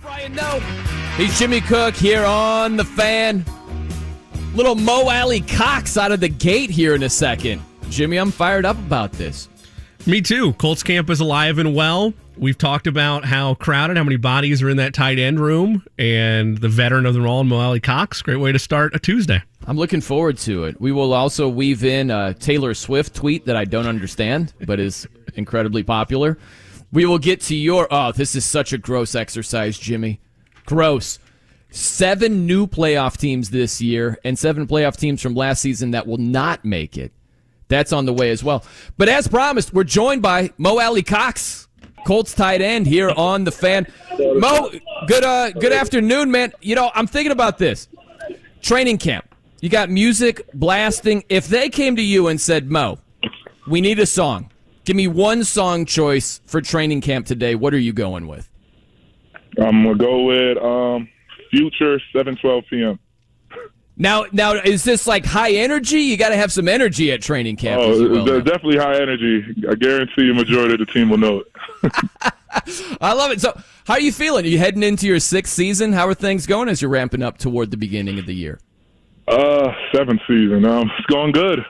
Brian, no. He's Jimmy Cook here on The Fan. Little Mo Alie-Cox out of the gate here in a second. Jimmy, I'm fired up about this. Me too. Colts camp is alive and well. We've talked about how crowded, how many bodies are in that tight end room, and the veteran of them all, Mo Alie-Cox. Great way to start a Tuesday. I'm looking forward to it. We will also weave in a Taylor Swift tweet that I don't understand, but is incredibly popular. We will get to your... Oh, this is such a gross exercise, Jimmy. Gross. 7 new playoff teams this year and 7 playoff teams from last season that will not make it. That's on the way as well. But as promised, we're joined by Mo Alie-Cox, Colts tight end here on The Fan. Mo, good afternoon, man. You know, I'm thinking about this. Training camp. You got music blasting. If they came to you and said, Mo, we need a song. Give me one song choice for training camp today. What are you going with? I'm going to go with Future 7:12 p.m. Now, is this like high energy? You got to have some energy at training camp. Definitely high energy. I guarantee a majority of the team will know it. I love it. So how are you feeling? Are you heading into your 6th season? How are things going as you're ramping up toward the beginning of the year? 7th season. It's going good.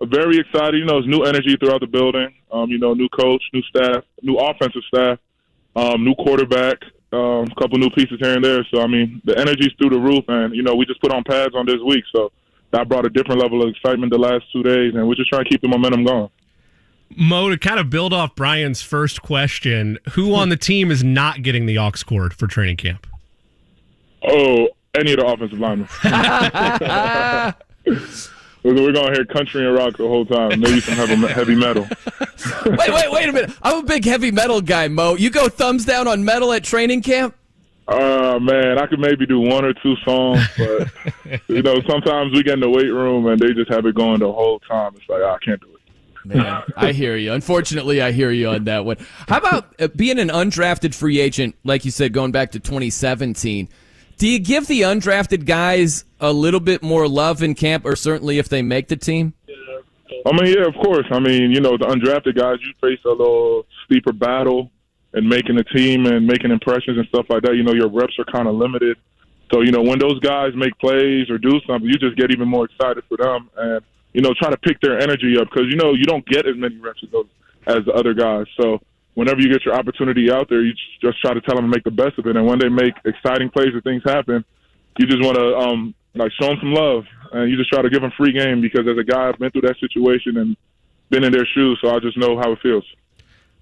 Very excited. You know, there's new energy throughout the building. New coach, new staff, new offensive staff, new quarterback, a couple new pieces here and there. So, I mean, the energy's through the roof. And, we just put on pads on this week. So that brought a different level of excitement the last 2 days. And we're just trying to keep the momentum going. Mo, to kind of build off Brian's first question, who on the team is not getting the aux cord for training camp? Oh, any of the offensive linemen. We're going to hear country and rock the whole time. Maybe some heavy metal. Wait a minute. I'm a big heavy metal guy, Mo. You go thumbs down on metal at training camp? Man, I could maybe do 1 or 2 songs, but, sometimes we get in the weight room and they just have it going the whole time. It's like, I can't do it. Man, I hear you. Unfortunately, I hear you on that one. How about being an undrafted free agent, like you said, going back to 2017? Do you give the undrafted guys a little bit more love in camp, or certainly if they make the team? I mean, yeah, of course. I mean, the undrafted guys, you face a little steeper battle in making the team and making impressions and stuff like that. Your reps are kind of limited. So, when those guys make plays or do something, you just get even more excited for them and, try to pick their energy up because, you don't get as many reps as the other guys. So whenever you get your opportunity out there, you just try to tell them to make the best of it. And when they make exciting plays or things happen, you just want to show them some love. And you just try to give them free game because as a guy, I've been through that situation and been in their shoes, so I just know how it feels.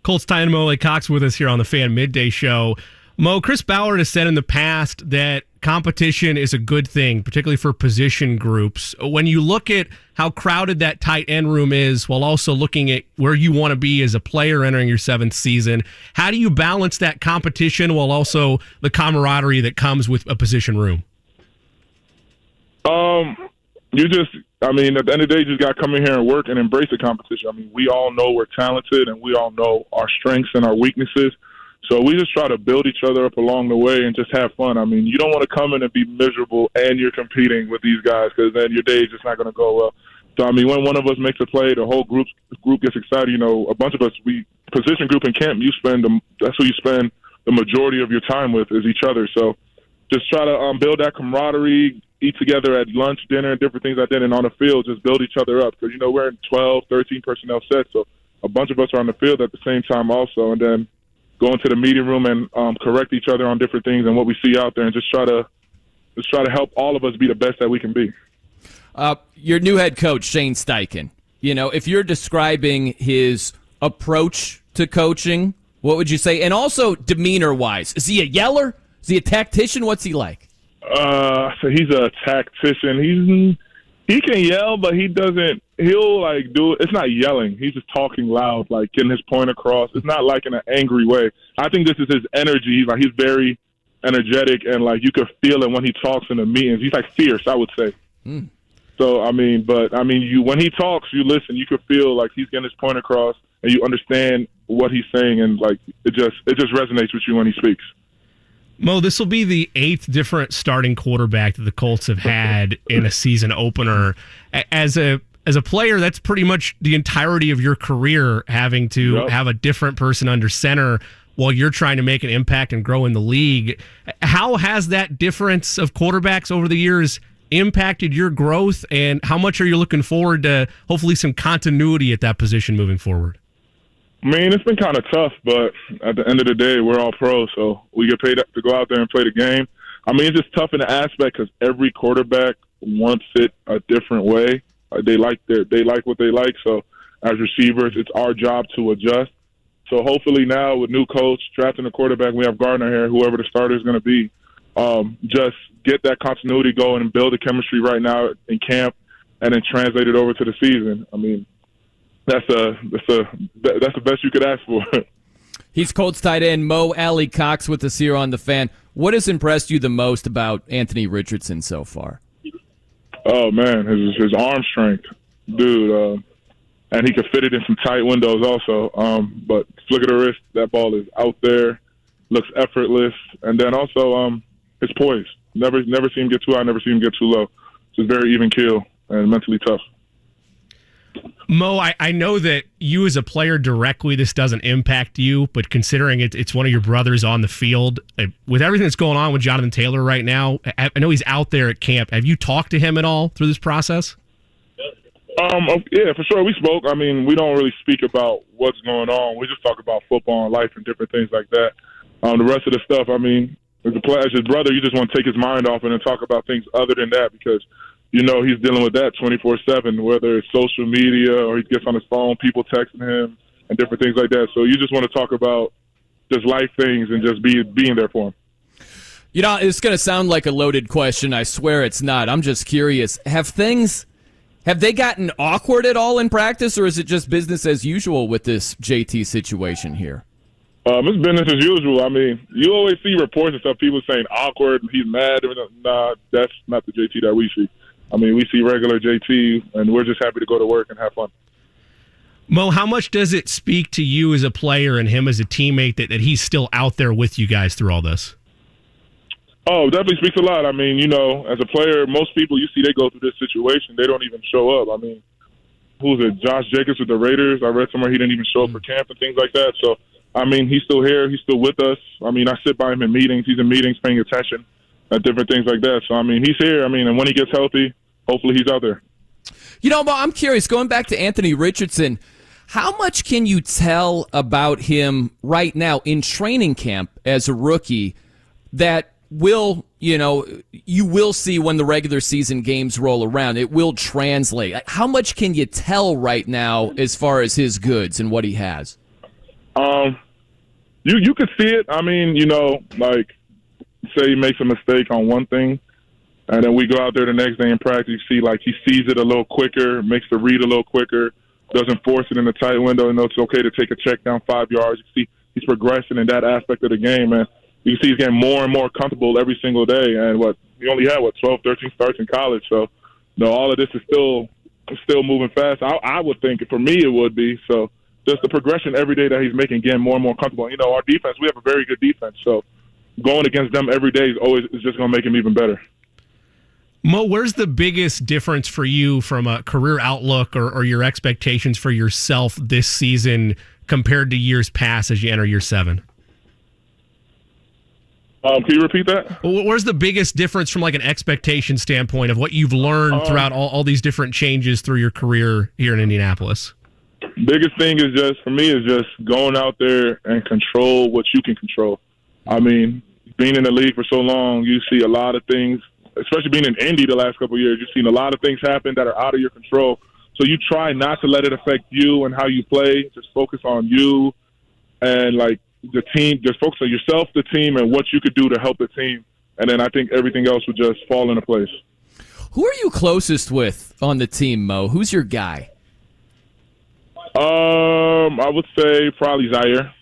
Colts tight end Mo Alie-Cox with us here on the Fan Midday Show. Mo, Chris Ballard has said in the past that competition is a good thing, particularly for position groups. When you look at how crowded that tight end room is while also looking at where you want to be as a player entering your 7th season, how do you balance that competition while also the camaraderie that comes with a position room? At the end of the day, you just got to come in here and work and embrace the competition. I mean, we all know we're talented and we all know our strengths and our weaknesses. So we just try to build each other up along the way and just have fun. I mean, you don't want to come in and be miserable and you're competing with these guys because then your day is just not going to go well. So, I mean, when one of us makes a play, the whole group gets excited. A bunch of us, position group in camp, that's who you spend the majority of your time with is each other. So just try to build that camaraderie, eat together at lunch, dinner, and different things like that. And on the field, just build each other up because, we're in 12, 13 personnel sets. So a bunch of us are on the field at the same time also. And then go into the meeting room and correct each other on different things and what we see out there and just try to help all of us be the best that we can be. Your new head coach, Shane Steichen, if you're describing his approach to coaching, what would you say? And also demeanor-wise, is he a yeller? Is he a tactician? What's he like? So he's a tactician. He can yell, but he'll do it. It's not yelling. He's just talking loud, getting his point across. It's not in an angry way. I think this is his energy. He's very energetic and you could feel it when he talks in the meetings. He's fierce, I would say. So, when he talks, you listen, you could feel he's getting his point across and you understand what he's saying and it just resonates with you when he speaks. Mo, this will be the 8th different starting quarterback that the Colts have had in a season opener. As a player, that's pretty much the entirety of your career having to have a different person under center. while you're trying to make an impact and grow in the league. How has that difference of quarterbacks over the years impacted your growth, and how much are you looking forward to hopefully some continuity at that position moving forward? I mean, it's been kind of tough, but at the end of the day, we're all pros, so we get paid to go out there and play the game. I mean, it's just tough in the aspect because every quarterback wants it a different way. They like what they like, so as receivers, it's our job to adjust. So hopefully now with new coach, drafting a quarterback, we have Gardner here, whoever the starter is going to be, just get that continuity going and build the chemistry right now in camp and then translate it over to the season. I mean, that's the best you could ask for. He's Colts tight end Mo Alie-Cox with us here on The Fan. What has impressed you the most about Anthony Richardson so far? Oh, man, his arm strength, dude. And he could fit it in some tight windows also. But look at the wrist. That ball is out there, looks effortless. And then also his poise. Never see him get too high, never see him get too low. Just very even keel and mentally tough. Mo, I know that you as a player directly, this doesn't impact you, but considering it's one of your brothers on the field, with everything that's going on with Jonathan Taylor right now, I know he's out there at camp. Have you talked to him at all through this process? Yeah, for sure. We spoke. I mean, we don't really speak about what's going on. We just talk about football and life and different things like that. The rest of the stuff, I mean, as his brother, you just want to take his mind off it and talk about things other than that because you know he's dealing with that 24/7, whether it's social media or he gets on his phone, people texting him and different things like that. So you just want to talk about just life things and just being there for him. You know, it's going to sound like a loaded question. I swear it's not. I'm just curious. Have they gotten awkward at all in practice, or is it just business as usual with this JT situation here? It's business as usual. I mean, you always see reports and stuff, people saying awkward and he's mad. Nah, that's not the JT that we see. I mean, we see regular JT, and we're just happy to go to work and have fun. Mo, how much does it speak to you as a player and him as a teammate that he's still out there with you guys through all this? Oh, definitely speaks a lot. I mean, you know, as a player, most people you see they go through this situation, they don't even show up. I mean, who's it? Josh Jacobs with the Raiders. I read somewhere he didn't even show up for camp and things like that. So, I mean, he's still here. He's still with us. I mean, I sit by him in meetings. He's in meetings paying attention at different things like that. So, I mean, he's here. I mean, and when he gets healthy, hopefully he's out there. You know, Mo, I'm curious, going back to Anthony Richardson, how much can you tell about him right now in training camp as a rookie that will, you will see when the regular season games roll around? It will translate. How much can you tell right now as far as his goods and what he has? You could see it. I mean, like, say he makes a mistake on one thing, and then we go out there the next day in practice, you see, like, he sees it a little quicker, makes the read a little quicker, doesn't force it in the tight window, and it's okay to take a check down 5 yards. You see he's progressing in that aspect of the game, man. You see he's getting more and more comfortable every single day, and he only had, 12, 13 starts in college, so, all of this is still moving fast. I would think, for me, it would be, so just the progression every day that he's making, getting more and more comfortable. Our defense, we have a very good defense, so going against them every day is just going to make him even better. Mo, where's the biggest difference for you from a career outlook or your expectations for yourself this season compared to years past as you enter year 7? Can you repeat that? Where's the biggest difference from like an expectation standpoint of what you've learned throughout all these different changes through your career here in Indianapolis? Biggest thing is just going out there and control what you can control. I mean, being in the league for so long, you see a lot of things, especially being in Indy the last couple of years, you've seen a lot of things happen that are out of your control. So you try not to let it affect you and how you play. Just focus on you and, like, the team. Just focus on yourself, the team, and what you could do to help the team. And then I think everything else would just fall into place. Who are you closest with on the team, Mo? Who's your guy? I would say probably Zaire.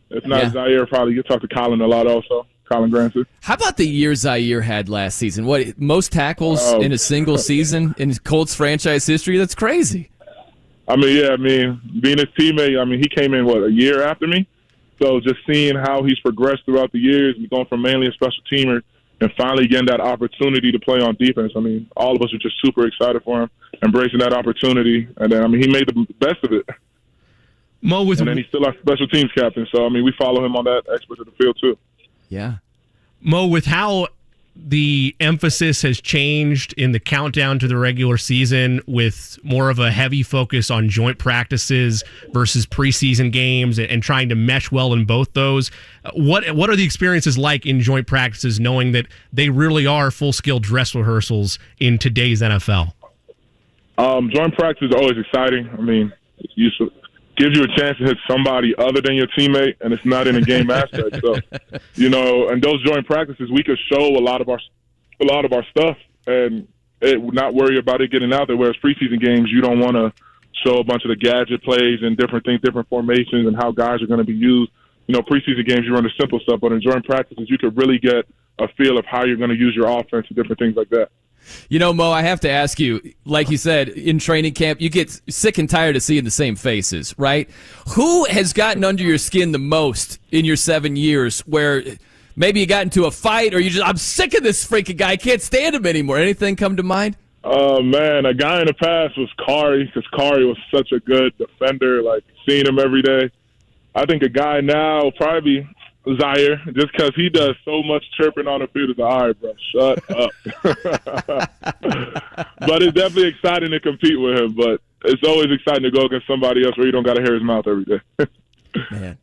If not Zaire, probably you talk to Colin a lot also. Colin Granson. How about the year Zaire had last season? What, most tackles in a single season in Colts franchise history? That's crazy. Being his teammate, he came in, a year after me? So just seeing how he's progressed throughout the years and going from mainly a special teamer and finally getting that opportunity to play on defense. All of us are just super excited for him, embracing that opportunity. And then, he made the best of it. Mo, and then he's still our special teams captain. So, I mean, we follow him on that expert of the field, too. Yeah. Mo, with how the emphasis has changed in the countdown to the regular season with more of a heavy focus on joint practices versus preseason games and trying to mesh well in both those, what are the experiences like in joint practices knowing that they really are full-scale dress rehearsals in today's NFL? Joint practice is always exciting. I mean, it gives you a chance to hit somebody other than your teammate, and it's not in a game aspect. So, and those joint practices, we could show a lot of our stuff and not worry about it getting out there. Whereas preseason games, you don't want to show a bunch of the gadget plays and different things, different formations, and how guys are going to be used. Preseason games, you run the simple stuff, but in joint practices, you could really get a feel of how you're going to use your offense and different things like that. Mo, I have to ask you, like you said, in training camp, you get sick and tired of seeing the same faces, right? Who has gotten under your skin the most in your 7 years where maybe you got into a fight or I'm sick of this freaking guy, I can't stand him anymore? Anything come to mind? Oh, man, a guy in the past was Kari, because Kari was such a good defender, like seeing him every day. I think a guy now will probably be Zaire, just because he does so much chirping on the field. It's all right, bro, shut up. But it's definitely exciting to compete with him, but it's always exciting to go against somebody else where you don't got to hear his mouth every day. Man,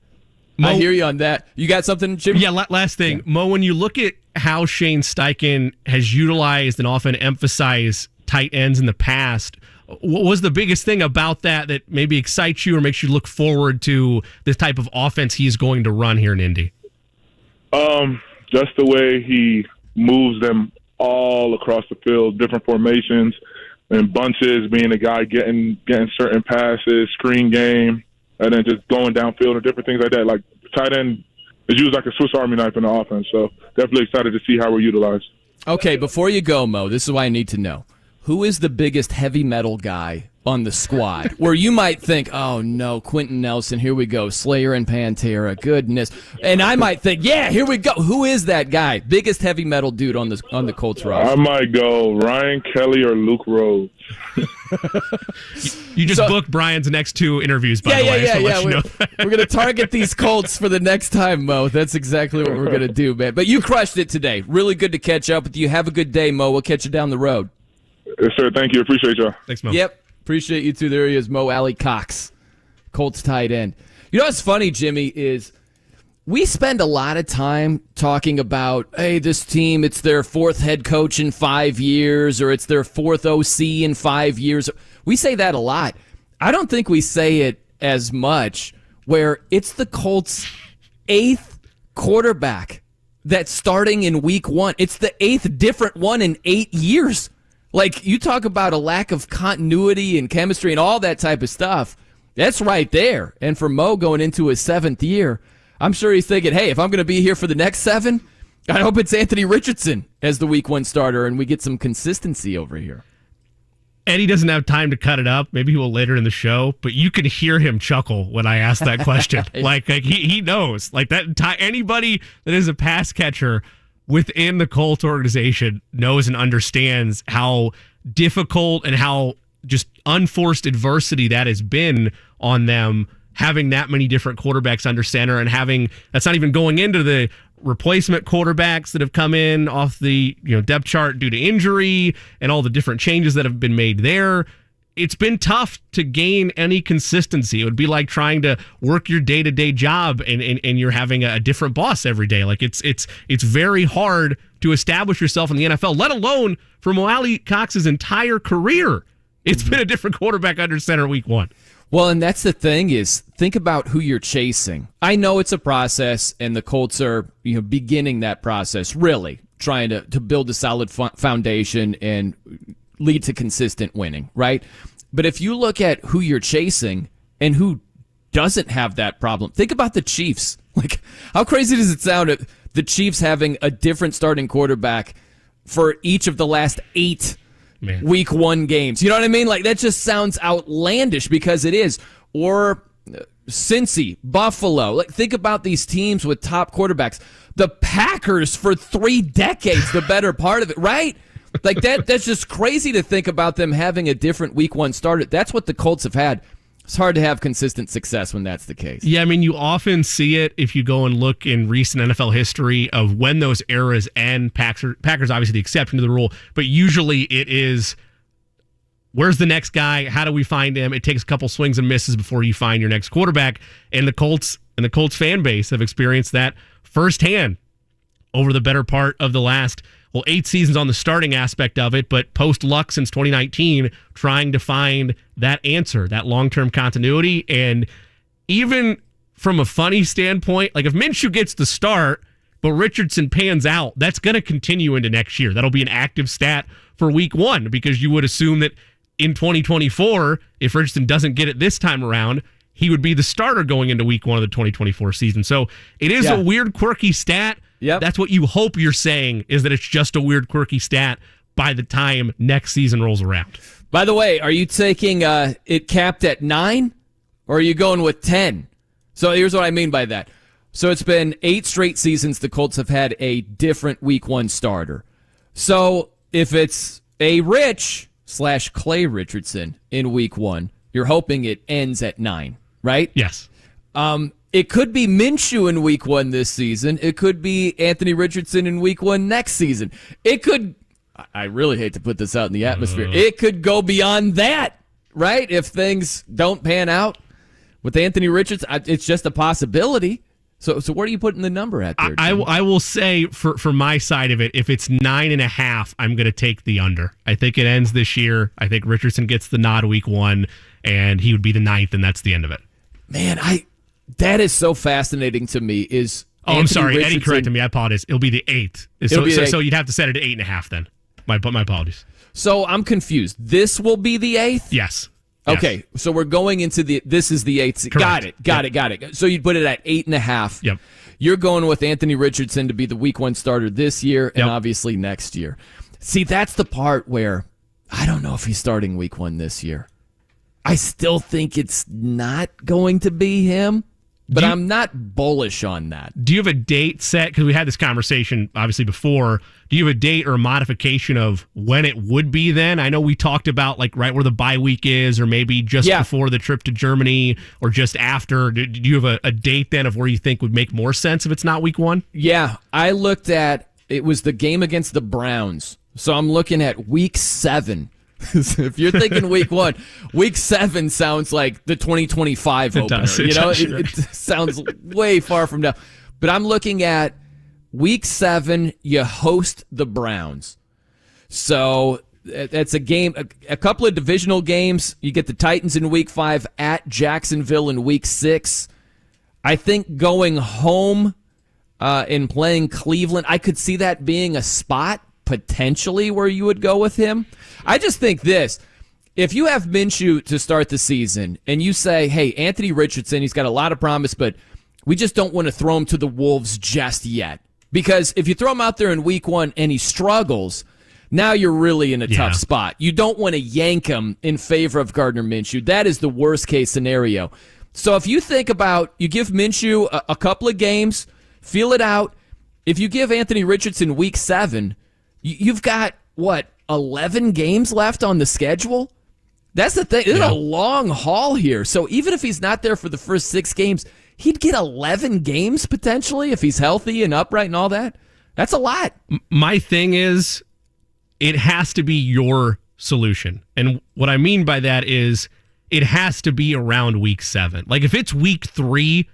I hear you on that. You got something, Jim? Yeah, last thing. Yeah. Mo, when you look at how Shane Steichen has utilized and often emphasized tight ends in the past, what was the biggest thing about that maybe excites you or makes you look forward to this type of offense he's going to run here in Indy? Just the way he moves them all across the field, different formations and bunches, being a guy getting certain passes, screen game, and then just going downfield and different things like that. Like tight end is used like a Swiss Army knife in the offense. So definitely excited to see how we're utilized. Okay, before you go, Mo, this is what I need to know. Who is the biggest heavy metal guy on the squad? Where you might think, oh, no, Quentin Nelson, here we go, Slayer and Pantera, goodness. And I might think, yeah, here we go. Who is that guy? Biggest heavy metal dude on the Colts roster? I might go Ryan Kelly or Luke Rhodes. You just booked Brian's next 2 interviews, by the way. Yeah. We're going to target these Colts for the next time, Mo. That's exactly what we're going to do, man. But you crushed it today. Really good to catch up with you. Have a good day, Mo. We'll catch you down the road. Yes, sir. Thank you. Appreciate y'all. Thanks, Mo. Yep. Appreciate you too. There he is, Mo Alie-Cox, Colts tight end. You know what's funny, Jimmy, is we spend a lot of time talking about, hey, this team, it's their 4th head coach in 5 years, or it's their 4th OC in 5 years. We say that a lot. I don't think we say it as much where it's the Colts' 8th quarterback that's starting in week 1. It's the 8th different one in 8 years. Like, you talk about a lack of continuity and chemistry and all that type of stuff. That's right there. And for Mo going into his 7th year, I'm sure he's thinking, hey, if I'm going to be here for the next 7, I hope it's Anthony Richardson as the week 1 starter and we get some consistency over here. Eddie doesn't have time to cut it up. Maybe he will later in the show, but you can hear him chuckle when I ask that question. like he knows. Like that, anybody that is a pass catcher within the Colts organization knows and understands how difficult and how just unforced adversity that has been on them, having that many different quarterbacks under center and having, that's not even going into the replacement quarterbacks that have come in off the depth chart due to injury and all the different changes that have been made there. It's been tough to gain any consistency. It would be like trying to work your day-to-day job and you're having a different boss every day. Like it's very hard to establish yourself in the NFL, let alone for Mo Alie-Cox's entire career. It's been a different quarterback under center week 1. Well, and that's the thing is, think about who you're chasing. I know it's a process, and the Colts are beginning that process, really, trying to build a solid foundation and lead to consistent winning, right? But if you look at who you're chasing and who doesn't have that problem, think about the Chiefs. Like, how crazy does it sound the Chiefs having a different starting quarterback for each of the last 8 week 1 games? You know what I mean? Like, that just sounds outlandish because it is. Or Cincy, Buffalo. Like, think about these teams with top quarterbacks. The Packers for 3 decades, the better part of it, right? Like, that's just crazy to think about them having a different week 1 starter. That's what the Colts have had. It's hard to have consistent success when that's the case. Yeah, I mean, you often see it if you go and look in recent NFL history of when those eras end. Packers obviously the exception to the rule, but usually it is, where's the next guy? How do we find him? It takes a couple swings and misses before you find your next quarterback. And the Colts fan base have experienced that firsthand over the better part of the last 8 seasons on the starting aspect of it, but post-luck since 2019, trying to find that answer, that long-term continuity. And even from a funny standpoint, like if Minshew gets the start, but Richardson pans out, that's going to continue into next year. That'll be an active stat for week 1, because you would assume that in 2024, if Richardson doesn't get it this time around, he would be the starter going into week 1 of the 2024 season. So it is a weird, quirky stat. Yep. That's what you hope you're saying, is that it's just a weird, quirky stat by the time next season rolls around. By the way, are you taking it capped at 9, or are you going with 10? So here's what I mean by that. So it's been 8 straight seasons the Colts have had a different week 1 starter. So if it's a Rich/Clay Richardson in week 1, you're hoping it ends at 9, right? Yes. It could be Minshew in week 1 this season. It could be Anthony Richardson in week 1 next season. It could, I really hate to put this out in the atmosphere, it could go beyond that, right? If things don't pan out with Anthony Richardson, it's just a possibility. So where are you putting the number at there? I will say for my side of it, if it's 9.5, I'm going to take the under. I think it ends this year. I think Richardson gets the nod week 1, and he would be the 9th, and that's the end of it. Man, that is so fascinating to me. I'm sorry, Richardson, Eddie corrected me. I apologize. It'll be the 8th. So you'd have to set it at 8.5 then. My apologies. So I'm confused. This will be the 8th? Yes. Okay, so we're going into this is the 8th. Correct. Got it. So you'd put it at 8.5. Yep. You're going with Anthony Richardson to be the week 1 starter this year and Yep. obviously next year. See, that's the part where I don't know if he's starting week 1 this year. I still think it's not going to be him, but I'm not bullish on that. Do you have a date set? Because we had this conversation, obviously, before. Do you have a date or a modification of when it would be then? I know we talked about, like, right where the bye week is, or maybe just before the trip to Germany, or just after. Do you have a date then of where you think would make more sense if it's not week 1? Yeah, I looked at, it was the game against the Browns. So I'm looking at week 7. If you're thinking week 1, week 7 sounds like the 2025 opener. It sounds way far from now. But I'm looking at week 7, you host the Browns. So that's a game, a couple of divisional games. You get the Titans in week 5, at Jacksonville in week 6. I think going home and playing Cleveland, I could see that being a spot potentially where you would go with him. I just think this. If you have Minshew to start the season and you say, hey, Anthony Richardson, he's got a lot of promise, but we just don't want to throw him to the Wolves just yet. Because if you throw him out there in week 1 and he struggles, now you're really in a tough spot. You don't want to yank him in favor of Gardner Minshew. That is the worst case scenario. So if you think about, you give Minshew a couple of games, feel it out. If you give Anthony Richardson week 7, you've got, 11 games left on the schedule? That's the thing. It's a long haul here. So even if he's not there for the first 6 games, he'd get 11 games potentially if he's healthy and upright and all that. That's a lot. My thing is, it has to be your solution. And what I mean by that is, it has to be around week 7. Like, if it's week 3,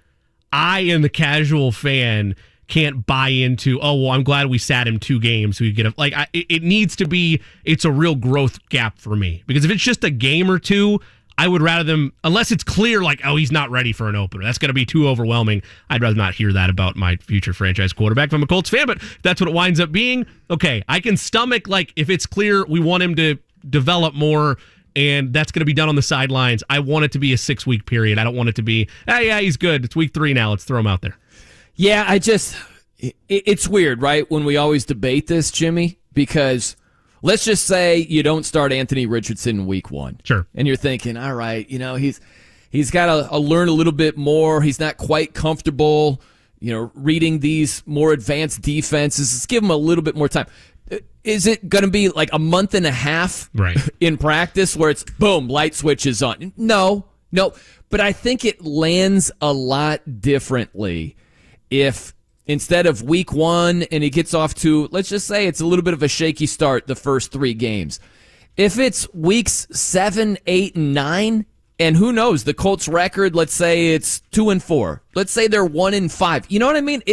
I am the casual fan can't buy into, I'm glad we sat him 2 games so we get it needs to be, it's a real growth gap for me. Because if it's just a game or 2, I would rather them, unless it's clear he's not ready for an opener. That's going to be too overwhelming. I'd rather not hear that about my future franchise quarterback if I'm a Colts fan, but if that's what it winds up being, okay, I can stomach, if it's clear we want him to develop more and that's going to be done on the sidelines. I want it to be a 6-week period. I don't want it to be, he's good. It's week 3 now. Let's throw him out there. Yeah, it's weird, right, when we always debate this, Jimmy, because let's just say you don't start Anthony Richardson in week 1. Sure. And you're thinking, all right, he's got to learn a little bit more. He's not quite comfortable, reading these more advanced defenses. Let's give him a little bit more time. Is it going to be like a month and a half right. in practice where it's, boom, light switch is on? No. No, but I think it lands a lot differently if instead of week 1 and he gets off to, let's just say it's a little bit of a shaky start the first 3 games. If it's weeks 7, 8, and 9, and who knows, the Colts record, let's say it's 2-4. Let's say they're 1-5. You know what I mean?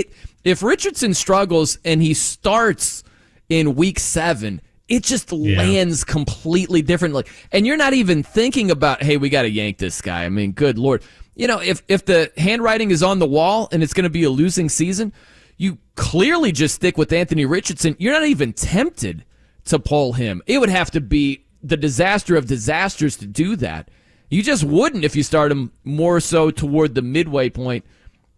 If Richardson struggles and he starts in week 7, it just lands completely differently. And you're not even thinking about, hey, we got to yank this guy. I mean, good Lord. You know, if the handwriting is on the wall and it's going to be a losing season, you clearly just stick with Anthony Richardson. You're not even tempted to pull him. It would have to be the disaster of disasters to do that. You just wouldn't if you start him more so toward the midway point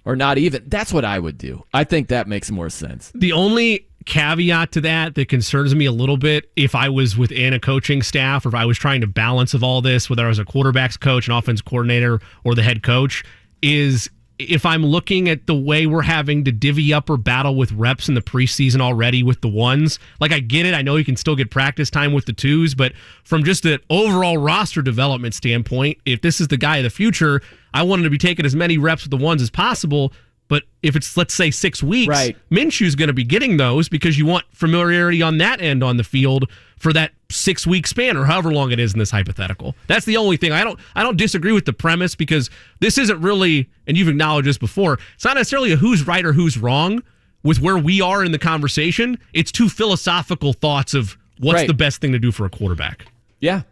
or not even. That's what I would do. I think that makes more sense. The only caveat to that concerns me a little bit, if I was within a coaching staff or if I was trying to balance of all this, whether I was a quarterbacks coach, an offense coordinator, or the head coach, is if I'm looking at the way we're having to divvy up or battle with reps in the preseason already with the ones. Like, I get it. I know you can still get practice time with the twos, but from just an overall roster development standpoint, if this is the guy of the future, I want him to be taking as many reps with the ones as possible. But if it's, let's say, 6 weeks, right, Minshew's going to be getting those because you want familiarity on that end on the field for that 6-week span or however long it is in this hypothetical. That's the only thing. I don't disagree with the premise because this isn't really, and you've acknowledged this before, it's not necessarily a who's right or who's wrong with where we are in the conversation. It's 2 philosophical thoughts of what's the best thing to do for a quarterback. Yeah,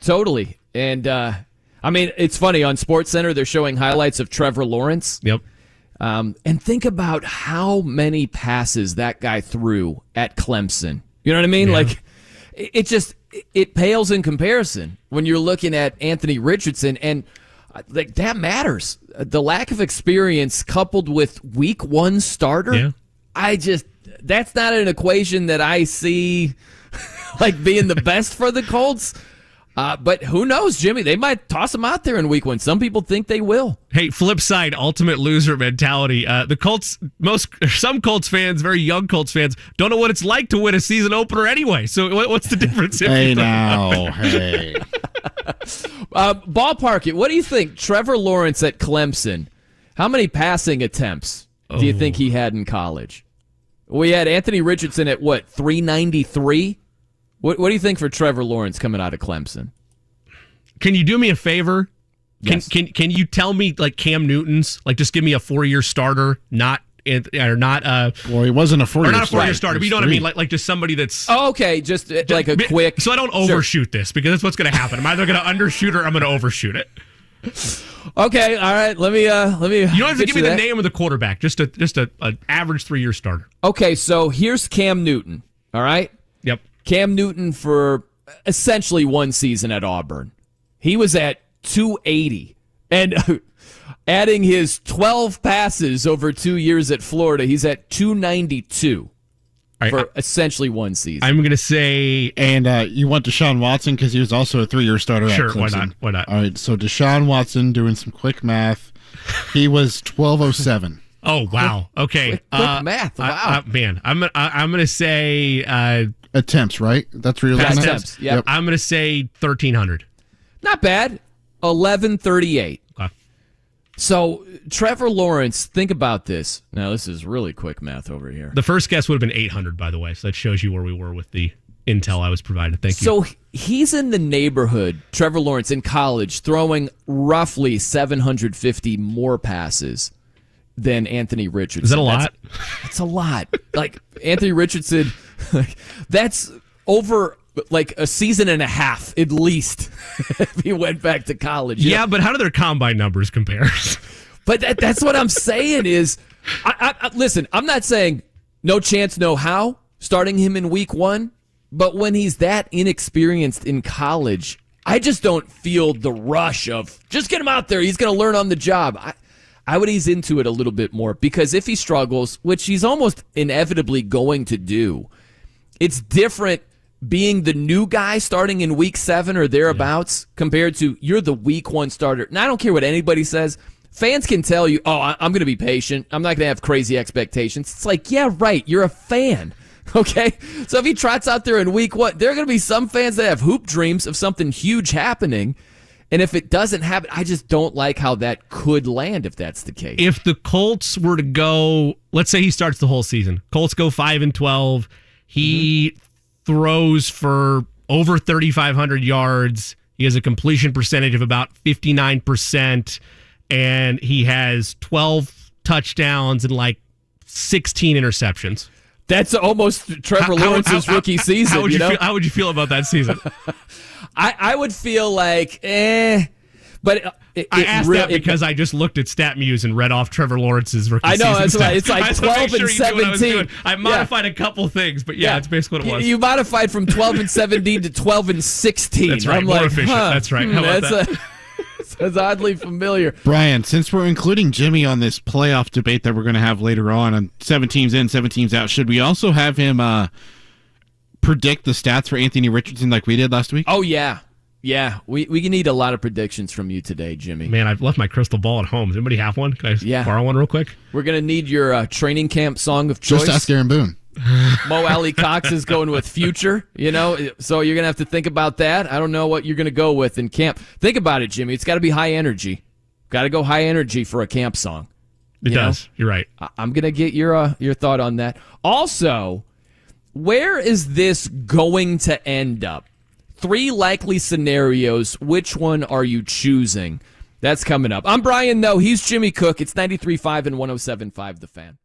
totally. And, I mean, it's funny. On SportsCenter, they're showing highlights of Trevor Lawrence. Yep. And think about how many passes that guy threw at Clemson. You know what I mean? Yeah. Like, it pales in comparison when you're looking at Anthony Richardson, and like that matters. The lack of experience coupled with week 1 starter, that's not an equation that I see like being the best for the Colts. But who knows, Jimmy? They might toss him out there in week 1. Some people think they will. Hey, flip side, ultimate loser mentality. The Colts, some Colts fans, very young Colts fans, don't know what it's like to win a season opener anyway. So what's the difference? Hey. Ballpark it. What do you think? Trevor Lawrence at Clemson, how many passing attempts do you think he had in college? We had Anthony Richardson at 393? What do you think for Trevor Lawrence coming out of Clemson? Can you do me a favor? Yes. Can you tell me like Cam Newton's? Like, just give me a 4-year starter, not. Well, he wasn't a 4-year starter. Or not a 4-year starter, but you know what I mean? Like just somebody that's... Oh, okay, just like a quick... So I don't overshoot this, because that's what's going to happen. I'm either going to undershoot or I'm going to overshoot it. Okay, all right, let me... You don't have to give me the name of the quarterback, just an average 3-year starter. Okay, so here's Cam Newton, all right? Yep. Cam Newton for essentially 1 season at Auburn. He was at 280. And adding his 12 passes over 2 years at Florida, he's at 292 for essentially 1 season. I'm going to say... And you want Deshaun Watson because he was also a 3-year starter at Clemson. Sure, why not? All right, so Deshaun Watson, doing some quick math, he was 1207. Oh, wow. Okay. Quick math. Wow. Man, I'm gonna say attempts, right? That's where you're looking at? Attempts, yep. I'm going to say 1,300. Not bad. 1138. Okay. So, Trevor Lawrence, think about this. Now, this is really quick math over here. The first guess would have been 800, by the way, so that shows you where we were with the intel I was provided. Thank you. So, he's in the neighborhood, Trevor Lawrence, in college, throwing roughly 750 more passes than Anthony Richardson. Is that a lot? That's a lot. Like, Anthony Richardson, that's over like a season and a half at least if he went back to college. Yeah, but how do their combine numbers compare? But that's what I'm saying is, listen, I'm not saying no chance, no how, starting him in week 1, but when he's that inexperienced in college, I just don't feel the rush of just get him out there. He's going to learn on the job. I would ease into it a little bit more because if he struggles, which he's almost inevitably going to do, it's different being the new guy starting in week 7 or thereabouts compared to you're the week 1 starter. And I don't care what anybody says. Fans can tell you, oh, I'm going to be patient. I'm not going to have crazy expectations. It's like, yeah, right. You're a fan. Okay? So if he trots out there in week 1, there are going to be some fans that have hoop dreams of something huge happening. And if it doesn't happen, I just don't like how that could land if that's the case. If the Colts were to go, let's say he starts the whole season. Colts go 5-12. He throws for over 3,500 yards. He has a completion percentage of about 59%, and he has 12 touchdowns and like 16 interceptions. That's almost Trevor Lawrence's rookie season. How would you feel about that season? I would feel like, but I asked that because I just looked at StatMuse and read off Trevor Lawrence's rookie season. I know, that's stats. right. It's like 12 and 17. I modified a couple things, but yeah, that's basically what it was. You modified from 12 and 17 to 12 and 16. That's right. I'm More like, efficient. That's right. How about that? That's oddly familiar. Brian, since we're including Jimmy on this playoff debate that we're going to have later on 7 teams in, 7 teams out, should we also have him predict the stats for Anthony Richardson like we did last week? Oh, yeah. Yeah, we need a lot of predictions from you today, Jimmy. Man, I've left my crystal ball at home. Does anybody have one? Can I borrow one real quick? We're going to need your training camp song of choice. Just ask Aaron Boone. Mo Alie-Cox is going with Future, so you're going to have to think about that. I don't know what you're going to go with in camp. Think about it, Jimmy. It's got to be high energy. Got to go high energy for a camp song. It does. You're right. I'm going to get your thought on that. Also, where is this going to end up? 3 likely scenarios. Which one are you choosing? That's coming up. I'm Brian, though. He's Jimmy Cook. It's 93.5 and 107.5 The Fan.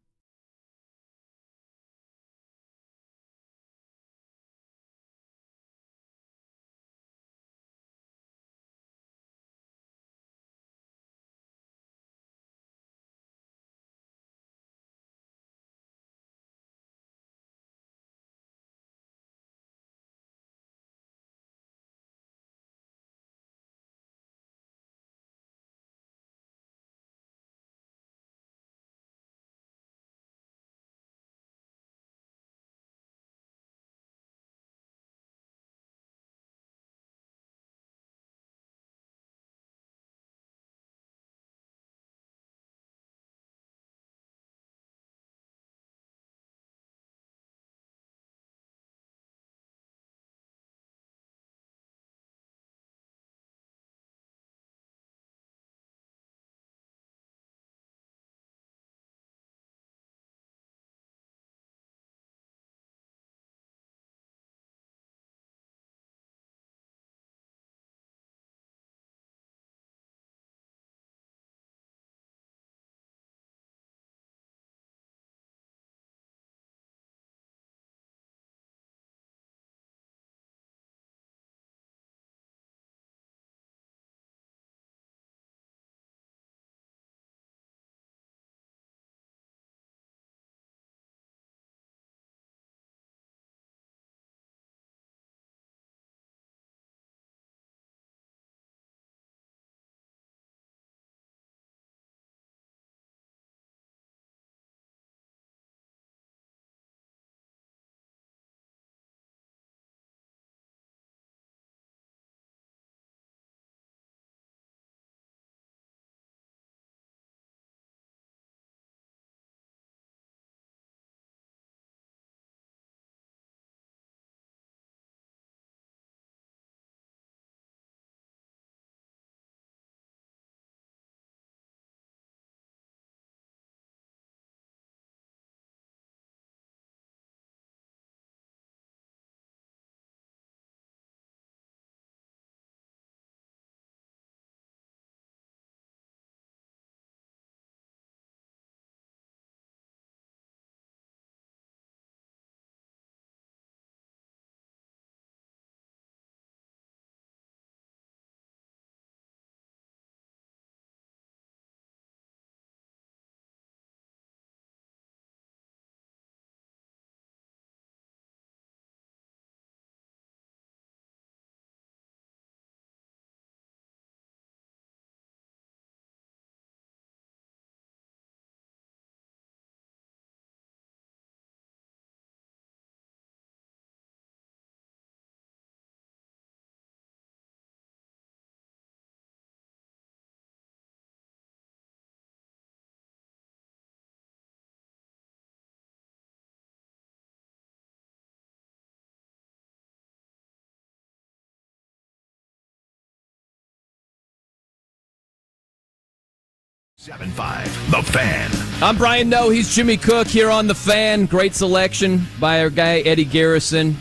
7-5, The Fan. I'm Brian Noe. He's Jimmy Cook here on The Fan. Great selection by our guy, Eddie Garrison.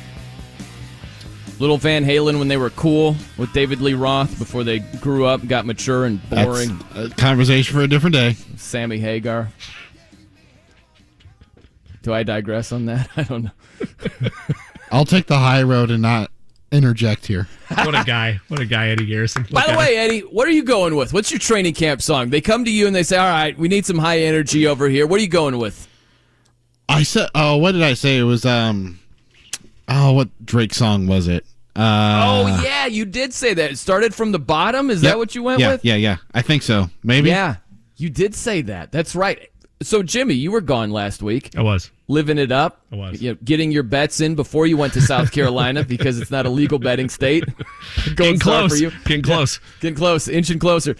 Little Van Halen when they were cool with David Lee Roth before they grew up and got mature and boring. That's a conversation for a different day. Sammy Hagar. Do I digress on that? I don't know. I'll take the high road and not interject here. What a guy. What a guy, Eddie Garrison. By the way, Eddie, what are you going with? What's your training camp song? They come to you and they say, all right, we need some high energy over here. What are you going with? I said, what did I say? It was, what Drake song was it? Yeah, you did say that. It started from the bottom? Is that what you went with? Yeah. I think so. Maybe. Yeah, you did say that. That's right. So, Jimmy, you were gone last week. I was. Living it up. I was. Getting your bets in before you went to South Carolina because it's not a legal betting state. Getting close. For you. Getting close. Yeah, getting close. Inching closer.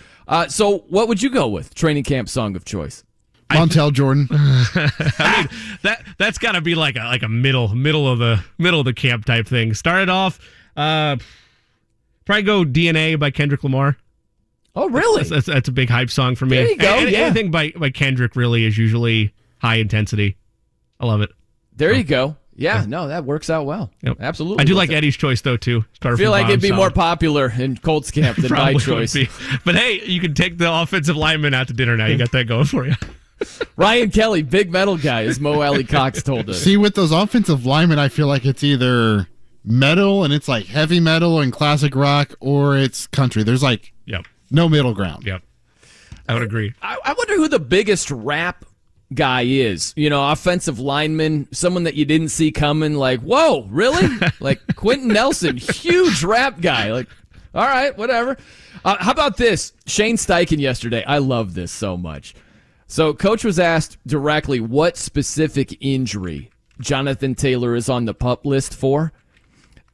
So, what would you go with? Training camp song of choice. Montel Jordan. I mean, that's got to be like a middle of the camp type thing. Started off, probably go DNA by Kendrick Lamar. Oh, really? That's a big hype song for me. There you go. Anything by Kendrick really is usually high intensity. I love it. There you go. Yeah, no, that works out well. Yep. Absolutely. I do like Eddie's choice, though, too. I feel like it'd be more popular in Colts camp than my choice. But hey, you can take the offensive lineman out to dinner now. You got that going for you. Ryan Kelly, big metal guy, as Mo Alie-Cox told us. See, with those offensive linemen, I feel like it's either metal and it's like heavy metal and classic rock, or it's country. There's like no middle ground. Yep. I would agree. I wonder who the biggest rap guy is. Offensive lineman, someone that you didn't see coming, like, whoa, really? Like Quentin Nelson, huge rap guy. Like, all right, whatever. How about this? Shane Steichen yesterday. I love this so much. So Coach was asked directly what specific injury Jonathan Taylor is on the PUP list for.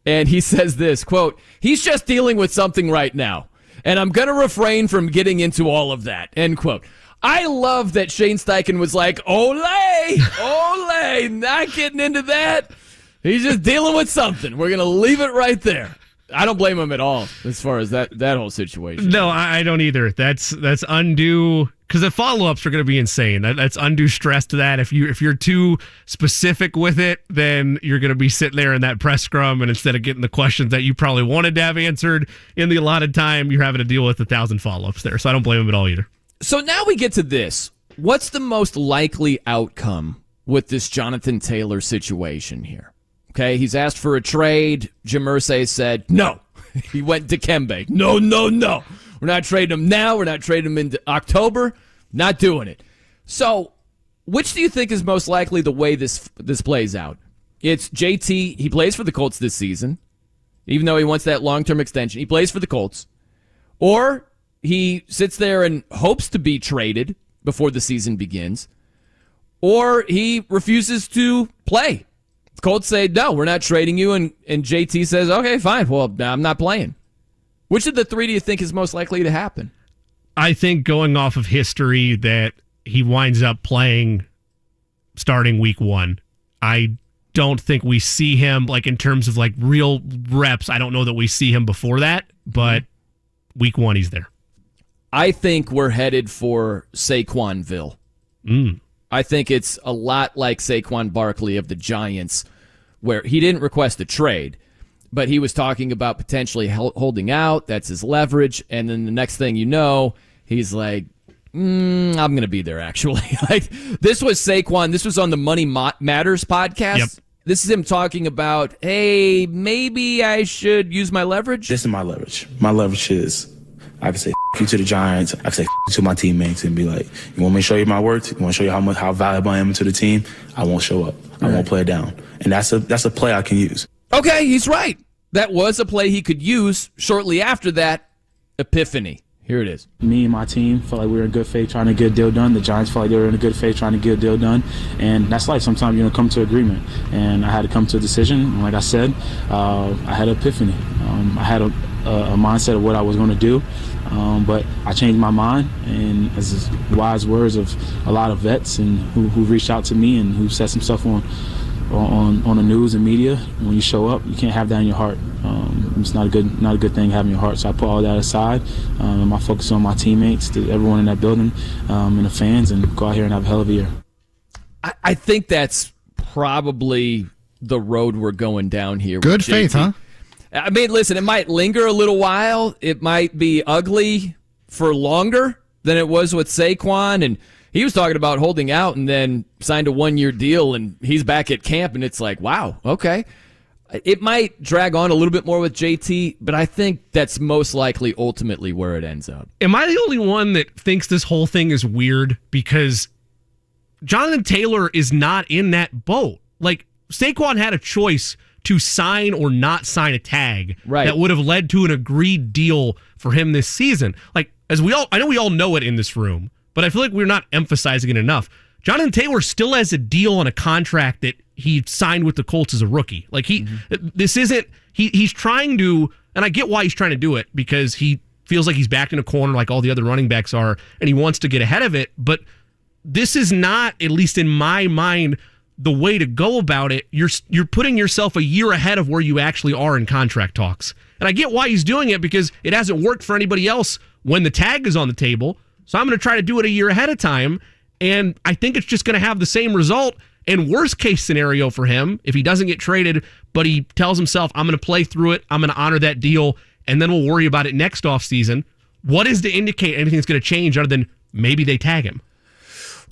And he says this, quote, he's just dealing with something right now. And I'm going to refrain from getting into all of that, end quote. I love that Shane Steichen was like, ole, not getting into that. He's just dealing with something. We're going to leave it right there. I don't blame him at all as far as that whole situation. No, I don't either. That's undue, because the follow-ups are going to be insane. That's undue stress to that. If you're too specific with it, then you're going to be sitting there in that press scrum, and instead of getting the questions that you probably wanted to have answered in the allotted time, you're having to deal with 1,000 follow-ups there. So I don't blame him at all either. So now we get to this. What's the most likely outcome with this Jonathan Taylor situation here? Okay, he's asked for a trade. Jim Irsay said no. He went to Dikembe. No. We're not trading him now. We're not trading him in October. Not doing it. So, which do you think is most likely the way this plays out? It's JT. He plays for the Colts this season, even though he wants that long-term extension. He plays for the Colts. Or he sits there and hopes to be traded before the season begins. Or he refuses to play. The Colts say, no, we're not trading you. And JT says, okay, fine. Well, I'm not playing. Which of the three do you think is most likely to happen? I think going off of history that he winds up playing starting week 1. I don't think we see him, like, in terms of like real reps. I don't know that we see him before that, but week 1 he's there. I think we're headed for Saquonville. I think it's a lot like Saquon Barkley of the Giants, where he didn't request a trade, but he was talking about potentially holding out. That's his leverage. And then the next thing you know, he's like, I'm going to be there, actually. Like, this was Saquon. This was on the Money Matters podcast. Yep. This is him talking about, hey, maybe I should use my leverage. This is my leverage. My leverage is I can say you to the Giants. I can say you to my teammates and be like, you want me to show you my worth? You want to show you how valuable I am to the team? I won't show up. I won't play it down. And that's a play I can use. Okay, he's right. That was a play he could use. Shortly after that, epiphany. Here it is. Me and my team felt like we were in good faith trying to get a deal done. The Giants felt like they were in a good faith trying to get a deal done. And that's life. Sometimes you're going to come to agreement. And I had to come to a decision. And like I said, I had an epiphany. I had a mindset of what I was going to do. But I changed my mind. And as wise words of a lot of vets and who reached out to me and who said some stuff on the news and media, when you show up, you can't have that in your heart. It's not a good thing having your heart. So I put all that aside, and my focus on my teammates, to everyone in that building, and the fans, and go out here and have a hell of a year. I think that's probably the road we're going down here. Good with faith, JT. huh? I mean, listen, it might linger a little while. It might be ugly for longer than it was with Saquon, and he was talking about holding out and then signed a 1-year deal, and he's back at camp, and it's like, wow, okay. It might drag on a little bit more with JT, but I think that's most likely ultimately where it ends up. Am I the only one that thinks this whole thing is weird? Because Jonathan Taylor is not in that boat. Like, Saquon had a choice to sign or not sign a tag that would have led to an agreed deal for him this season. Like, I know we all know it in this room, but I feel like we're not emphasizing it enough. Jonathan Taylor still has a deal on a contract that he signed with the Colts as a rookie. Like, this isn't, he's trying to, and I get why he's trying to do it, because he feels like he's backed in a corner like all the other running backs are, and he wants to get ahead of it. But this is not, at least in my mind, the way to go about it. You're putting yourself a year ahead of where you actually are in contract talks. And I get why he's doing it, because it hasn't worked for anybody else when the tag is on the table. So I'm going to try to do it a year ahead of time. And I think it's just going to have the same result. And worst case scenario for him, if he doesn't get traded, but he tells himself, I'm going to play through it, I'm going to honor that deal, and then we'll worry about it next offseason. What is to indicate anything's going to change other than maybe they tag him?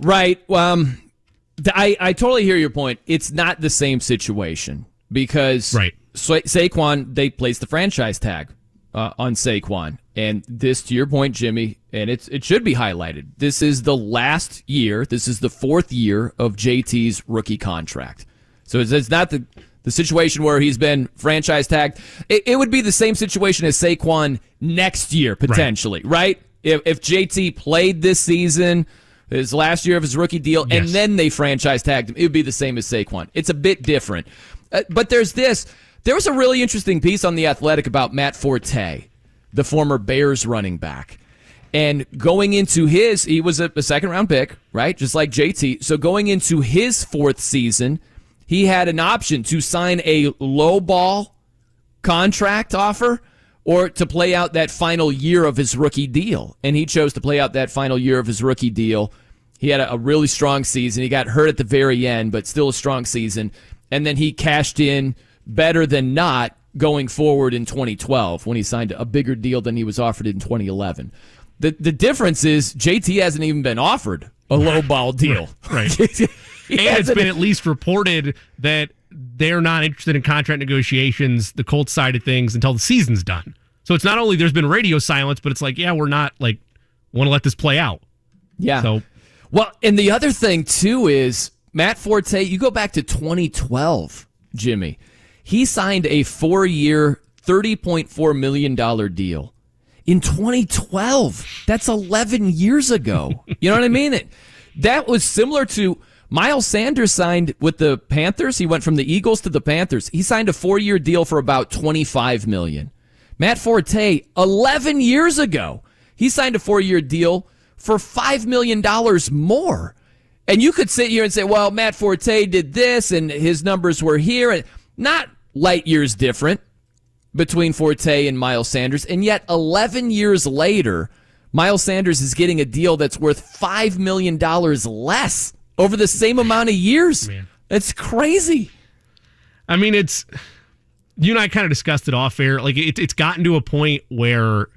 Right. I totally hear your point. It's not the same situation because Saquon, they placed the franchise tag on Saquon. And this, to your point, Jimmy, and it should be highlighted, this is the last year, this is the 4th year of JT's rookie contract. So it's not the situation where he's been franchise tagged. It would be the same situation as Saquon next year, potentially, right? If JT played this season, his last year of his rookie deal, and then they franchise tagged him, it would be the same as Saquon. It's a bit different. But there's this. There was a really interesting piece on The Athletic about Matt Forte, the former Bears running back. And going into he was a second-round pick, right, just like JT. So going into his 4th season, he had an option to sign a low-ball contract offer or to play out that final year of his rookie deal. And he chose to play out that final year of his rookie deal. He had a really strong season. He got hurt at the very end, but still a strong season. And then he cashed in better than not going forward in 2012 when he signed a bigger deal than he was offered in 2011. The difference is JT hasn't even been offered a low ball deal. Right. And it's been at least reported that they're not interested in contract negotiations, the Colts side of things, until the season's done. So it's not only there's been radio silence, but it's like, yeah, we're not want to let this play out. Yeah. So, well, and the other thing too is Matt Forte, you go back to 2012, Jimmy. He signed a 4-year, $30.4 million deal. In 2012, that's 11 years ago. You know what I mean? That was similar to Miles Sanders signed with the Panthers. He went from the Eagles to the Panthers. He signed a 4-year deal for about $25 million. Matt Forte, 11 years ago, he signed a 4-year deal for $5 million more. And you could sit here and say, well, Matt Forte did this and his numbers were here. Not light years different between Forte and Miles Sanders. And yet 11 years later, Miles Sanders is getting a deal that's worth $5 million less over the same amount of years. Man. It's crazy. I mean, you and I kind of discussed it off air. Like it's gotten to a point where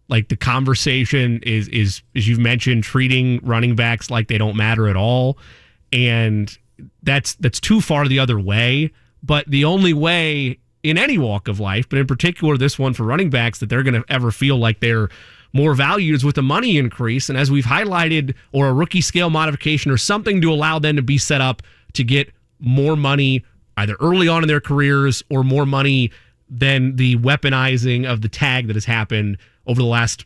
like the conversation is, as you've mentioned, treating running backs like they don't matter at all. And that's too far the other way. But the only way in any walk of life, but in particular this one for running backs, that they're going to ever feel like they're more valued is with a money increase. And as we've highlighted, or a rookie scale modification or something to allow them to be set up to get more money either early on in their careers or more money than the weaponizing of the tag that has happened over the last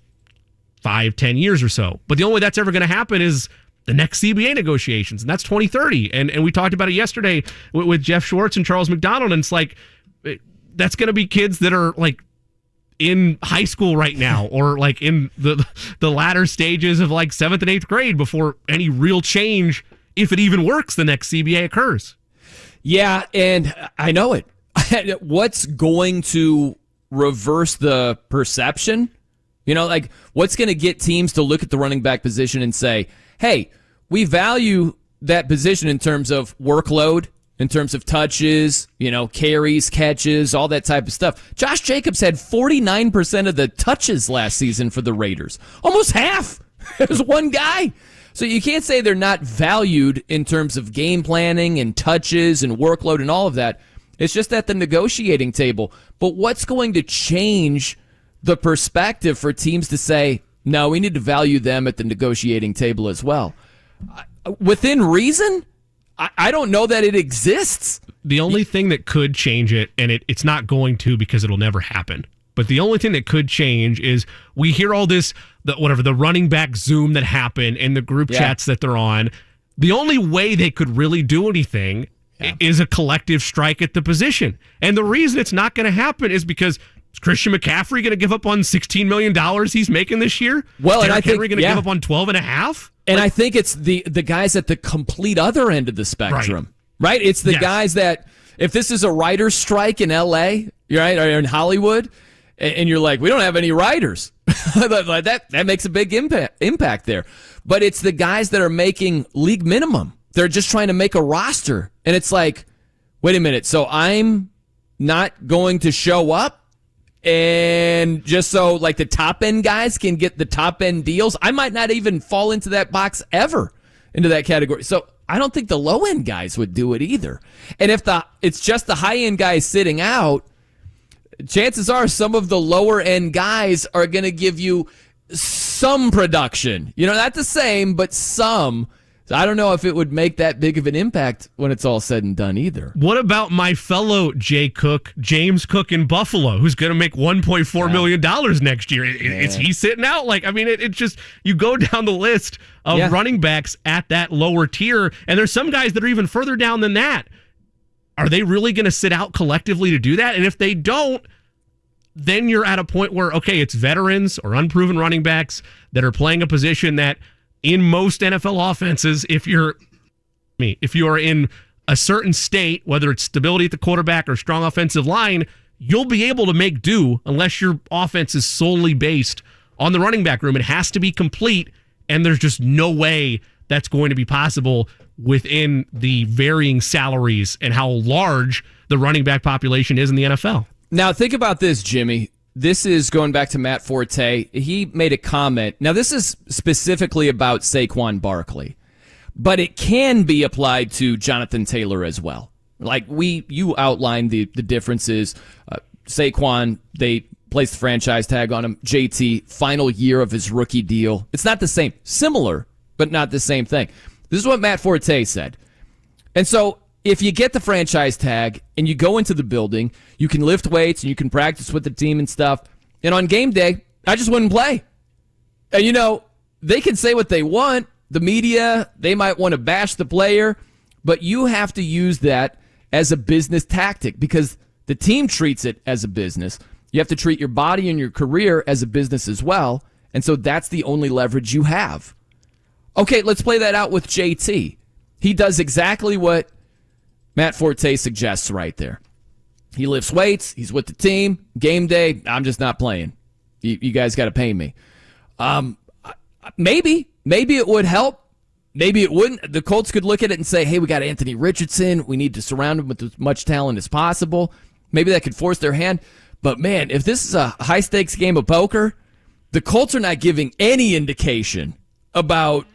5-10 years or so. But the only way that's ever going to happen is the next CBA negotiations, and that's 2030. And we talked about it yesterday with Jeff Schwartz and Charles McDonald, and it's like, that's going to be kids that are like in high school right now, or like in the latter stages of like 7th and 8th grade before any real change, if it even works, the next CBA occurs. Yeah, and I know it. What's going to reverse the perception? You know, like what's going to get teams to look at the running back position and say, hey, we value that position in terms of workload, in terms of touches, you know, carries, catches, all that type of stuff. Josh Jacobs had 49% of the touches last season for the Raiders. Almost half. It was one guy. So you can't say they're not valued in terms of game planning and touches and workload and all of that. It's just at the negotiating table. But what's going to change the perspective for teams to say, no, we need to value them at the negotiating table as well? Within reason? I don't know that it exists. The only thing that could change it, and it's not going to because it'll never happen, but the only thing that could change is we hear all this, the running back Zoom that happened and the group chats that they're on. The only way they could really do anything is a collective strike at the position. And the reason it's not going to happen is because is Christian McCaffrey going to give up on $16 million he's making this year? Well, and I think Henry going to give up on 12.5? And I think it's the guys at the complete other end of the spectrum, right? It's the guys that, if this is a writer's strike in L.A., right, or in Hollywood, and you're like, we don't have any writers, that makes a big impact there. But it's the guys that are making league minimum. They're just trying to make a roster. And it's like, wait a minute, so I'm not going to show up? And just so like the top end guys can get the top end deals, I might not even fall into that box ever, into that category. So I don't think the low end guys would do it either. And if it's just the high end guys sitting out, chances are some of the lower end guys are going to give you some production. You know, not the same, but some. So I don't know if it would make that big of an impact when it's all said and done either. What about my fellow James Cook in Buffalo, who's going to make $1.4 million next year? Is he sitting out? Like, I mean, it's just, you go down the list of running backs at that lower tier, and there's some guys that are even further down than that. Are they really going to sit out collectively to do that? And if they don't, then you're at a point where, okay, it's veterans or unproven running backs that are playing a position that, in most NFL offenses, if you are in a certain state, whether it's stability at the quarterback or strong offensive line, you'll be able to make do unless your offense is solely based on the running back room. It has to be complete, and there's just no way that's going to be possible within the varying salaries and how large the running back population is in the NFL. Now, think about this, Jimmy. This is going back to Matt Forte. He made a comment. Now, this is specifically about Saquon Barkley, but it can be applied to Jonathan Taylor as well. Like you outlined the differences. Saquon, they placed the franchise tag on him. JT, final year of his rookie deal. It's not the same. Similar, but not the same thing. This is what Matt Forte said. And so, if you get the franchise tag and you go into the building, you can lift weights and you can practice with the team and stuff. And on game day, I just wouldn't play. And, you know, they can say what they want. The media, they might want to bash the player. But you have to use that as a business tactic because the team treats it as a business. You have to treat your body and your career as a business as well. And so that's the only leverage you have. Okay, let's play that out with JT. He does exactly what Matt Forte suggests right there. He lifts weights. He's with the team. Game day, I'm just not playing. You guys got to pay me. Maybe it would help. Maybe it wouldn't. The Colts could look at it and say, hey, we got Anthony Richardson. We need to surround him with as much talent as possible. Maybe that could force their hand. But, man, if this is a high-stakes game of poker, the Colts are not giving any indication about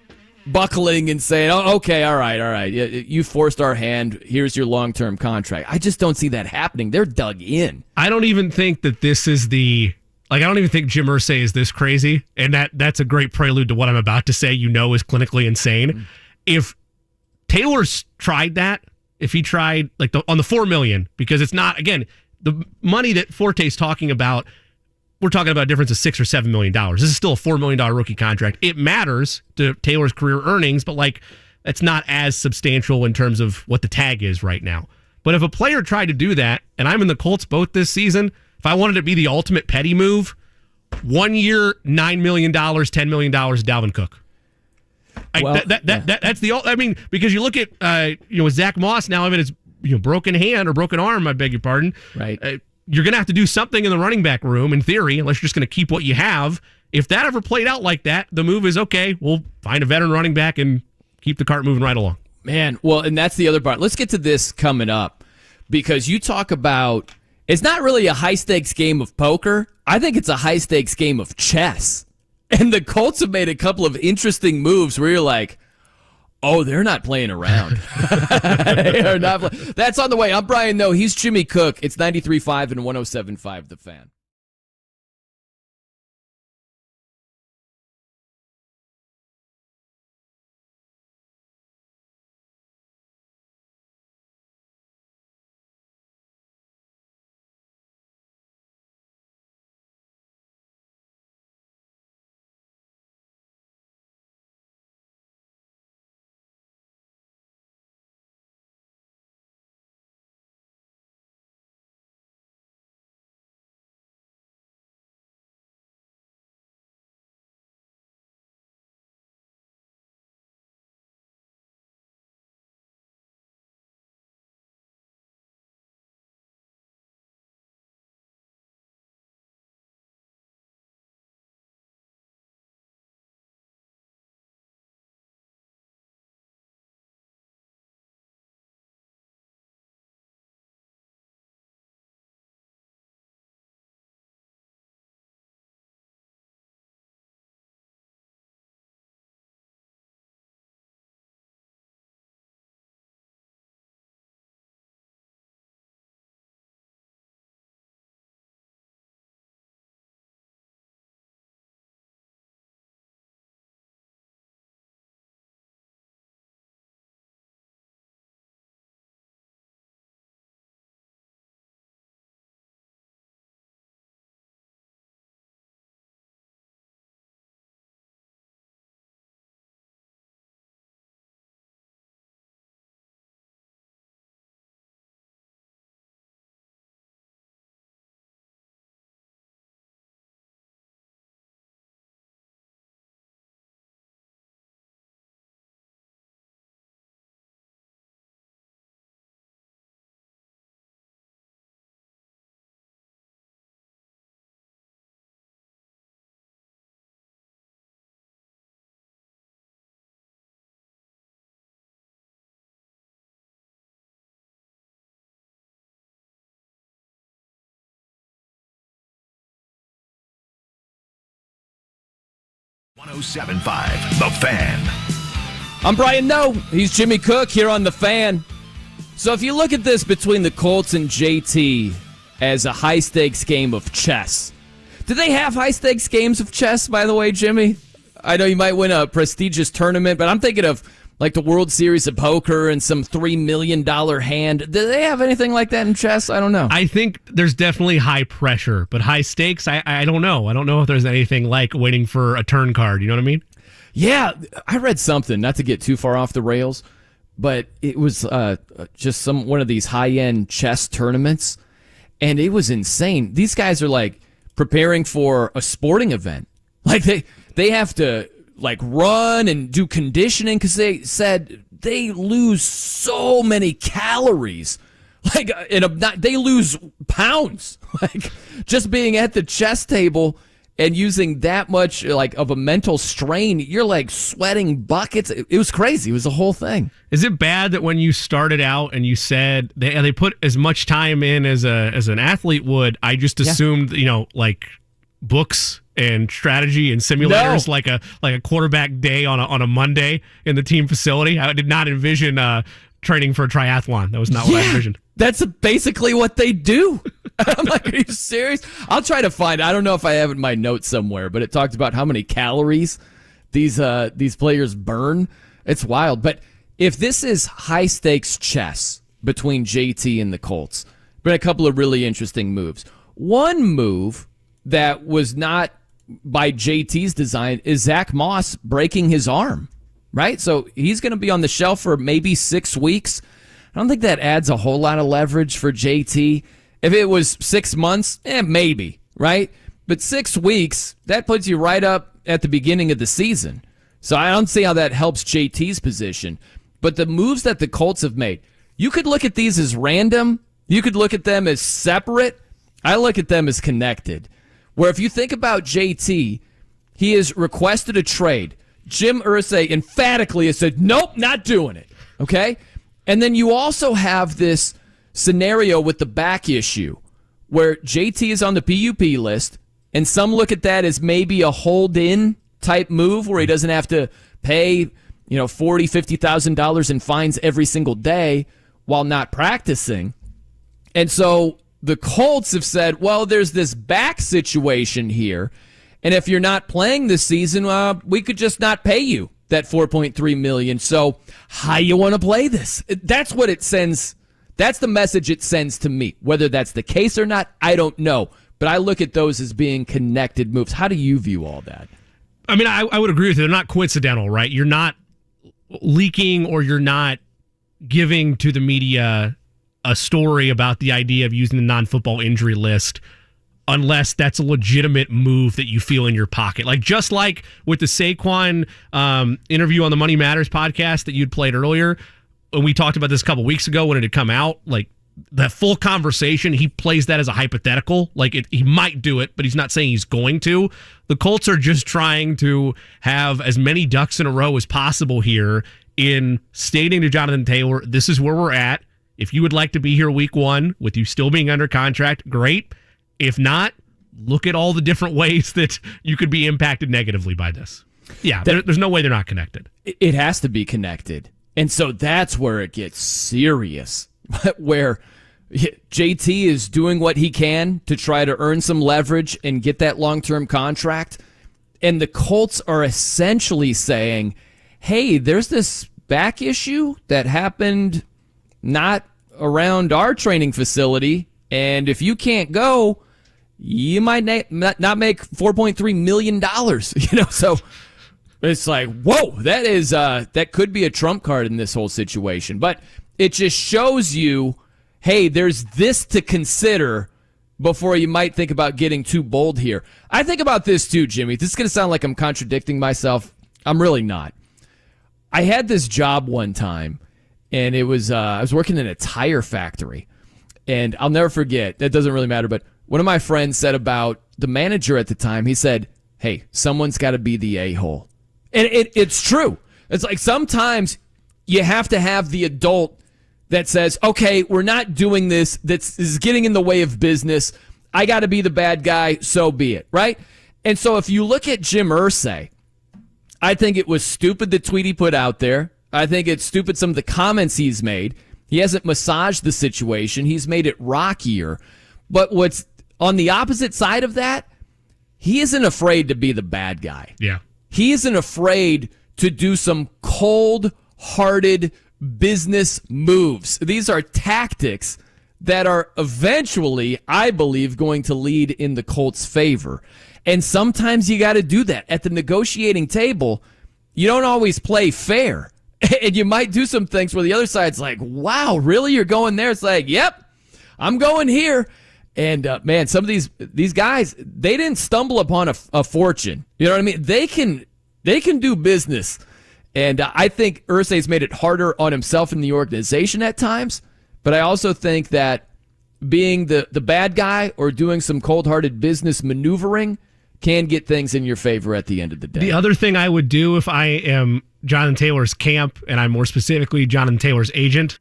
buckling and saying, oh, okay, all right, you forced our hand, here's your long-term contract. I just don't see that happening. They're dug in. I don't even think that this is I don't even think Jim Irsay is this crazy, and that's a great prelude to what I'm about to say, is clinically insane. Mm-hmm. If Taylor's tried that, if he tried on the $4 million, because it's not, again, the money that Forte's talking about, we're talking about a difference of $6 or $7 million. This is still a $4 million rookie contract. It matters to Taylor's career earnings, but it's not as substantial in terms of what the tag is right now. But if a player tried to do that, and I'm in the Colts boat this season, if I wanted to be the ultimate petty move, 1 year, $9 million, $10 million, Dalvin Cook. That's because you look at with Zach Moss now having his broken hand or broken arm, I beg your pardon. Right. you're going to have to do something in the running back room, in theory, unless you're just going to keep what you have. If that ever played out like that, the move is, okay, we'll find a veteran running back and keep the cart moving right along. Man, well, and that's the other part. Let's get to this coming up, because you talk about, it's not really a high-stakes game of poker. I think it's a high-stakes game of chess. And the Colts have made a couple of interesting moves where you're like, oh, they're not playing around. They are not That's on the way. I'm Brian Noe. He's Jimmy Cook. It's 93.5 and 107.5 The Fan. .1075 The Fan. I'm Brian Noe. He's Jimmy Cook here on The Fan. So if you look at this between the Colts and JT as a high-stakes game of chess, do they have high-stakes games of chess, by the way, Jimmy? I know you might win a prestigious tournament, but I'm thinking of like the World Series of Poker and some $3 million hand. Do they have anything like that in chess? I don't know. I think there's definitely high pressure, but high stakes, I don't know. I don't know if there's anything like waiting for a turn card. You know what I mean? Yeah, I read something, not to get too far off the rails, but it was just one of these high-end chess tournaments, and it was insane. These guys are like preparing for a sporting event. Like they have to like run and do conditioning because they said they lose so many calories. Like they lose pounds. Like just being at the chess table and using that much like of a mental strain, you're like sweating buckets. It was crazy. It was a whole thing. Is it bad that when you started out and you said they put as much time in as an athlete would, I just assumed, like books and strategy and simulators, like a quarterback day on a Monday in the team facility? I did not envision training for a triathlon. That was not what I envisioned. That's basically what they do. I'm like, are you serious? I'll try to find. I don't know if I have it in my notes somewhere, but it talked about how many calories these players burn. It's wild. But if this is high stakes chess between JT and the Colts, been a couple of really interesting moves. One move that was not by JT's design is Zach Moss breaking his arm, right? So he's going to be on the shelf for maybe 6 weeks. I don't think that adds a whole lot of leverage for JT. If it was 6 months, maybe, right? But 6 weeks, that puts you right up at the beginning of the season. So I don't see how that helps JT's position. But the moves that the Colts have made, you could look at these as random. You could look at them as separate. I look at them as connected. Where if you think about JT, he has requested a trade. Jim Irsay emphatically has said, nope, not doing it. Okay? And then you also have this scenario with the back issue where JT is on the PUP list, and some look at that as maybe a hold-in type move where he doesn't have to pay, $40,000, $50,000 in fines every single day while not practicing. And so the Colts have said, well, there's this back situation here, and if you're not playing this season, we could just not pay you that $4.3 million. So how you want to play this? That's what it sends. That's the message it sends to me. Whether that's the case or not, I don't know. But I look at those as being connected moves. How do you view all that? I mean, I would agree with you. They're not coincidental, right? You're not leaking or you're not giving to the media a story about the idea of using the non-football injury list unless that's a legitimate move that you feel in your pocket. Like just like with the Saquon interview on the Money Matters podcast that you'd played earlier, when we talked about this a couple weeks ago when it had come out, like that full conversation, he plays that as a hypothetical. Like he might do it, but he's not saying he's going to. The Colts are just trying to have as many ducks in a row as possible here in stating to Jonathan Taylor, this is where we're at. If you would like to be here week one with you still being under contract, great. If not, look at all the different ways that you could be impacted negatively by this. Yeah, there's no way they're not connected. It has to be connected. And so that's where it gets serious, where JT is doing what he can to try to earn some leverage and get that long-term contract. And the Colts are essentially saying, hey, there's this back issue that happened not around our training facility, and if you can't go, you might not make $4.3 million. So it's like, whoa, that could be a trump card in this whole situation. But it just shows you, hey, there's this to consider before you might think about getting too bold here. I think about this too, Jimmy. This is going to sound like I'm contradicting myself. I'm really not. I had this job one time, and it was I was working in a tire factory. And I'll never forget, that doesn't really matter, but one of my friends said about the manager at the time, he said, hey, someone's got to be the a-hole. And it's true. It's like sometimes you have to have the adult that says, okay, we're not doing this. This is getting in the way of business. I got to be the bad guy, so be it, right? And so if you look at Jim Irsay, I think it was stupid the tweet he put out there. I think it's stupid some of the comments he's made. He hasn't massaged the situation. He's made it rockier. But what's on the opposite side of that, he isn't afraid to be the bad guy. Yeah. He isn't afraid to do some cold-hearted business moves. These are tactics that are eventually, I believe, going to lead in the Colts' favor. And sometimes you got to do that. At the negotiating table, you don't always play fair. And you might do some things where the other side's like, wow, really? You're going there? It's like, yep, I'm going here. And, man, some of these guys, they didn't stumble upon a fortune. You know what I mean? They can do business. And I think Irsay's made it harder on himself and the organization at times. But I also think that being the bad guy or doing some cold-hearted business maneuvering can get things in your favor at the end of the day. The other thing I would do if I am Jonathan Taylor's camp, and I'm more specifically Jonathan Taylor's agent,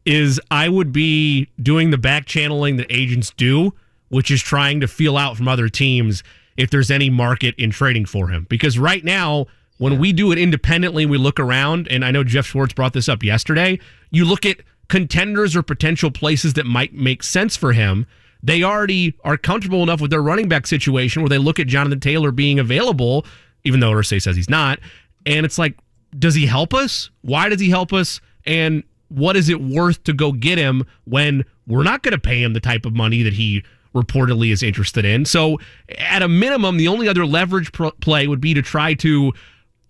is I would be doing the back channeling that agents do, which is trying to feel out from other teams if there's any market in trading for him. Because right now, when we do it independently, we look around, and I know Jeff Schwartz brought this up yesterday, you look at contenders or potential places that might make sense for him. They already are comfortable enough with their running back situation where they look at Jonathan Taylor being available, even though Irsay says he's not. And it's like, does he help us? Why does he help us? And what is it worth to go get him when we're not going to pay him the type of money that he reportedly is interested in? So at a minimum, the only other leverage play would be to try to,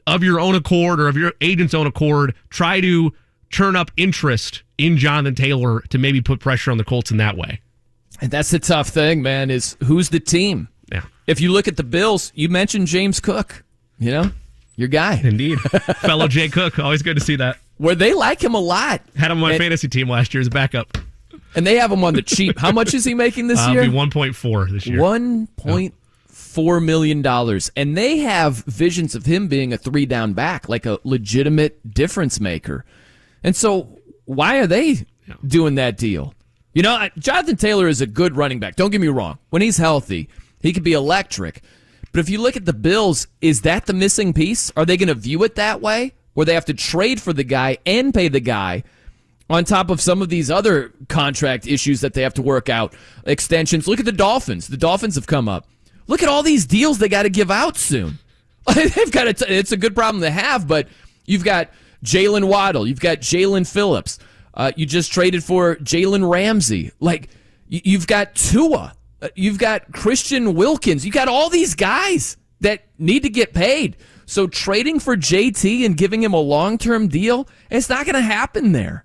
of your own accord or of your agent's own accord, try to turn up interest in Jonathan Taylor to maybe put pressure on the Colts in that way. And that's the tough thing, man, is who's the team? Yeah. If you look at the Bills, you mentioned James Cook, your guy. Indeed. Fellow Jay Cook. Always good to see that. Where they like him a lot. Had him on my fantasy team last year as a backup. And they have him on the cheap. How much is he making this year? It'll be 1.4 this year. $1.4 million. And they have visions of him being a 3-down back, like a legitimate difference maker. And so why are they doing that deal? You know, Jonathan Taylor is a good running back. Don't get me wrong. When he's healthy, he could be electric. But if you look at the Bills, is that the missing piece? Are they going to view it that way, where they have to trade for the guy and pay the guy on top of some of these other contract issues that they have to work out, extensions? Look at the Dolphins. The Dolphins have come up. Look at all these deals they got to give out soon. They've got it's a good problem to have, but you've got Jalen Waddle. You've got Jalen Phillips. You just traded for Jalen Ramsey. Like, you've got Tua. You've got Christian Wilkins. You got all these guys that need to get paid. So trading for JT and giving him a long-term deal, it's not going to happen there.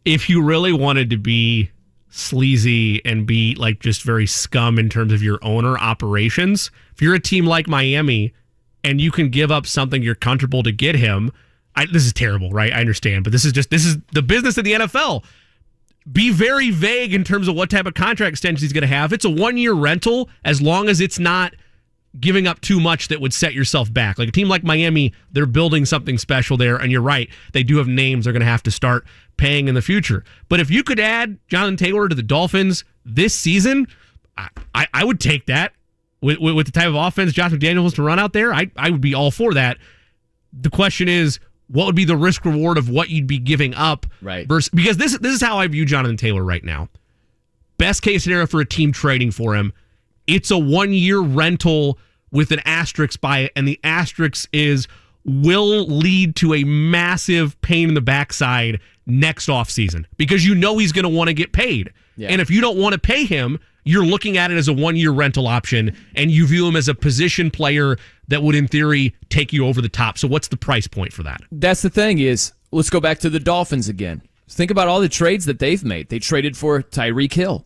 If you really wanted to be sleazy and be like just very scum in terms of your owner operations, if you're a team like Miami and you can give up something you're comfortable to get him, this is terrible, right? I understand, but this is the business of the NFL. Be very vague in terms of what type of contract extension he's going to have. It's a 1-year rental as long as it's not giving up too much that would set yourself back. Like a team like Miami, they're building something special there, and you're right, they do have names they're going to have to start paying in the future. But if you could add Jonathan Taylor to the Dolphins this season, I would take that. With the type of offense Josh McDaniels wants to run out there, I would be all for that. The question is, what would be the risk reward of what you'd be giving up? Right. Because this is how I view Jonathan Taylor right now. Best case scenario for a team trading for him, it's a 1-year rental with an asterisk by it, and the asterisk is will lead to a massive pain in the backside next offseason because you know he's going to want to get paid. Yeah. And if you don't want to pay him, you're looking at it as a 1-year rental option, and you view him as a position player that would, in theory, take you over the top. So what's the price point for that? That's the thing is, let's go back to the Dolphins again. Think about all the trades that they've made. They traded for Tyreek Hill.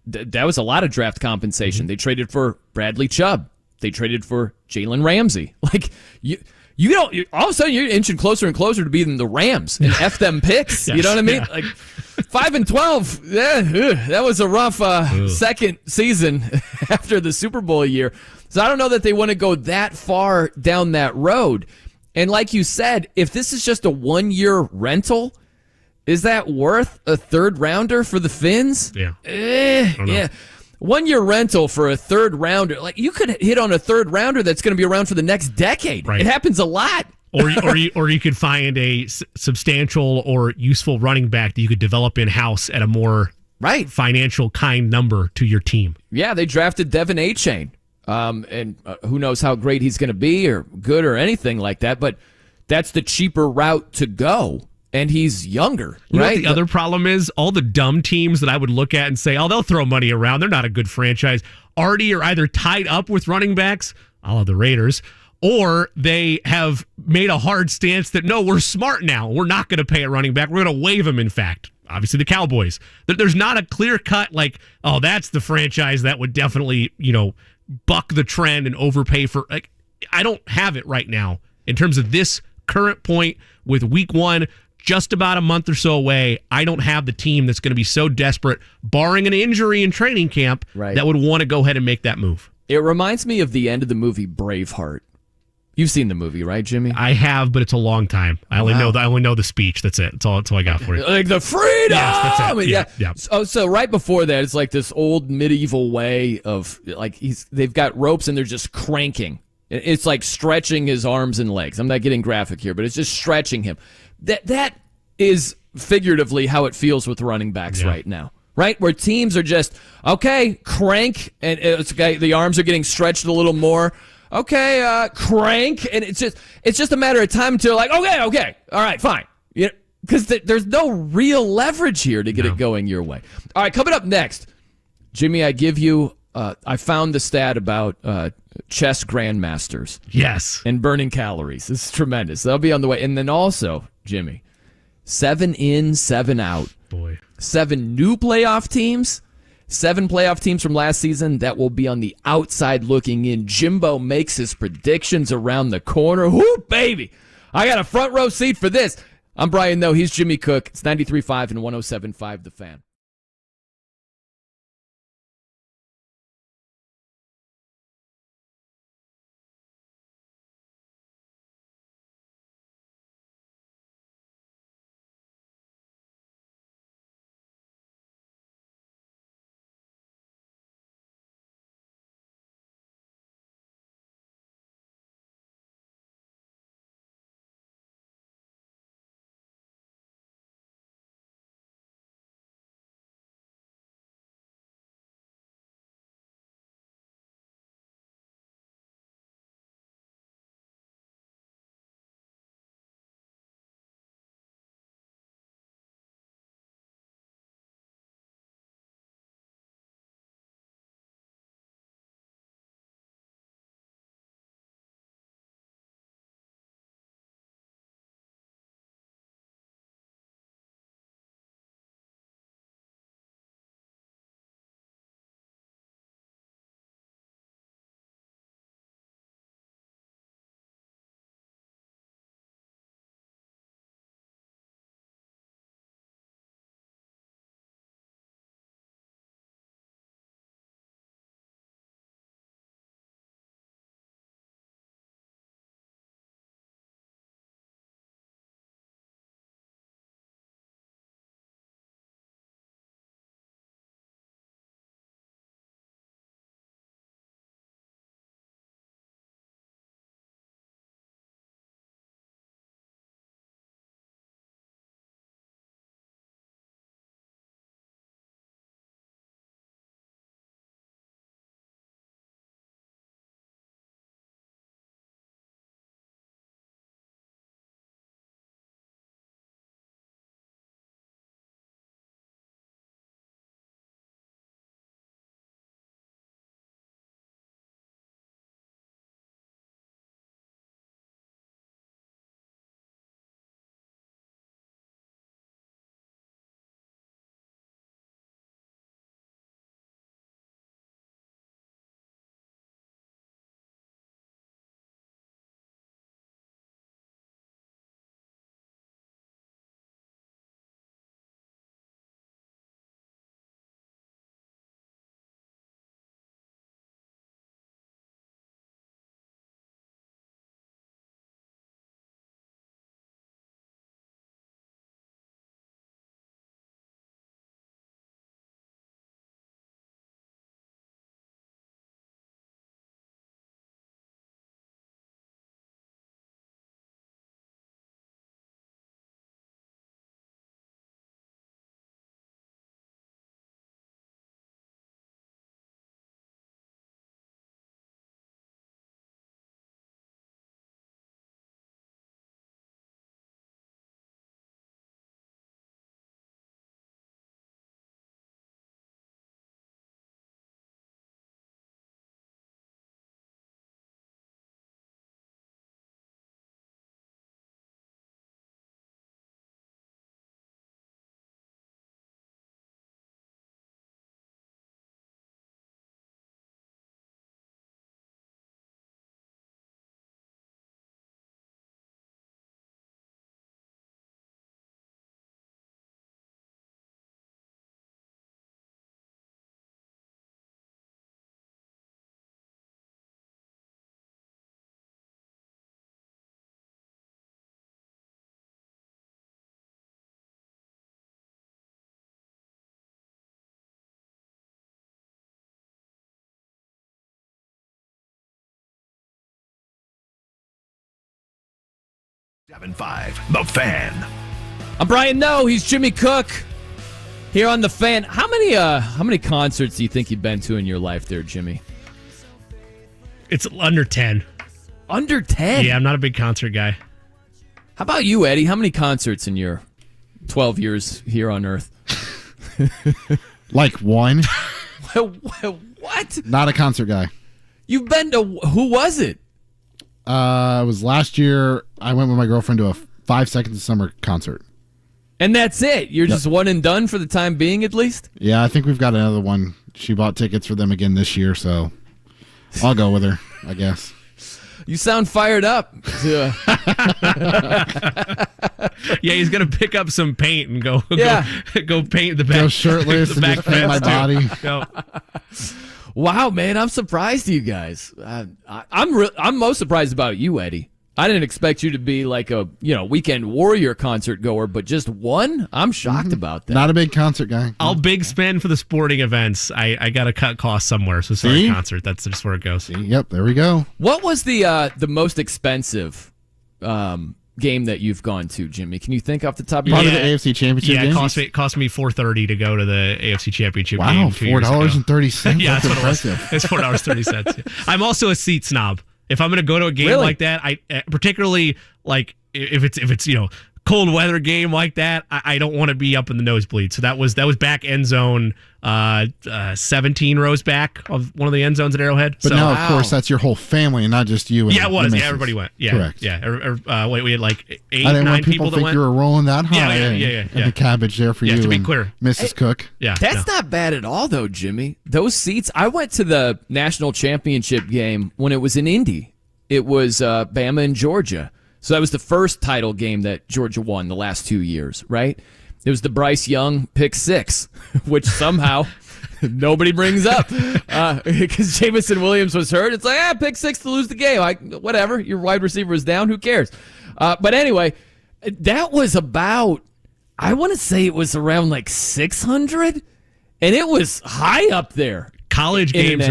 That was a lot of draft compensation. Mm-hmm. They traded for Bradley Chubb. They traded for Jalen Ramsey. Like, you don't. All of a sudden, you're inching closer and closer to being the Rams and F them picks. Yes, you know what I mean? Yeah. Like 5-12. Yeah, that was a rough second season after the Super Bowl year. So I don't know that they want to go that far down that road. And like you said, if this is just a 1-year rental, is that worth a 3rd rounder for the Finns? Yeah. Yeah. 1-year rental for a 3rd rounder. Like, you could hit on a 3rd rounder that's going to be around for the next decade. Right. It happens a lot. or you could find a substantial or useful running back that you could develop in-house at a more financial kind number to your team. Yeah, they drafted Devin Achane. And who knows how great he's going to be or good or anything like that, but that's the cheaper route to go. And he's younger, you right? Know what the other problem is? All the dumb teams that I would look at and say, oh, they'll throw money around. They're not a good franchise. Already are either tied up with running backs, a la the Raiders, or they have made a hard stance that, no, we're smart now. We're not going to pay a running back. We're going to waive him, in fact. Obviously, the Cowboys. There's not a clear cut like, oh, that's the franchise that would definitely, buck the trend and overpay for. Like, I don't have it right now in terms of this current point with week 1. Just about a month or so away, I don't have the team that's going to be so desperate, barring an injury in training camp, that would want to go ahead and make that move. It reminds me of the end of the movie Braveheart. You've seen the movie, right, Jimmy? I have, but it's a long time. I only know the speech. That's it. That's all I got for you. Like the freedom. Yes, that's it. Yeah. So right before that, it's like this old medieval way of like they've got ropes and they're just cranking. It's like stretching his arms and legs. I'm not getting graphic here, but it's just stretching him. That is figuratively how it feels with running backs right now, right? Where teams are just, okay, crank, and the arms are getting stretched a little more. Okay, crank, and it's just a matter of time until like, okay, all right, fine. Because there's no real leverage here to get it going your way. All right, coming up next, Jimmy, I give you, I found the stat about chess grandmasters. Yes. And burning calories. This is tremendous. That'll be on the way. And then also, Jimmy, 7 in, 7 out. Boy. 7 new playoff teams. 7 playoff teams from last season that will be on the outside looking in. Jimbo makes his predictions around the corner. Whoo, baby. I got a front row seat for this. I'm Brian Noe. He's Jimmy Cook. It's 93.5 and 107.5 The Fan. 7-5, The Fan. I'm Brian No. He's Jimmy Cook here on The Fan. How many concerts do you think you've been to in your life there, Jimmy? It's under 10. Under 10? Yeah, I'm not a big concert guy. How about you, Eddie? How many concerts in your 12 years here on Earth? Like one. What? Not a concert guy. You've been to, who was it? It was last year. I went with my girlfriend to a 5 Seconds of Summer concert. And that's it? You're just one and done for the time being, at least? Yeah, I think we've got another one. She bought tickets for them again this year, so I'll go with her, I guess. You sound fired up. Yeah, he's gonna pick up some paint and go paint the back. Go shirtless the and back just paint my fence, body. Wow, man, I'm surprised you guys. I'm most surprised about you, Eddie. I didn't expect you to be like a weekend warrior concert goer, but just one? I'm shocked about that. Not a big concert guy. I'll big spend for the sporting events. I got to cut costs somewhere, so sorry, concert. That's just where it goes. Yep, there we go. What was the most expensive game that you've gone to, Jimmy? Can you think off the top of your Probably head? the AFC Championship game. Yeah, it cost me $4.30 to go to the AFC Championship game. Wow, 2 years ago. $4.30. Yeah, that's what impressive. it was. It's $4.30. Yeah. I'm also a seat snob. If I'm going to go to a game Really? like that, I particularly like if it's cold weather game like that, I don't want to be up in the nosebleed. So that was back end zone 17 rows back of one of the end zones at Arrowhead. But so, now, of course, that's your whole family and not just you. And yeah, it was. the Yeah, missus. everybody went. Yeah, Correct. Yeah. We had like 8, I didn't 9 want people people to that think went. you were rolling that high. Yeah. And the cabbage there for Yeah, you. to be and clear. Mrs. Cook. Yeah, That's not bad at all, though, Jimmy. Those seats. I went to the national championship game when it was in Indy. It was Bama and Georgia. So that was the first title game that Georgia won the last 2 years, right? It was the Bryce Young pick 6, which somehow nobody brings up because Jamison Williams was hurt. It's like, pick 6 to lose the game. Like, whatever. Your wide receiver is down. Who cares? But anyway, that was about, I want to say it was around like 600, and it was high up there. College games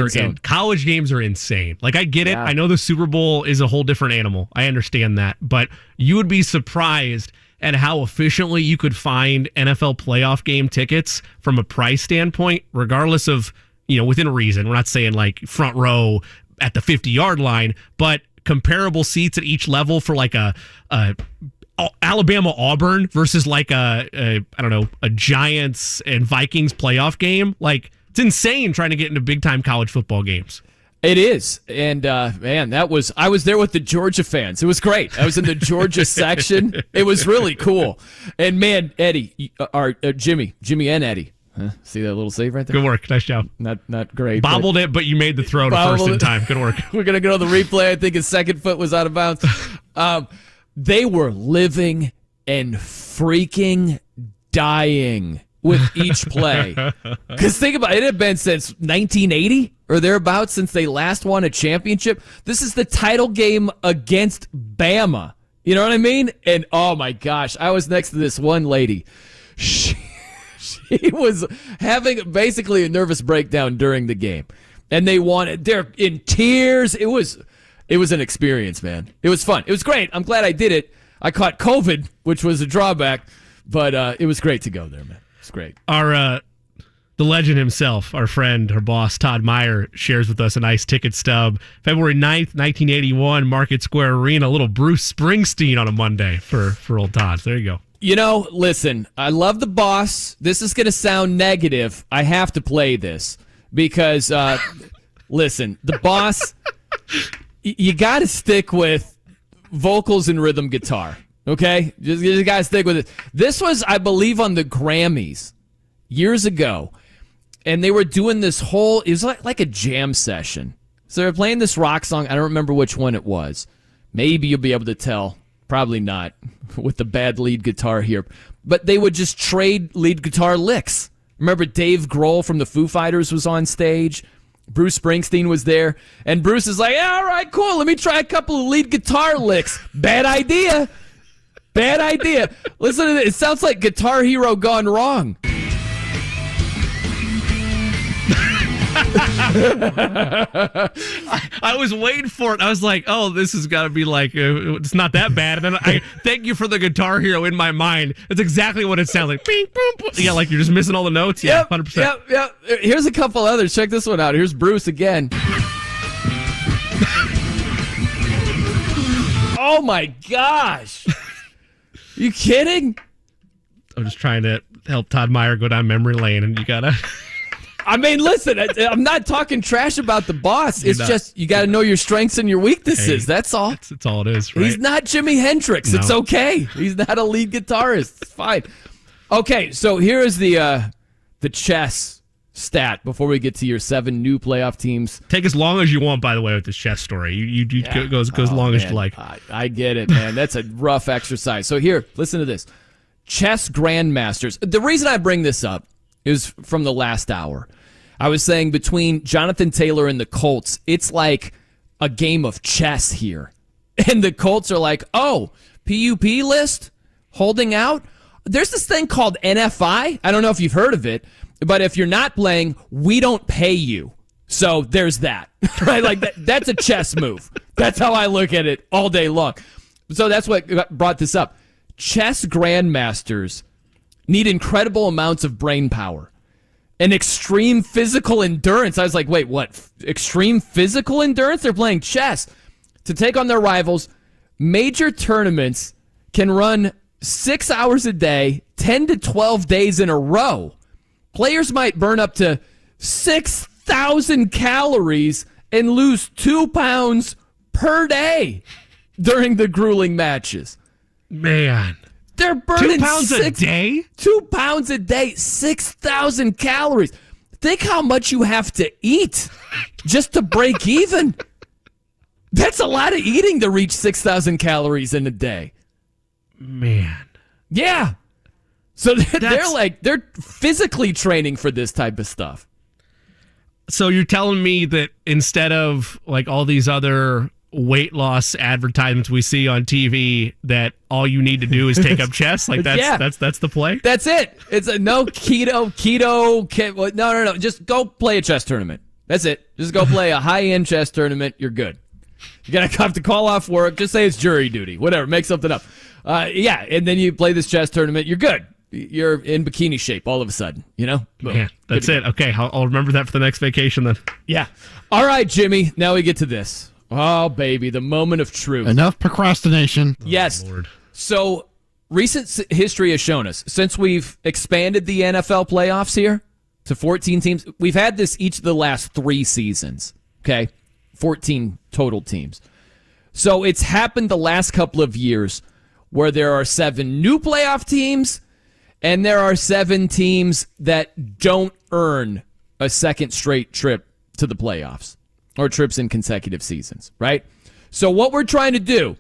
are insane. Like, I get it. Yeah. I know the Super Bowl is a whole different animal. I understand that. But you would be surprised at how efficiently you could find NFL playoff game tickets from a price standpoint, regardless of, within reason. We're not saying like front row at the 50-yard line, but comparable seats at each level for like a Alabama Auburn versus like a Giants and Vikings playoff game. Like, it's insane trying to get into big-time college football games. It is. And, man, I was there with the Georgia fans. It was great. I was in the Georgia section. It was really cool. And, man, Eddie, Jimmy and Eddie. Huh? See that little save right there? Good work. Nice job. Not great. Bobbled it, but you made the throw to first in time. Good work. We're going to go to the replay. I think his second foot was out of bounds. They were living and freaking dying with each play. Because think about it, it had been since 1980 or thereabouts since they last won a championship. This is the title game against Bama. You know what I mean? And oh my gosh, I was next to this one lady. She was having basically a nervous breakdown during the game. And they're in tears. It was an experience, man. It was fun. It was great. I'm glad I did it. I caught COVID, which was a drawback, but it was great to go there, man. It's great. The legend himself, our friend, our boss, Todd Meyer, shares with us a nice ticket stub. February 9th, 1981, Market Square Arena, a little Bruce Springsteen on a Monday for old Todd. So there you go. Listen, I love the boss. This is going to sound negative. I have to play this because, listen, the boss, you got to stick with vocals and rhythm guitar. Okay? You got to stick with it. This was, I believe, on the Grammys years ago. And they were doing this it was like a jam session. So they were playing this rock song. I don't remember which one it was. Maybe you'll be able to tell. Probably not with the bad lead guitar here. But they would just trade lead guitar licks. Remember Dave Grohl from the Foo Fighters was on stage. Bruce Springsteen was there. And Bruce is like, all right, cool. Let me try a couple of lead guitar licks. Bad idea. Bad idea. Listen to this. It sounds like Guitar Hero gone wrong. I was waiting for it. I was like, oh, this has got to be like, it's not that bad. And then I thank you for the Guitar Hero in my mind. It's exactly what it sounds like. Bing, boom, boom. Yeah, like you're just missing all the notes. Yeah, 100%. Yep. Here's a couple others. Check this one out. Here's Bruce again. Oh my gosh. You kidding? I'm just trying to help Todd Meyer go down memory lane, and you gotta. I mean, listen, I'm not talking trash about the boss. It's just you got to know your strengths and your weaknesses. That's all. That's all it is, right? He's not Jimi Hendrix. No. It's okay. He's not a lead guitarist. It's fine. Okay, so here is the chess stat before we get to your 7 new playoff teams. Take as long as you want, by the way, with this chess story. You go as long as you like. I get it, man. That's a rough exercise. So here, listen to this. Chess Grandmasters. The reason I bring this up is from the last hour. I was saying between Jonathan Taylor and the Colts, it's like a game of chess here. And the Colts are like, oh, PUP list? Holding out? There's this thing called NFI. I don't know if you've heard of it, but if you're not playing, we don't pay you. So there's that, right? Like that's a chess move. That's how I look at it all day long. So that's what brought this up. Chess grandmasters need incredible amounts of brain power and extreme physical endurance. I was like, wait, what? Extreme physical endurance? They're playing chess. To take on their rivals, major tournaments can run 6 hours a day, 10 to 12 days in a row. Players might burn up to 6,000 calories and lose 2 pounds per day during the grueling matches. Man. They're burning 2 pounds a day? 2 pounds a day, 6,000 calories. Think how much you have to eat just to break even. That's a lot of eating to reach 6,000 calories in a day. Man. Yeah. So they're physically training for this type of stuff. So you're telling me that instead of like all these other weight loss advertisements we see on TV, that all you need to do is take up chess? Like that's the play? That's it. It's a no keto. No. Just go play a chess tournament. That's it. Just go play a high-end chess tournament. You're good. You're going to have to call off work. Just say it's jury duty. Whatever. Make something up. And then you play this chess tournament. You're good. You're in bikini shape all of a sudden, you know? Man, that's it. Okay, I'll remember that for the next vacation then. Yeah. All right, Jimmy. Now we get to this. Oh, baby, the moment of truth. Enough procrastination. Yes. Lord. So recent history has shown us, since we've expanded the NFL playoffs here to 14 teams, we've had this each of the last 3 seasons, okay? 14 total teams. So it's happened the last couple of years where there are 7 new playoff teams and there are 7 teams that don't earn a second straight trip to the playoffs or trips in consecutive seasons, right? So what we're trying to do,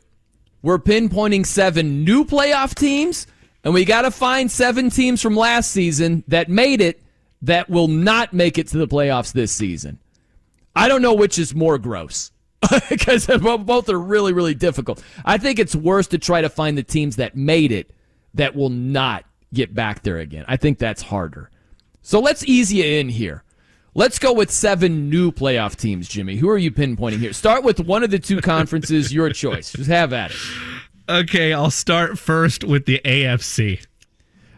we're pinpointing 7 new playoff teams, and we got to find 7 teams from last season that made it that will not make it to the playoffs this season. I don't know which is more gross because both are really, really difficult. I think it's worse to try to find the teams that made it that will not get back there again. I think that's harder. So let's ease you in here. Let's go with 7 new playoff teams, Jimmy. Who are you pinpointing here? Start with one of the 2 conferences, your choice. Just have at it. Okay, I'll start first with the AFC.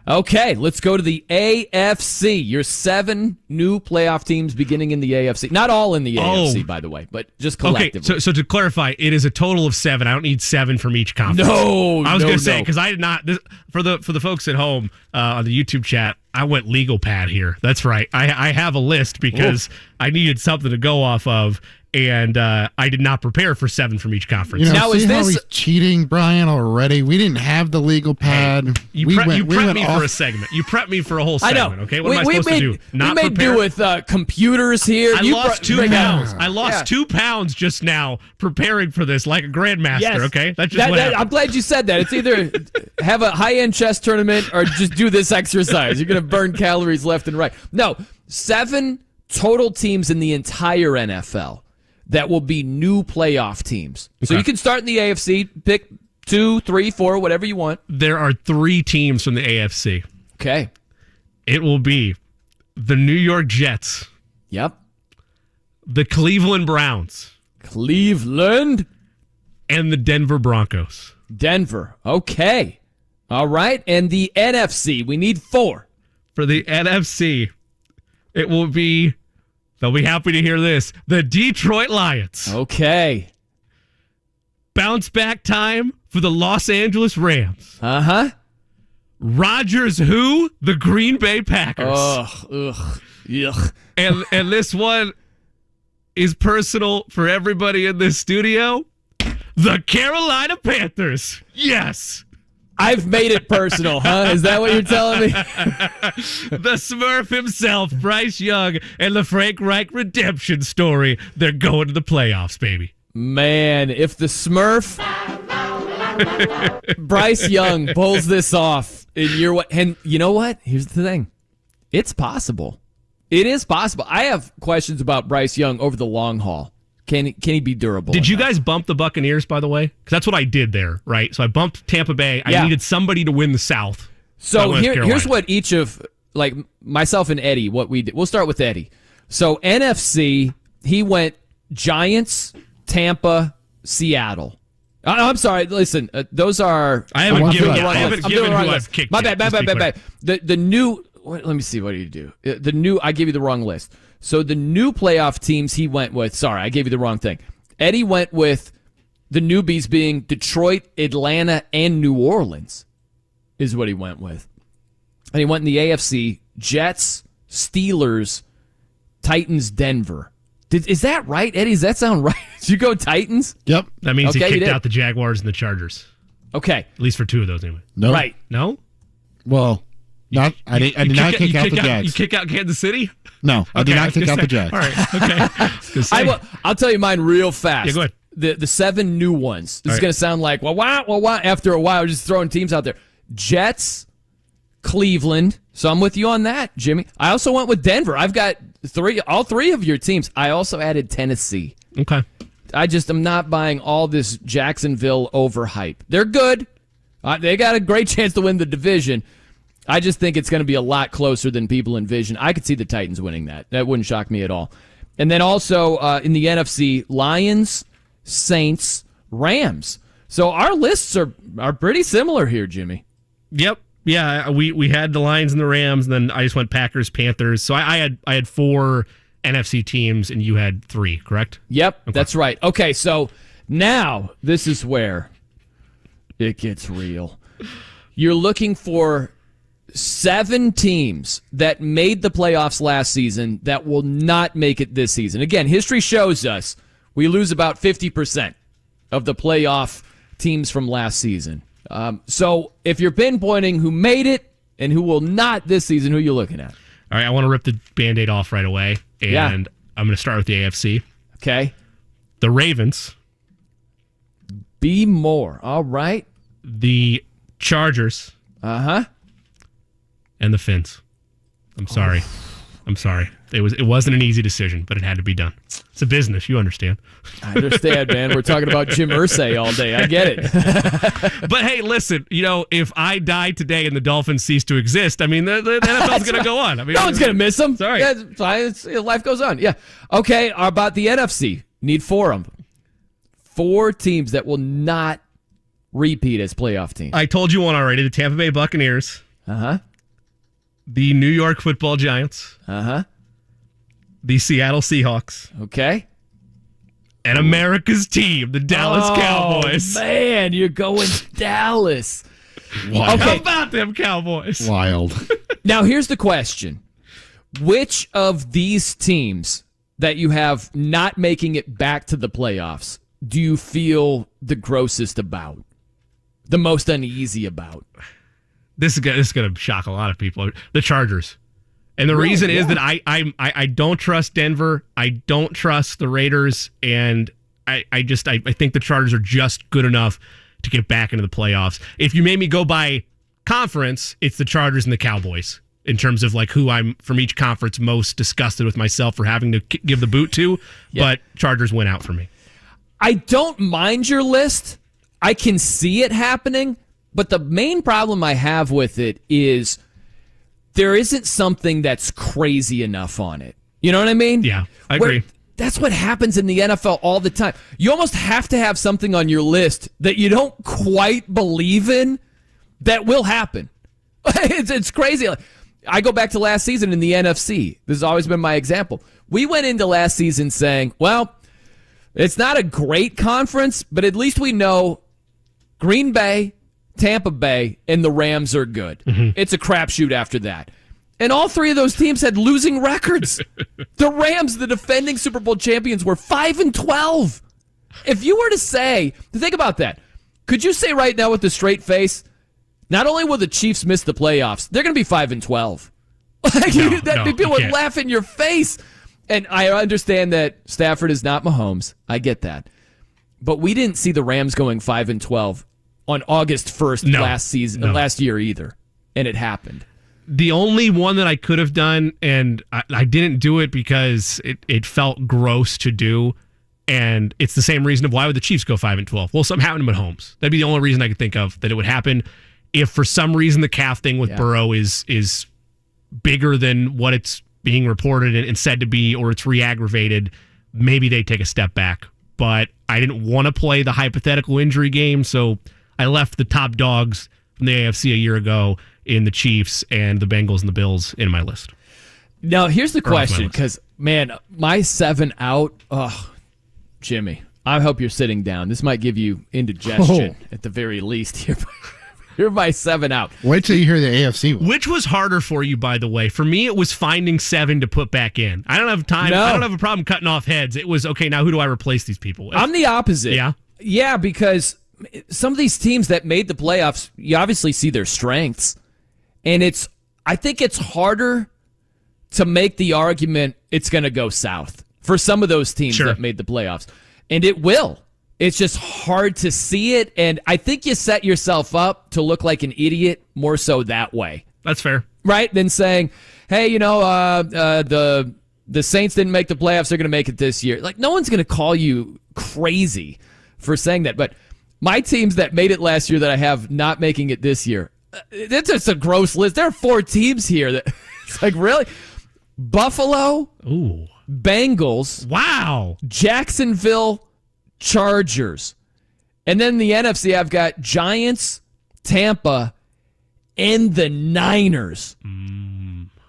Okay, let's go to the AFC. Your 7 new playoff teams beginning in the AFC. Not all in the AFC, by the way, but just collectively. Okay, so to clarify, it is a total of 7. I don't need 7 from each conference. No, I was going to say, because I did not. For the folks at home on the YouTube chat, I went legal pad here. That's right. I have a list because I needed something to go off of. And I did not prepare for 7 from each conference. You know, see how he's cheating, Brian, already? We didn't have the legal pad. Hey, you prepped me for a segment. You prepped me for a whole segment, I know. Okay? What am I supposed to do? Not we made do with computers here. I lost 2 pounds. I lost 2 pounds just now preparing for this like a grandmaster, yes. Okay? That's just what happened. I'm glad you said that. It's either have a high-end chess tournament or just do this exercise. You're going to burn calories left and right. No, 7 total teams in the entire NFL that will be new playoff teams. Okay. So you can start in the AFC, pick 2, 3, 4, whatever you want. There are 3 teams from the AFC. Okay. It will be the New York Jets. Yep. the Cleveland Browns, Cleveland, and the Denver Broncos. Denver. Okay. All right. And the NFC, we need 4. For the NFC, it will be, they'll be happy to hear this, the Detroit Lions. Okay. Bounce back time for the Los Angeles Rams. Uh-huh. Rodgers who? The Green Bay Packers. Ugh. Yuck. And this one is personal for everybody in this studio. The Carolina Panthers. Yes. I've made it personal, huh? Is that what you're telling me? The Smurf himself, Bryce Young, and the Frank Reich redemption story. They're going to the playoffs, baby. Man, if the Smurf Bryce Young pulls this off in year one, and you know what? Here's the thing. It's possible. It is possible. I have questions about Bryce Young over the long haul. Can he be durable? Did you guys bump the Buccaneers, by the way? Because that's what I did there, right? So I bumped Tampa Bay. I needed somebody to win the South. So here's what each of, like myself and Eddie, what we did. We'll start with Eddie. So NFC, he went Giants, Tampa, Seattle. I'm sorry. Listen, those are. I haven't given who I've kicked. My bad. The new. Let me see. What do you do? The new. I gave you the wrong list. So the new playoff teams he went with. Sorry, I gave you the wrong thing. Eddie went with the newbies being Detroit, Atlanta, and New Orleans. Is what he went with. And he went in the AFC: Jets, Steelers, Titans, Denver. Is that right, Eddie? Does that sound right? Did you go Titans? Yep. That means he kicked out the Jaguars and the Chargers. Okay. At least for 2 of those, anyway. No. Right. No? Well, I did not kick out the Jags. You kick out Kansas City? No, I did not kick out the Jags. All right. Okay. I'll tell you mine real fast. Yeah, go ahead. The 7 new ones. This is going to sound like, well, after a while, we're just throwing teams out there. Jets, Cleveland. So I'm with you on that, Jimmy. I also went with Denver. I've got all three of your teams. I also added Tennessee. Okay. I just am not buying all this Jacksonville overhype. They're good. They got a great chance to win the division. I just think it's going to be a lot closer than people envision. I could see the Titans winning that. That wouldn't shock me at all. And then also in the NFC, Lions, Saints, Rams. So our lists are pretty similar here, Jimmy. Yep. Yeah, we had the Lions and the Rams, and then I just went Packers, Panthers. So I had 4 NFC teams, and you had 3, correct? Yep, okay. That's right. Okay, so now this is where it gets real. You're looking for 7 teams that made the playoffs last season that will not make it this season. Again, history shows us we lose about 50% of the playoff teams from last season. So if you're pinpointing who made it and who will not this season, who are you looking at? All right, I want to rip the Band-Aid off right away, and I'm going to start with the AFC. Okay. The Ravens. Be more. All right. The Chargers. Uh-huh. And the Finns. I'm sorry. I'm sorry. It wasn't an easy decision, but it had to be done. It's a business. You understand. I understand, man. We're talking about Jim Irsay all day. I get it. But hey, listen, if I die today and the Dolphins cease to exist, I mean, the NFL's going to go on. I mean, no one's going to miss them. Sorry. Yeah, it's fine. Life goes on. Yeah. Okay, about the NFC. Need 4 of them. 4 teams that will not repeat as playoff teams. I told you one already. The Tampa Bay Buccaneers. Uh-huh. The New York Football Giants. Uh-huh. The Seattle Seahawks. Okay. And America's team, the Dallas Cowboys. Man, you're going Dallas. Wild. How about them Cowboys? Wild. Now, here's the question. Which of these teams that you have not making it back to the playoffs do you feel the grossest about? The most uneasy about? This is going to shock a lot of people. The Chargers. And the reason is that I don't trust Denver. I don't trust the Raiders. And I think the Chargers are just good enough to get back into the playoffs. If you made me go by conference, it's the Chargers and the Cowboys in terms of like who I'm from each conference most disgusted with myself for having to give the boot to. Yeah. But Chargers went out for me. I don't mind your list. I can see it happening. But the main problem I have with it is there isn't something that's crazy enough on it. You know what I mean? Yeah, I agree. That's what happens in the NFL all the time. You almost have to have something on your list that you don't quite believe in that will happen. It's crazy. I go back to last season in the NFC. This has always been my example. We went into last season saying, well, it's not a great conference, but at least we know Green Bay, Tampa Bay, and the Rams are good. It's a crapshoot after that. And all three of those teams had losing records. The Rams, the defending Super Bowl champions, were 5-12. If you were to say, think about that. Could you say right now with a straight face, not only will the Chiefs miss the playoffs, they're going to be 5-12. People would laugh in your face. And I understand that Stafford is not Mahomes. I get that. But we didn't see the Rams going 5-12 on August 1st last year either. And it happened. The only one that I could have done, and I didn't do it because it felt gross to do, and it's the same reason of why would the Chiefs go 5-12? Well, something happened to Mahomes. That'd be the only reason I could think of that it would happen. If for some reason the calf thing with Burrow is bigger than what it's being reported and said to be, or it's re-aggravated, maybe they take a step back. But I didn't want to play the hypothetical injury game, so I left the top dogs from the AFC a year ago in the Chiefs and the Bengals and the Bills in my list. Now, here's the question, because, man, my 7 out, Jimmy, I hope you're sitting down. This might give you indigestion at the very least here. You're my 7 out. Wait till you hear the AFC one. Which was harder for you, by the way? For me, it was finding 7 to put back in. I don't have time. No. I don't have a problem cutting off heads. It was, okay, now who do I replace these people with? I'm the opposite. Yeah? Yeah, because some of these teams that made the playoffs, you obviously see their strengths. And I think it's harder to make the argument it's going to go south for some of those teams that made the playoffs. And it will. It's just hard to see it. And I think you set yourself up to look like an idiot more so that way. That's fair. Right? Than saying, hey, the Saints didn't make the playoffs. They're going to make it this year. Like, no one's going to call you crazy for saying that. But my teams that made it last year that I have not making it this year, it's just a gross list. There are 4 teams here that it's like, really? Buffalo, Bengals, wow, Jacksonville, Chargers. And then the NFC, I've got Giants, Tampa, and the Niners.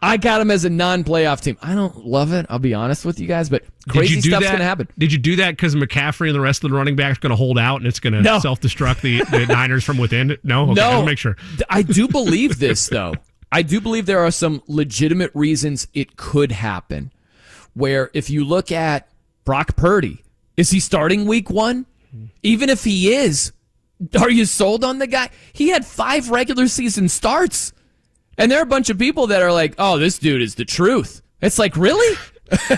I got them as a non-playoff team. I don't love it, I'll be honest with you guys, but crazy stuff's going to happen. Did you do that because McCaffrey and the rest of the running backs going to hold out and it's going to self-destruct the Niners from within? No? Okay, no. Make sure. I do believe this, though. I do believe there are some legitimate reasons it could happen, where if you look at Brock Purdy, is he starting week 1? Even if he is, are you sold on the guy? He had 5 regular season starts. And there are a bunch of people that are like, oh, this dude is the truth. It's like, really?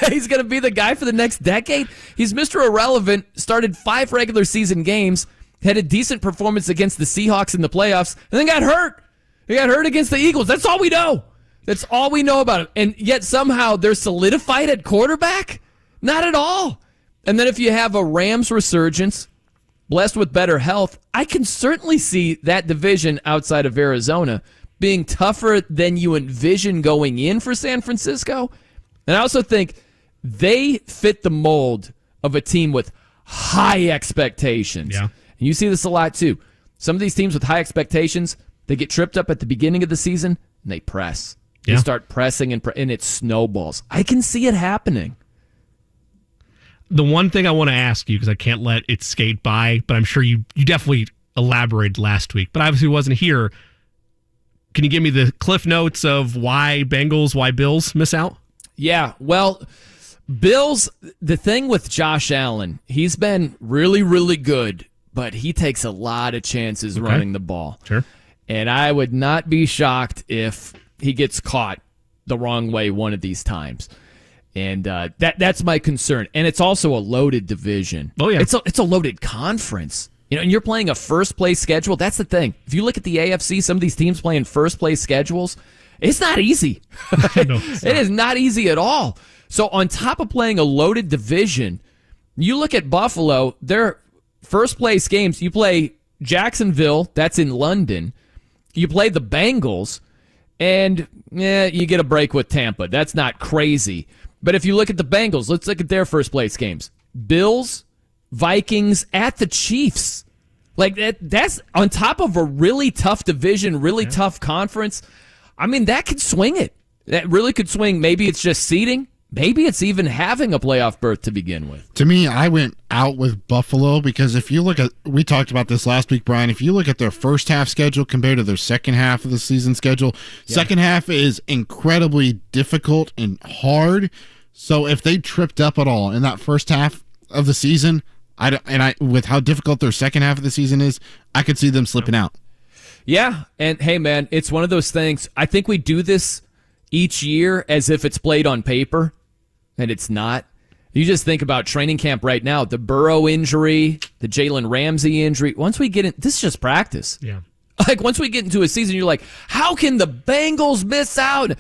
He's going to be the guy for the next decade? He's Mr. Irrelevant, started 5 regular season games, had a decent performance against the Seahawks in the playoffs, and then got hurt. He got hurt against the Eagles. That's all we know. That's all we know about him. And yet somehow they're solidified at quarterback? Not at all. And then if you have a Rams resurgence, blessed with better health, I can certainly see that division outside of Arizona being tougher than you envision going in for San Francisco. And I also think they fit the mold of a team with high expectations. Yeah. And you see this a lot too. Some of these teams with high expectations, they get tripped up at the beginning of the season and they press. They start pressing and it snowballs. I can see it happening. The one thing I want to ask you, because I can't let it skate by, but I'm sure you definitely elaborated last week, but obviously wasn't here. Can you give me the cliff notes of why Bengals, why Bills miss out? Yeah, well, Bills, the thing with Josh Allen, he's been really, really good, but he takes a lot of chances running the ball. Sure. And I would not be shocked if he gets caught the wrong way one of these times. And that's my concern. And it's also a loaded division. Oh, yeah. It's a loaded conference. And you're playing a first-place schedule. That's the thing. If you look at the AFC, some of these teams playing first-place schedules, it's not easy. It is not easy at all. So on top of playing a loaded division, you look at Buffalo, their first-place games, you play Jacksonville, that's in London. You play the Bengals, and you get a break with Tampa. That's not crazy. But if you look at the Bengals, let's look at their first place games. Bills, Vikings, at the Chiefs. Like that's on top of a really tough division, really tough conference. I mean, that could swing it. That really could swing. Maybe it's just seeding. Maybe it's even having a playoff berth to begin with. To me, I went out with Buffalo because if you look at, we talked about this last week, Brian, if you look at their first half schedule compared to their second half of the season schedule, second half is incredibly difficult and hard. So if they tripped up at all in that first half of the season, with how difficult their second half of the season is, I could see them slipping out. Yeah, and hey, man, it's one of those things. I think we do this each year as if it's played on paper. And it's not. You just think about training camp right now, the Burrow injury, the Jalen Ramsey injury. Once we get in, this is just practice. Yeah. Like, once we get into a season, you're like, how can the Bengals miss out?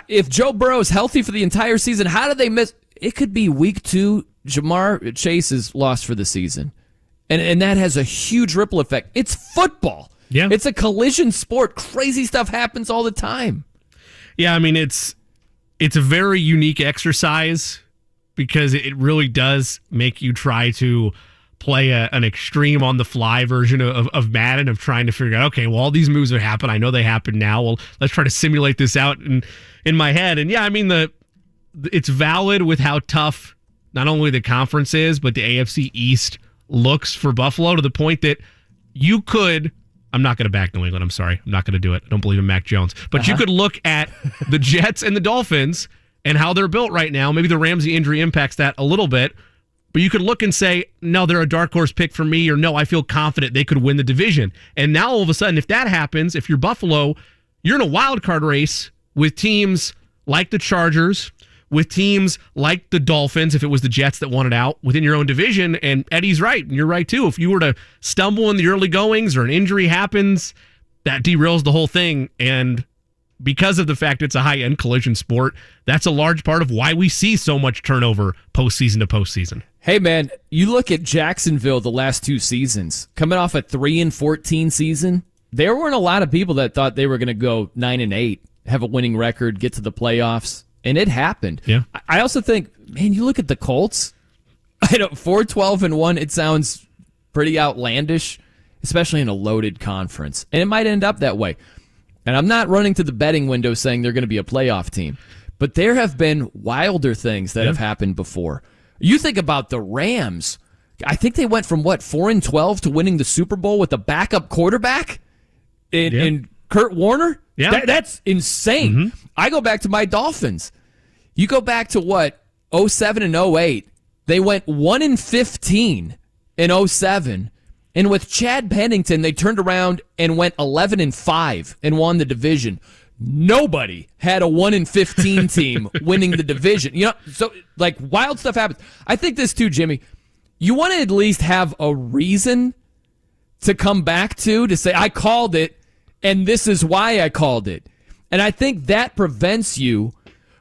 If Joe Burrow is healthy for the entire season, how do they miss? It could be week 2, Jamar Chase is lost for the season. And that has a huge ripple effect. It's football. Yeah. It's a collision sport. Crazy stuff happens all the time. Yeah, I mean, it's a very unique exercise because it really does make you try to play an extreme on the fly version of Madden, of trying to figure out, okay, well, all these moves are happening. I know they happen now. Well, let's try to simulate this out in my head. And yeah, I mean, it's valid with how tough not only the conference is, but the AFC East looks for Buffalo, to the point that you could, I'm not going to back New England. I'm sorry. I'm not going to do it. I don't believe in Mac Jones. But you could look at the Jets and the Dolphins and how they're built right now. Maybe the Ramsey injury impacts that a little bit. But you could look and say, no, they're a dark horse pick for me, or no, I feel confident they could win the division. And now all of a sudden, if that happens, if you're Buffalo, you're in a wild card race with teams like the Chargers, with teams like the Dolphins, if it was the Jets that won it out, within your own division. And Eddie's right, and you're right too. If you were to stumble in the early goings or an injury happens, that derails the whole thing. And because of the fact it's a high-end collision sport, that's a large part of why we see so much turnover postseason to postseason. Hey, man, you look at Jacksonville the last 2 seasons, coming off a 3-14 season. There weren't a lot of people that thought they were going to go 9-8, have a winning record, get to the playoffs. And it happened. Yeah. I also think, man, you look at the Colts. I know 4-12-1. It sounds pretty outlandish, especially in a loaded conference, and it might end up that way. And I'm not running to the betting window saying they're going to be a playoff team, but there have been wilder things that have happened before. You think about the Rams. I think they went from 4-12 to winning the Super Bowl with a backup quarterback in Kurt Warner. Yeah, that's insane. Mm-hmm. I go back to my Dolphins. You go back to 07 and 08. They went 1-15 in 07. And with Chad Pennington, they turned around and went 11-5 and won the division. Nobody had a 1-15 team winning the division. You know, so like wild stuff happens. I think this too, Jimmy. You want to at least have a reason to come back to say, I called it, and this is why I called it. And I think that prevents you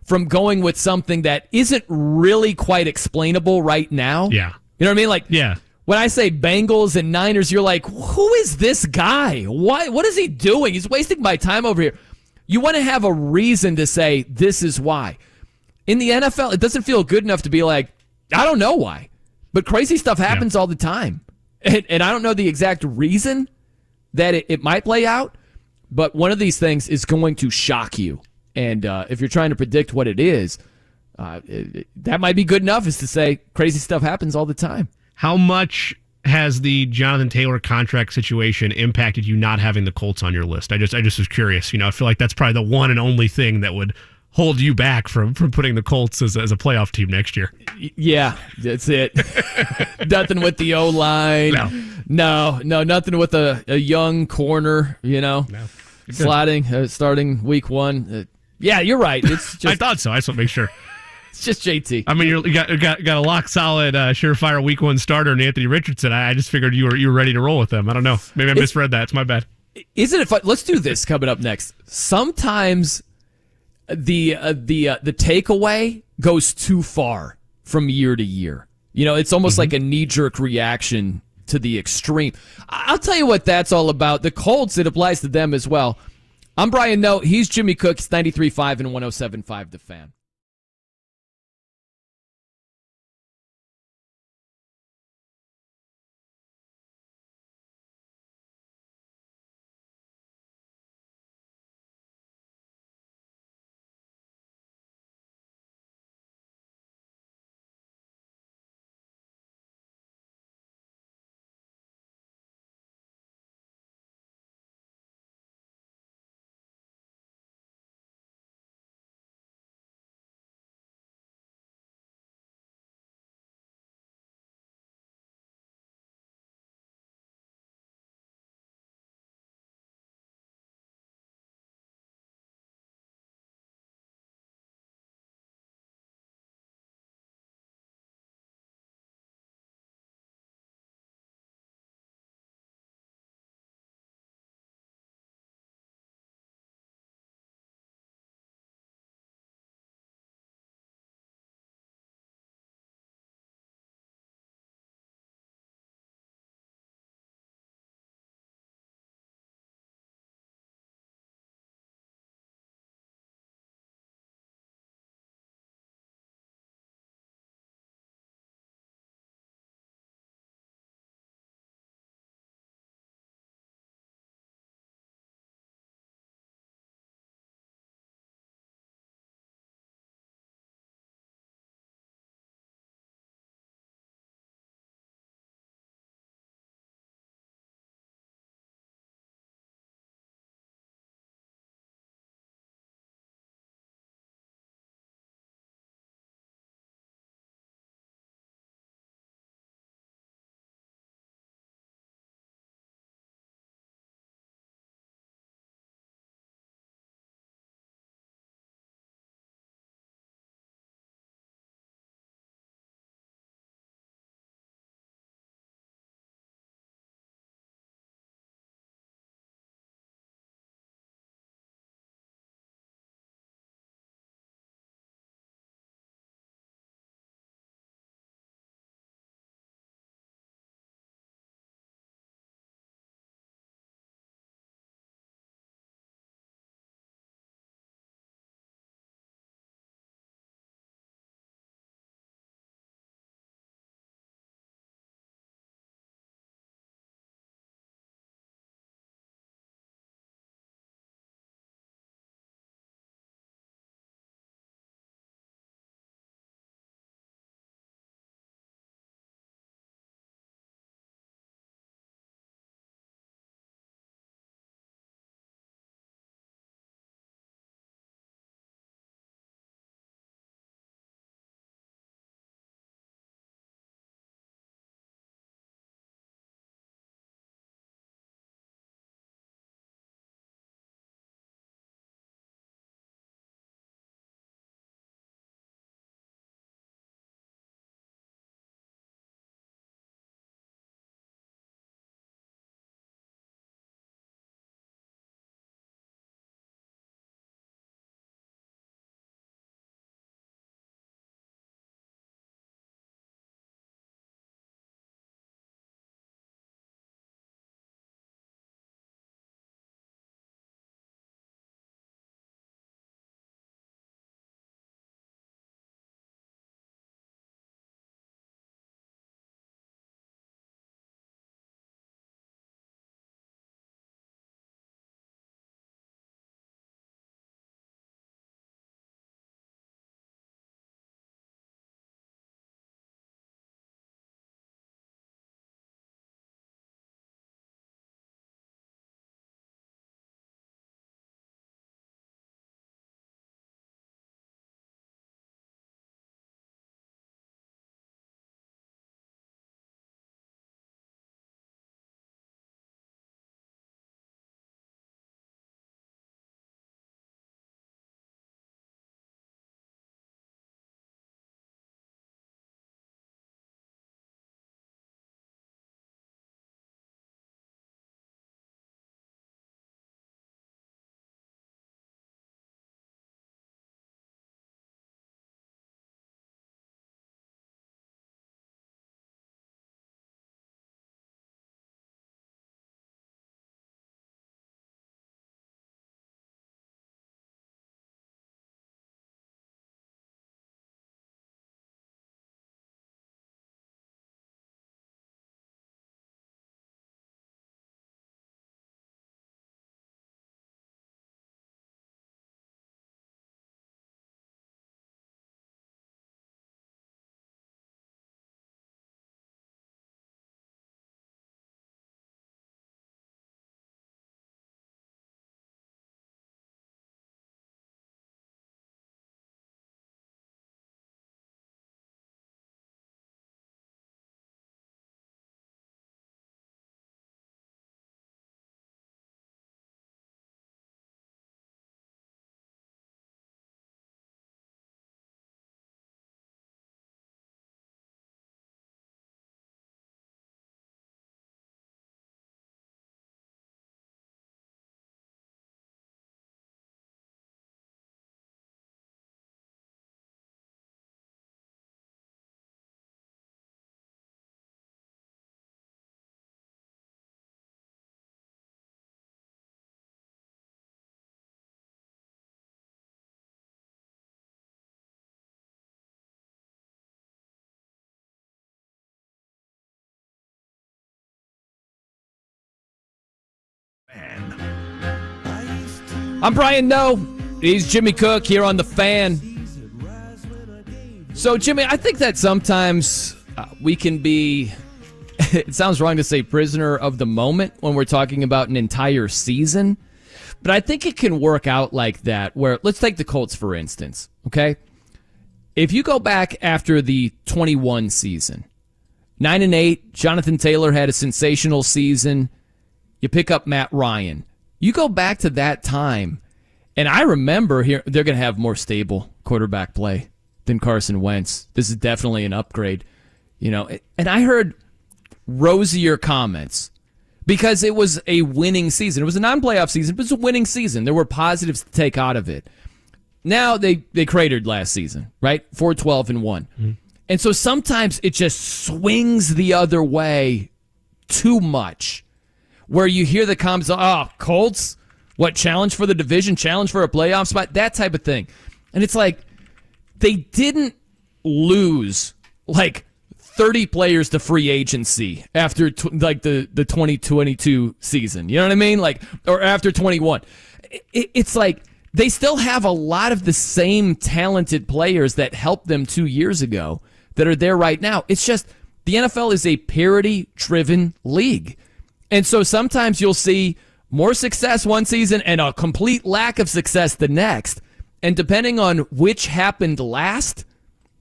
from going with something that isn't really quite explainable right now. Yeah. You know what I mean? Like, yeah. When I say Bengals and Niners, you're like, who is this guy? What is he doing? He's wasting my time over here. You want to have a reason to say, this is why. In the NFL, it doesn't feel good enough to be like, I don't know why. But crazy stuff happens all the time. And I don't know the exact reason that it might play out, but one of these things is going to shock you. And if you're trying to predict what it is, that might be good enough, is to say crazy stuff happens all the time. How much has the Jonathan Taylor contract situation impacted you not having the Colts on your list? I just was curious. You know, I feel like that's probably the one and only thing that would hold you back from putting the Colts as a playoff team next year. Yeah, that's it. Nothing with the O-line. No, nothing with a young corner, you know, starting week 1. Yeah, you're right. It's just, I thought so. I just want to make sure. It's just JT. I mean, you got a lock solid, surefire week 1 starter in Anthony Richardson. I just figured you were ready to roll with them. I don't know. Maybe I misread that. It's my bad. Isn't it fun? Let's do this coming up next. Sometimes the takeaway goes too far from year to year. You know, it's almost like a knee-jerk reaction to the extreme. I'll tell you what that's all about. The Colts, it applies to them as well. I'm Brian Noe. He's Jimmy Cook. It's 93.5 and 107.5 The Fan. I'm Brian Noe. He's Jimmy Cook here on The Fan. So, Jimmy, I think that sometimes we can be, it sounds wrong to say prisoner of the moment when we're talking about an entire season, but I think it can work out like that where, let's take the Colts for instance, okay? If you go back after the 21 season, 9-8, Jonathan Taylor had a sensational season. You pick up Matt Ryan. You go back to that time, and I remember here they're going to have more stable quarterback play than Carson Wentz. This is definitely an upgrade, you know. And I heard rosier comments because it was a winning season. It was a non-playoff season, but it was a winning season. There were positives to take out of it. Now they cratered last season, right? 4-12-1. Mm-hmm. And so sometimes it just swings the other way too much, where you hear the comments, oh, Colts, what, challenge for the division, challenge for a playoff spot, that type of thing. And it's like, they didn't lose like 30 players to free agency after the 2022 season. You know what I mean? Like, or after 21. It's like they still have a lot of the same talented players that helped them 2 years ago that are there right now. It's just the NFL is a parity-driven league. And so sometimes you'll see more success one season and a complete lack of success the next. And depending on which happened last,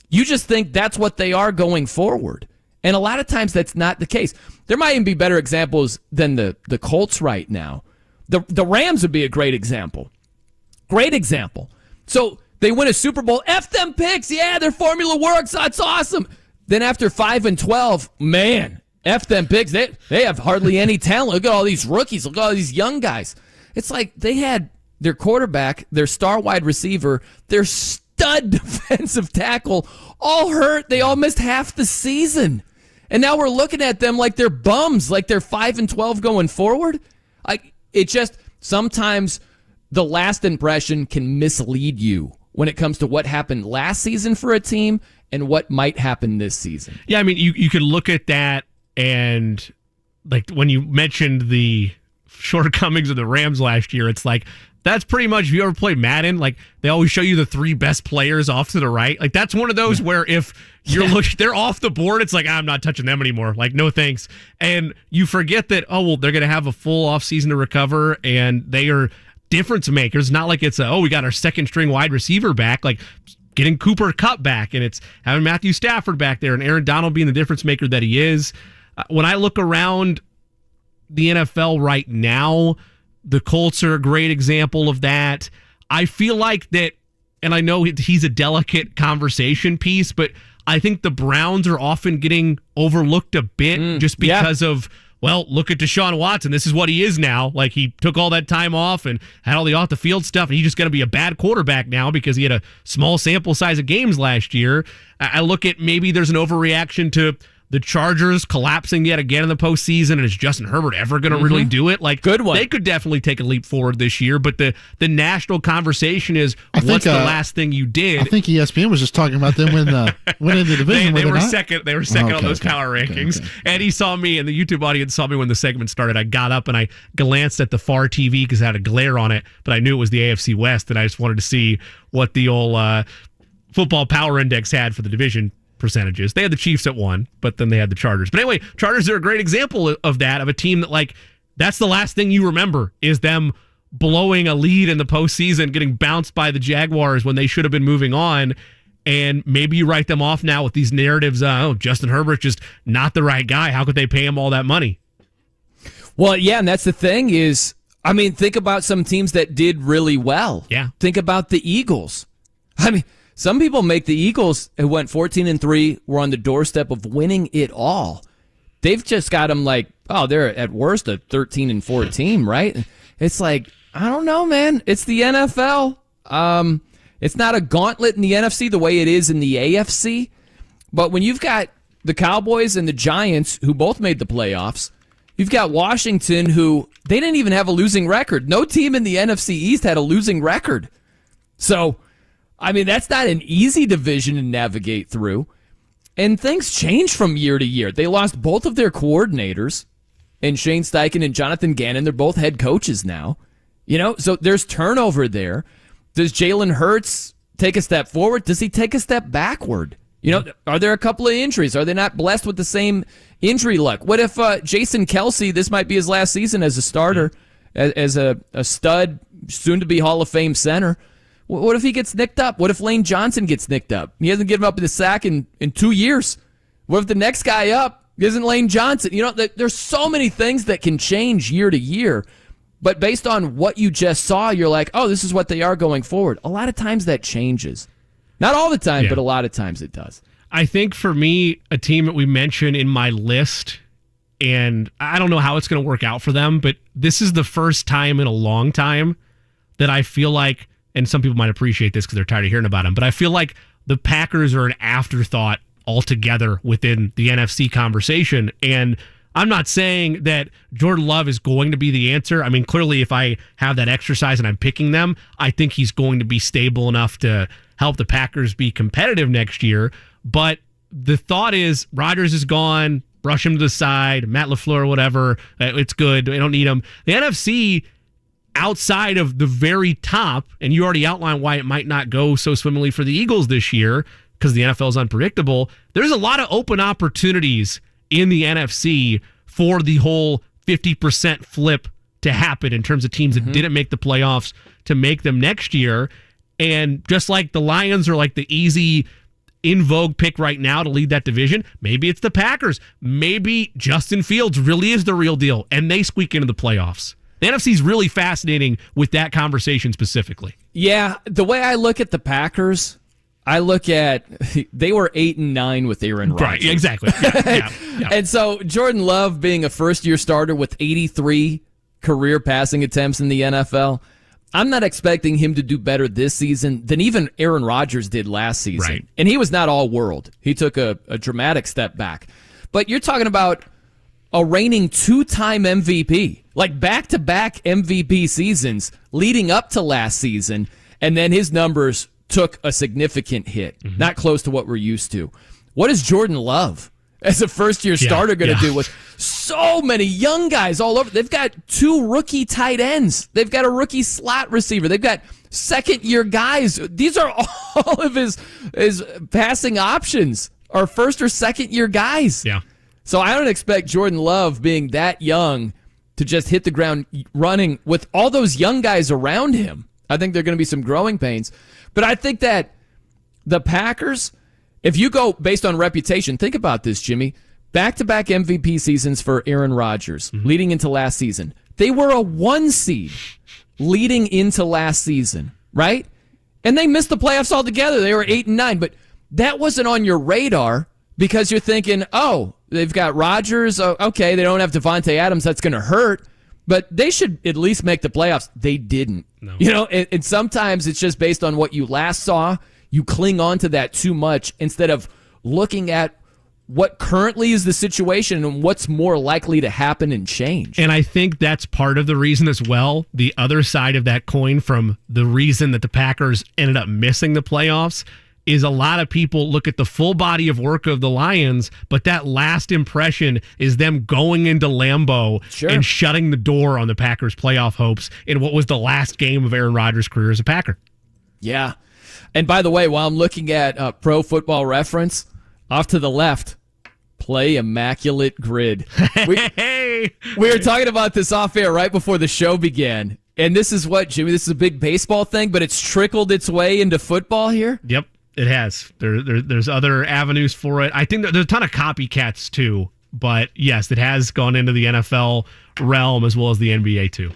you just think that's what they are going forward. And a lot of times that's not the case. There might even be better examples than the Colts right now. The Rams would be a great example. Great example. So they win a Super Bowl. F them picks. Yeah, their formula works. That's awesome. Then after 5-12, man, F them picks. They have hardly any talent. Look at all these rookies. Look at all these young guys. It's like they had their quarterback, their star wide receiver, their stud defensive tackle all hurt. They all missed half the season. And now we're looking at them like they're bums, like they're 5-12 going forward. It just, sometimes the last impression can mislead you when it comes to what happened last season for a team and what might happen this season. Yeah, I mean, you could look at that, and like when you mentioned the shortcomings of the Rams last year, it's like, that's pretty much, if you ever played Madden, like they always show you the three best players off to the right. Like that's one of those where if you're looking, they're off the board, it's like, I'm not touching them anymore. Like, no thanks. And you forget that, oh, well, they're going to have a full off season to recover, and they are difference makers. Not like it's we got our second string wide receiver back, like getting Cooper Kupp back, and it's having Matthew Stafford back there, and Aaron Donald being the difference maker that he is. When I look around the NFL right now, the Colts are a great example of that. I feel like that, and I know he's a delicate conversation piece, but I think the Browns are often getting overlooked a bit just because of, well, look at Deshaun Watson. This is what he is now. Like, he took all that time off and had all the off-the-field stuff, and he's just going to be a bad quarterback now because he had a small sample size of games last year. I look at maybe there's an overreaction to the Chargers collapsing yet again in the postseason, and is Justin Herbert ever going to really do it? Like, good one. They could definitely take a leap forward this year, but the national conversation is, what's the last thing you did? I think ESPN was just talking about them winning the division. They were second. They were second on those power rankings. Okay. And he saw me, and the YouTube audience saw me when the segment started. I got up and I glanced at the far TV because it had a glare on it, but I knew it was the AFC West, and I just wanted to see what the old football power index had for the division percentages. They had the Chiefs at 1, but then they had the Chargers. But anyway, Chargers are a great example of that, of a team that, like, that's the last thing you remember is them blowing a lead in the postseason, getting bounced by the Jaguars when they should have been moving on. And maybe you write them off now with these narratives. Oh, Justin Herbert's just not the right guy. How could they pay him all that money? Well, yeah, and that's the thing is, I mean, think about some teams that did really well. Yeah. Think about the Eagles. I mean, some people make the Eagles, who went 14-3, were on the doorstep of winning it all. They've just got them like, oh, they're at worst a 13-4 team, right? It's like, I don't know, man. It's the NFL. It's not a gauntlet in the NFC the way it is in the AFC. But when you've got the Cowboys and the Giants, who both made the playoffs, you've got Washington, who they didn't even have a losing record. No team in the NFC East had a losing record. So, I mean, that's not an easy division to navigate through. And things change from year to year. They lost both of their coordinators, and Shane Steichen and Jonathan Gannon. They're both head coaches now. So there's turnover there. Does Jalen Hurts take a step forward? Does he take a step backward? Are there a couple of injuries? Are they not blessed with the same injury luck? What if Jason Kelsey, this might be his last season as a starter, as a stud, soon-to-be Hall of Fame center? What if he gets nicked up? What if Lane Johnson gets nicked up? He hasn't given up the sack in 2 years. What if the next guy up isn't Lane Johnson? There's so many things that can change year to year. But based on what you just saw, you're like, oh, this is what they are going forward. A lot of times that changes. Not all the time, but a lot of times it does. I think for me, a team that we mentioned in my list, and I don't know how it's going to work out for them, but this is the first time in a long time that I feel like, and some people might appreciate this because they're tired of hearing about them, but I feel like the Packers are an afterthought altogether within the NFC conversation. And I'm not saying that Jordan Love is going to be the answer. I mean, clearly, if I have that exercise and I'm picking them, I think he's going to be stable enough to help the Packers be competitive next year. But the thought is Rodgers is gone, brush him to the side, Matt LaFleur, whatever. It's good. They don't need him. The NFC, outside of the very top, and you already outlined why it might not go so swimmingly for the Eagles this year because the NFL is unpredictable, there's a lot of open opportunities in the NFC for the whole 50% flip to happen in terms of teams that didn't make the playoffs to make them next year. And just like the Lions are like the easy in vogue pick right now to lead that division, maybe it's the Packers. Maybe Justin Fields really is the real deal and they squeak into the playoffs. The NFC is really fascinating with that conversation specifically. Yeah, the way I look at the Packers, I look at they were 8-9 with Aaron Rodgers. Right, exactly. Yeah. And so Jordan Love being a first-year starter with 83 career passing attempts in the NFL, I'm not expecting him to do better this season than even Aaron Rodgers did last season. Right. And he was not all world. He took a dramatic step back. But you're talking about a reigning two-time MVP, like back-to-back MVP seasons leading up to last season, and then his numbers took a significant hit, not close to what we're used to. What is Jordan Love as a first-year starter going to do with so many young guys all over? They've got 2 rookie tight ends. They've got a rookie slot receiver. They've got second-year guys. These are all of his passing options are first- or second-year guys. Yeah. So I don't expect Jordan Love being that young to just hit the ground running with all those young guys around him. I think there are going to be some growing pains. But I think that the Packers, if you go based on reputation, think about this, Jimmy. Back-to-back MVP seasons for Aaron Rodgers leading into last season. They were a 1 seed leading into last season, right? And they missed the playoffs altogether. They were 8-9. But that wasn't on your radar because you're thinking, oh, they've got Rodgers. Oh, okay, they don't have Devontae Adams. That's going to hurt. But they should at least make the playoffs. They didn't. No. And sometimes it's just based on what you last saw. You cling on to that too much instead of looking at what currently is the situation and what's more likely to happen and change. And I think that's part of the reason as well. The other side of that coin from the reason that the Packers ended up missing the playoffs is a lot of people look at the full body of work of the Lions, but that last impression is them going into Lambeau and shutting the door on the Packers' playoff hopes in what was the last game of Aaron Rodgers' career as a Packer. Yeah. And by the way, while I'm looking at Pro Football Reference, off to the left, play immaculate grid. We were talking about this off air right before the show began. And this is what, Jimmy, this is a big baseball thing, but it's trickled its way into football here? Yep. It has. There's other avenues for it. I think there's a ton of copycats too, but yes, it has gone into the NFL realm as well as the NBA too.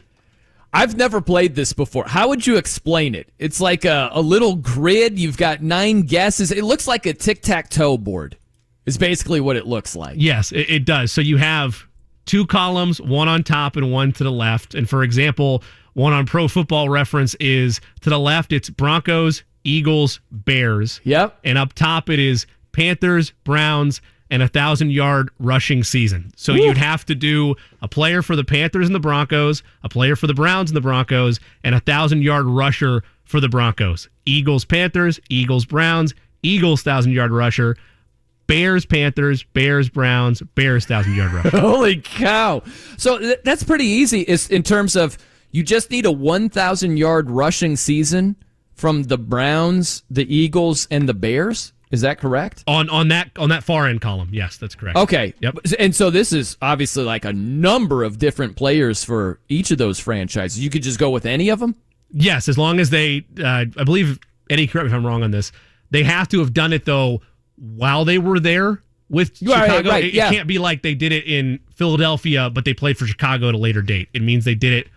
I've never played this before. How would you explain it? It's like a little grid. You've got 9 guesses. It looks like a tic-tac-toe board is basically what it looks like. Yes, it does. So you have 2 columns, one on top and one to the left. And for example, one on Pro Football Reference is to the left, it's Broncos, Eagles, Bears. Yep. And up top it is Panthers, Browns, and 1,000-yard rushing season. So you'd have to do a player for the Panthers and the Broncos, a player for the Browns and the Broncos, and 1,000-yard rusher for the Broncos. Eagles, Panthers, Eagles, Browns, Eagles, 1,000-yard rusher, Bears, Panthers, Bears, Browns, Bears, 1,000-yard rusher. Holy cow. So that's pretty easy in terms of You just need a 1,000-yard rushing season from the Browns, the Eagles, and the Bears. Is that correct? On that far end column, yes, that's correct. Okay. Yep. And so this is obviously like a number of different players for each of those franchises. You could just go with any of them? Yes, as long as they, I believe, Eddie, correct me if I'm wrong on this, they have to have done it, though, while they were there with Chicago. Right, it can't be like they did it in Philadelphia, but they played for Chicago at a later date. It means they did it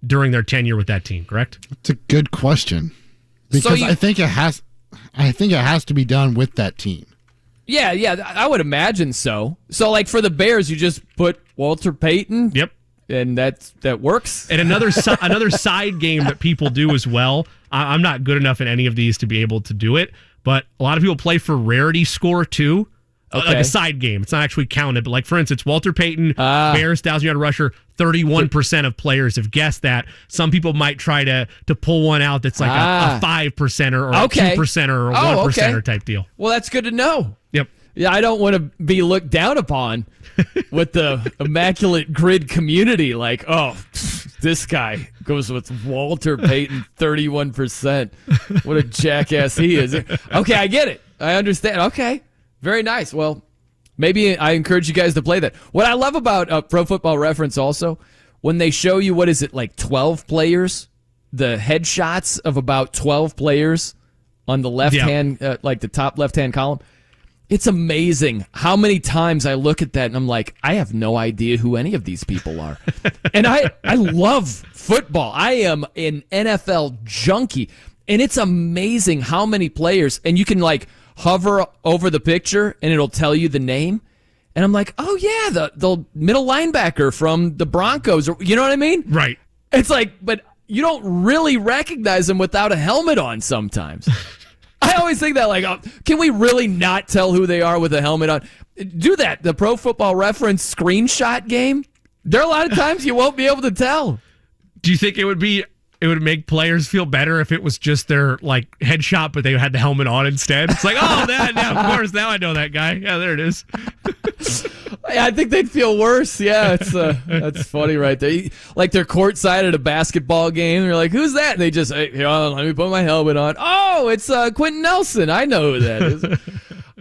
during their tenure with that team, correct? It's a good question. Because I think it has to be done with that team. Yeah, I would imagine so. So, like, for the Bears, you just put Walter Payton. Yep. And that works. And another side game that people do as well. I'm not good enough at any of these to be able to do it, but a lot of people play for rarity score too. Okay. Like a side game. It's not actually counted, but like, for instance, Walter Payton, Bears, 1,000-yard rusher, 31% of players have guessed that. Some people might try to pull one out that's like a 5%er or a 2%er or a 1%er type deal. Well, that's good to know. Yep. Yeah, I don't want to be looked down upon with the immaculate grid community. Like, oh, this guy goes with Walter Payton, 31%. What a jackass he is. Okay, I get it. I understand. Okay, very nice. Well, maybe I encourage you guys to play that. What I love about Pro Football Reference also, when they show you, what is it, like 12 players, the headshots of about 12 players on the left hand, like the top left-hand column, it's amazing how many times I look at that and I'm like, I have no idea who any of these people are. And I love football. I am an NFL junkie. And it's amazing how many players, and you can like hover over the picture and it'll tell you the name. And I'm like, oh yeah, the middle linebacker from the Broncos. You know what I mean? Right. It's like, but you don't really recognize them without a helmet on sometimes. I always think that, like, can we really not tell who they are with a helmet on? Do that. The Pro Football Reference screenshot game. There are a lot of times you won't be able to tell. Do you think it would make players feel better if it was just their like headshot, but they had the helmet on instead? It's like, oh, yeah, of course, now I know that guy. Yeah, there it is. I think they'd feel worse. Yeah, it's that's funny right there. Like they're courtside at a basketball game. They're like, "Who's that?" And they just, hey, here, let me put my helmet on. Oh, it's Quentin Nelson. I know who that is.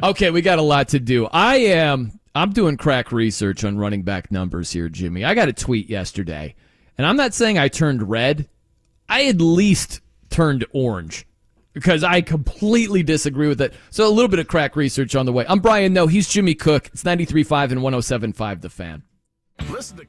Okay, we got a lot to do. I'm doing crack research on running back numbers here, Jimmy. I got a tweet yesterday, and I'm not saying I turned red. I at least turned orange, because I completely disagree with it. So a little bit of crack research on the way. I'm Brian Noe. He's Jimmy Cook. It's 93.5 and 107.5 The Fan. Listen to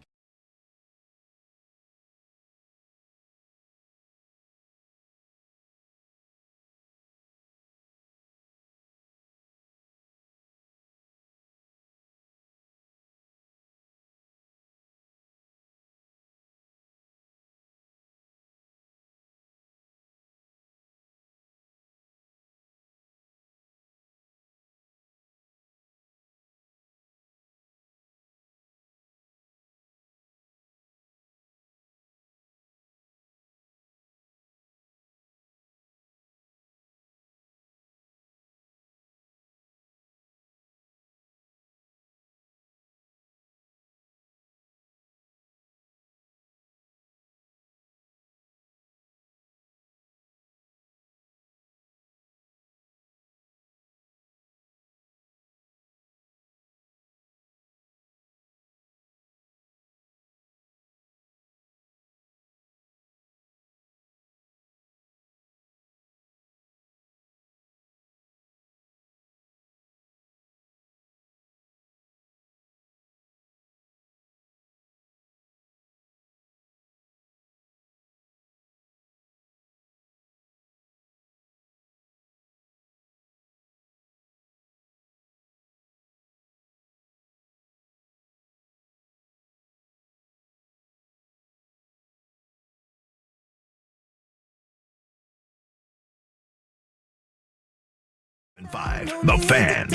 The Fan.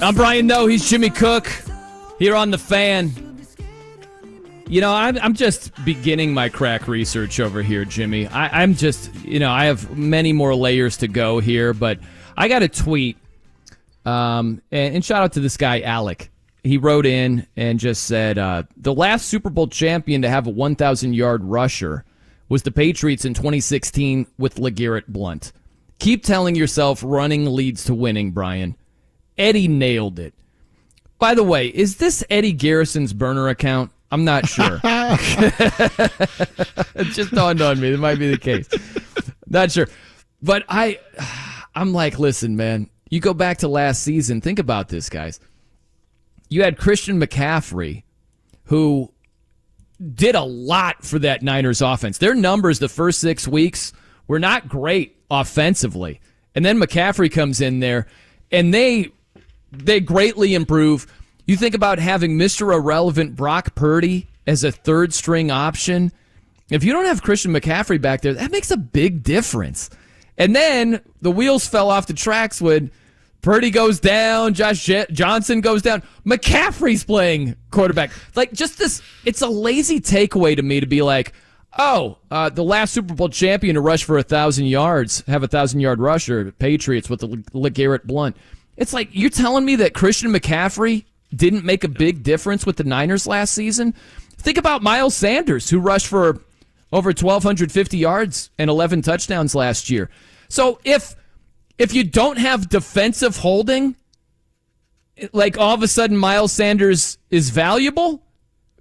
I'm Brian Noe. He's Jimmy Cook here on The Fan. You know, I'm just beginning my crack research over here, Jimmy. I'm just, I have many more layers to go here, but I got a tweet, and shout out to this guy, Alec. he wrote in and just said, the last Super Bowl champion to have a 1,000-yard rusher was the Patriots in 2016 with LeGarrette Blount. Keep telling yourself running leads to winning, Brian. Eddie nailed it. By the way, is this Eddie Garrison's burner account? I'm not sure. It just dawned on me. That might be the case. Not sure. But I'm like, listen, man, you go back to last season. Think about this, guys. You had Christian McCaffrey, who did a lot for that Niners offense. Their numbers the first 6 weeks were not great offensively. And then McCaffrey comes in there, and they greatly improve. You think about having Mr. Irrelevant Brock Purdy as a third-string option. If you don't have Christian McCaffrey back there, that makes a big difference. And then the wheels fell off the tracks when Purdy goes down, Josh Johnson goes down. McCaffrey's playing quarterback. Like, just this, it's a lazy takeaway to me to be like, the last Super Bowl champion to rush for 1,000 yards, have a 1,000-yard rusher, Patriots with the LeGarrette Blount. It's like, you're telling me that Christian McCaffrey didn't make a big difference with the Niners last season? Think about Miles Sanders, who rushed for over 1,250 yards and 11 touchdowns last year. So if you don't have defensive holding, like all of a sudden Miles Sanders is valuable,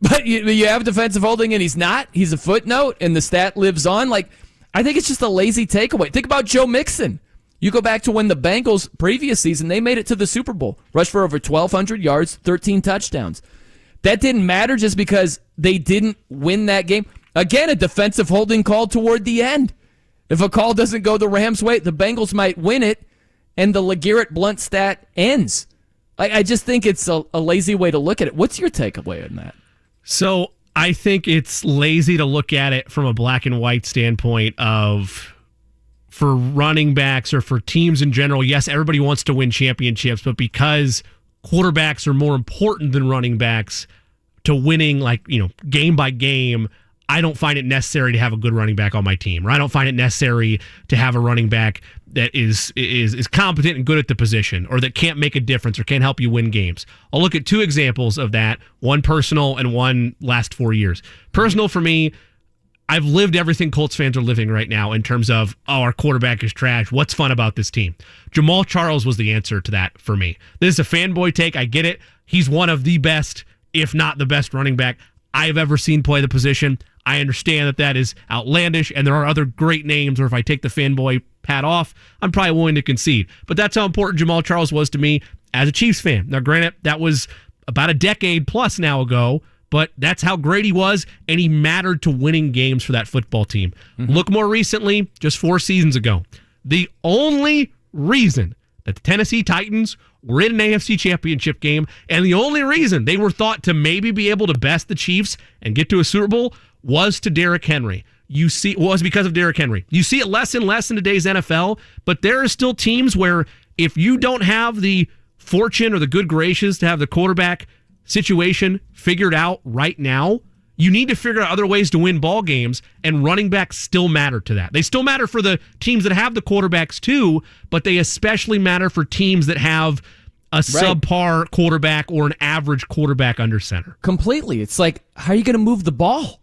but you have defensive holding and he's not, he's a footnote and the stat lives on. Like, I think it's just a lazy takeaway. Think about Joe Mixon. You go back to when the Bengals previous season, they made it to the Super Bowl, rushed for over 1,200 yards, 13 touchdowns. That didn't matter just because they didn't win that game. Again, a defensive holding call toward the end. If a call doesn't go the Rams' way, the Bengals might win it, and the LeGarrette Blount stat ends. I just think it's a lazy way to look at it. What's your takeaway on that? So I think it's lazy to look at it from a black and white standpoint of, for running backs or for teams in general, yes, everybody wants to win championships, but because quarterbacks are more important than running backs to winning, game by game, I don't find it necessary to have a good running back on my team, or I don't find it necessary to have a running back that is competent and good at the position, or that can't make a difference or can't help you win games. I'll look at two examples of that, one personal and one last 4 years. Personal for me, I've lived everything Colts fans are living right now in terms of, our quarterback is trash. What's fun about this team? Jamal Charles was the answer to that for me. This is a fanboy take. I get it. He's one of the best, if not the best running back I've ever seen play the position. I understand that is outlandish, and there are other great names, or if I take the fanboy hat off, I'm probably willing to concede. But that's how important Jamal Charles was to me as a Chiefs fan. Now, granted, that was about a decade plus now ago, but that's how great he was, and he mattered to winning games for that football team. Mm-hmm. Look more recently, just 4 seasons ago. The only reason that the Tennessee Titans were in an AFC championship game, and the only reason they were thought to maybe be able to best the Chiefs and get to a Super Bowl was because of Derrick Henry. You see it less and less in today's NFL, but there are still teams where if you don't have the fortune or the good graces to have the quarterback situation figured out right now, you need to figure out other ways to win ball games, and running backs still matter to that. They still matter for the teams that have the quarterbacks too, but they especially matter for teams that have a subpar quarterback or an average quarterback under center. Completely. It's like, how are you going to move the ball?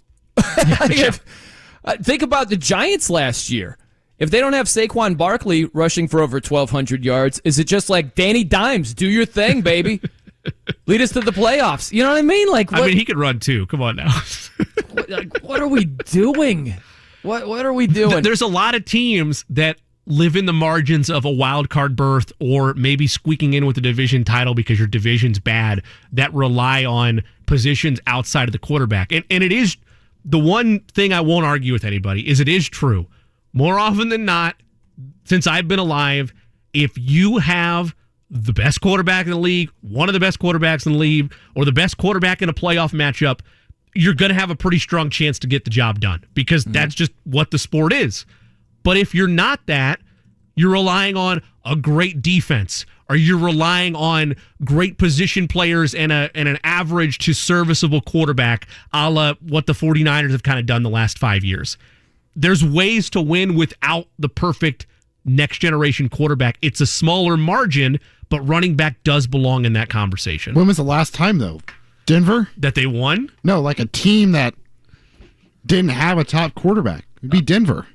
Think about the Giants last year. If they don't have Saquon Barkley rushing for over 1,200 yards, is it just like, Danny Dimes, do your thing, baby? Lead us to the playoffs. You know what I mean? He could run too. Come on now. What are we doing? What are we doing? There's a lot of teams that live in the margins of a wild card berth, or maybe squeaking in with the division title because your division's bad, that rely on positions outside of the quarterback. And it is the one thing I won't argue with anybody is it is true. More often than not, since I've been alive, if you have the best quarterback in the league, one of the best quarterbacks in the league, or the best quarterback in a playoff matchup, you're going to have a pretty strong chance to get the job done, because that's just what the sport is. But if you're not that, you're relying on a great defense, or you're relying on great position players and an average to serviceable quarterback, a la what the 49ers have kind of done the last 5 years. There's ways to win without the perfect next generation quarterback. It's a smaller margin, but running back does belong in that conversation. When was the last time, though? Denver? That they won? No, like a team that didn't have a top quarterback. It'd be Denver.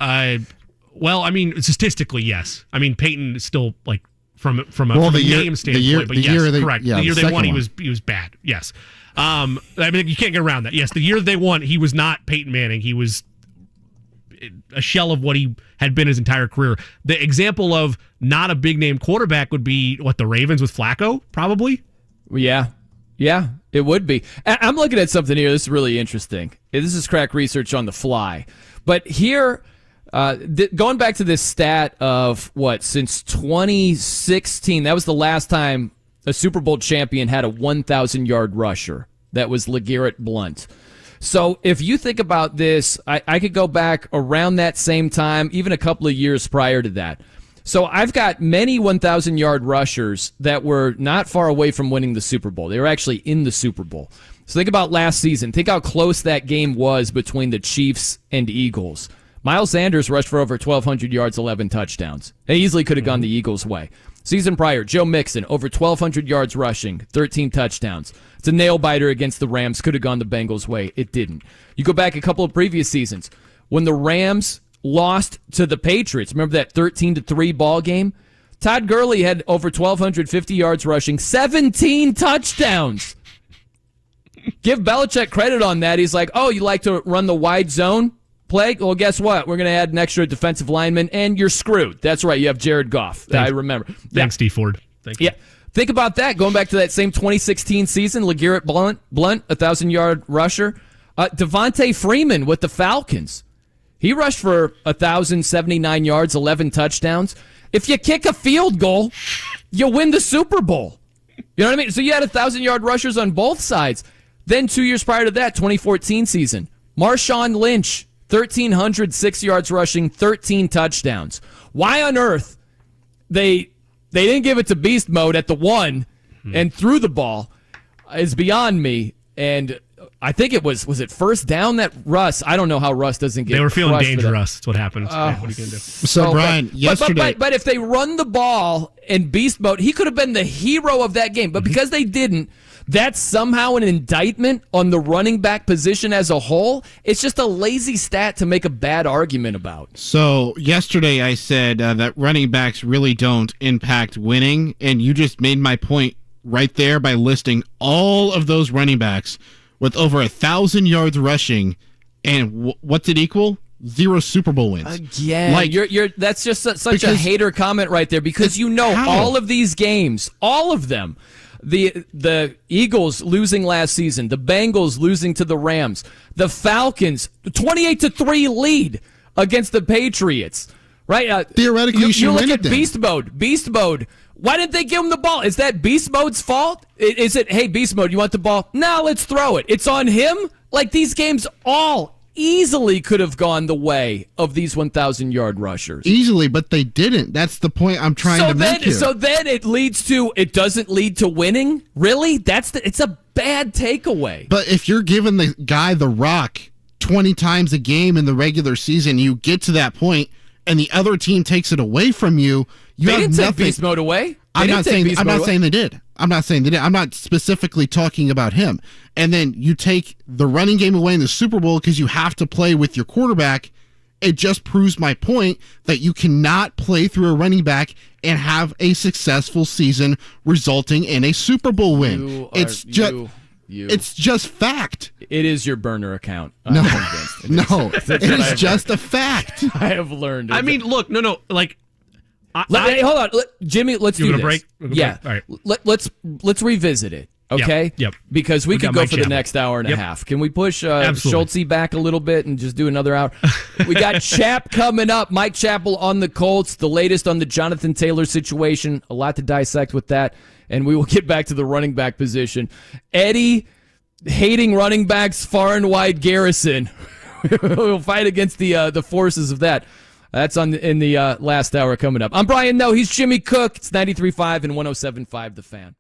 Well, I mean, statistically, yes. I mean, Peyton is still like from a name standpoint, but yes, correct. The year they won, he was bad. Yes. I mean, you can't get around that. Yes, the year they won, he was not Peyton Manning. He was a shell of what he had been his entire career. The example of not a big name quarterback would be the Ravens with Flacco, probably. Yeah, it would be. I'm looking at something here. This is really interesting. This is crack research on the fly, but here. Going back to this stat of since 2016, that was the last time a Super Bowl champion had a 1,000-yard rusher. That was LeGarrette Blount. So if you think about this, I could go back around that same time, even a couple of years prior to that. So I've got many 1,000-yard rushers that were not far away from winning the Super Bowl. They were actually in the Super Bowl. So think about last season. Think how close that game was between the Chiefs and Eagles. Miles Sanders rushed for over 1,200 yards, 11 touchdowns. They easily could have gone the Eagles' way. Season prior, Joe Mixon, over 1,200 yards rushing, 13 touchdowns. It's a nail-biter against the Rams. Could have gone the Bengals' way. It didn't. You go back a couple of previous seasons. When the Rams lost to the Patriots, remember that 13-3 ball game? Todd Gurley had over 1,250 yards rushing, 17 touchdowns. Give Belichick credit on that. He's like, oh, you like to run the wide zone play? Well, guess what? We're going to add an extra defensive lineman, and you're screwed. That's right. You have Jared Goff. I remember. Thanks, Steve Ford. Thank you. Yeah. Think about that. Going back to that same 2016 season, LeGarrette Blount, 1,000-yard rusher. Devontae Freeman with the Falcons. He rushed for 1,079 yards, 11 touchdowns. If you kick a field goal, you win the Super Bowl. You know what I mean? So you had 1,000-yard rushers on both sides. Then 2 years prior to that, 2014 season, Marshawn Lynch, 1,306 yards rushing, 13 touchdowns. Why on earth they didn't give it to beast mode at the one and threw the ball is beyond me. And I think it was it first down that Russ, I don't know how Russ doesn't get. They were feeling crushed dangerous. That's what happened. What are you going to do? So, Brian, yesterday. But if they run the ball in beast mode, he could have been the hero of that game. But because they didn't, that's somehow an indictment on the running back position as a whole. It's just a lazy stat to make a bad argument about. So yesterday I said that running backs really don't impact winning, and you just made my point right there by listing all of those running backs with over 1,000 yards rushing, and what's it equal? 0 Super Bowl wins. Again, you're that's just such a hater comment right there, because all of these games, all of them. The Eagles losing last season, the Bengals losing to the Rams, the Falcons 28-3 lead against the Patriots. Right? Theoretically, you look at beast mode. Beast mode. Why didn't they give him the ball? Is that beast mode's fault? Is it, hey, beast mode, you want the ball? No, let's throw it. It's on him. Like, these games all easily could have gone the way of these 1,000-yard rushers. Easily, but they didn't. That's the point I'm trying to make here. So then it doesn't lead to winning? Really? It's a bad takeaway. But if you're giving the guy the rock 20 times a game in the regular season, you get to that point, and the other team takes it away from you. They didn't take beast mode away. I'm not saying they did. I'm not saying they did. I'm not specifically talking about him. And then you take the running game away in the Super Bowl because you have to play with your quarterback. It just proves my point that you cannot play through a running back and have a successful season resulting in a Super Bowl win. It's just fact. It is your burner account. No, it is just a fact. I have learned. I mean, look, no, like. Hold on, Jimmy. Let's do this. Break? Yeah, all right. Let's revisit it. Okay. Yep. Because we could go for the next hour and a half. Can we push Schultze back a little bit and just do another hour? We got Chap coming up. Mike Chappell on the Colts. The latest on the Jonathan Taylor situation. A lot to dissect with that, and we will get back to the running back position. Eddie hating running backs far and wide. Garrison. We'll fight against the forces of that. That's in the last hour coming up. I'm Brian Noe. He's Jimmy Cook. It's 93.5 and 107.5 The Fan.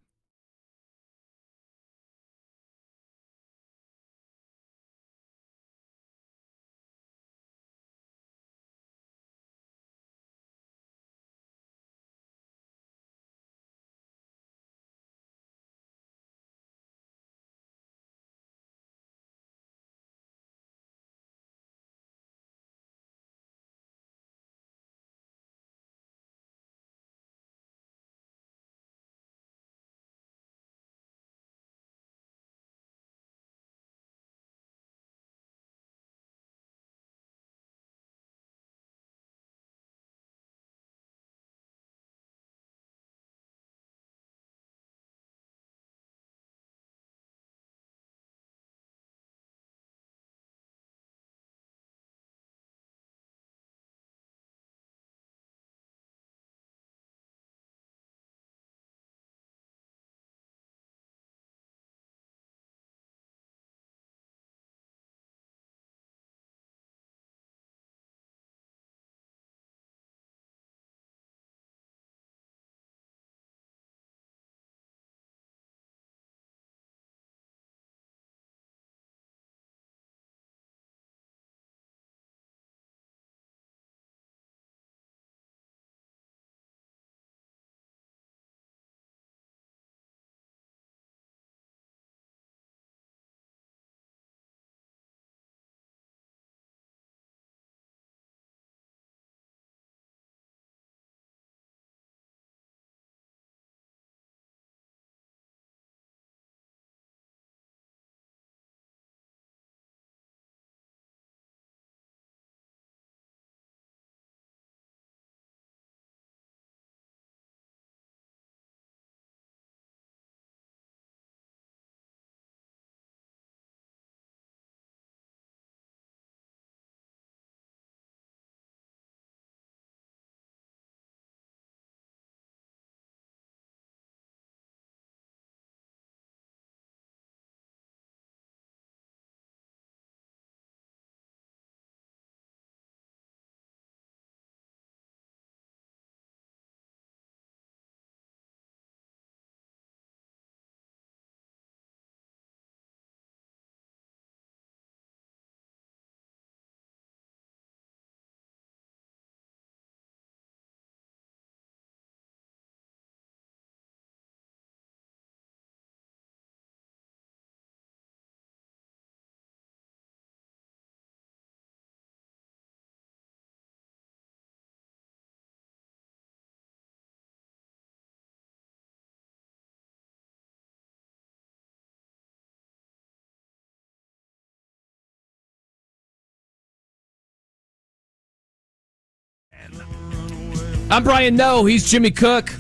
I'm Brian Noe. He's Jimmy Cook.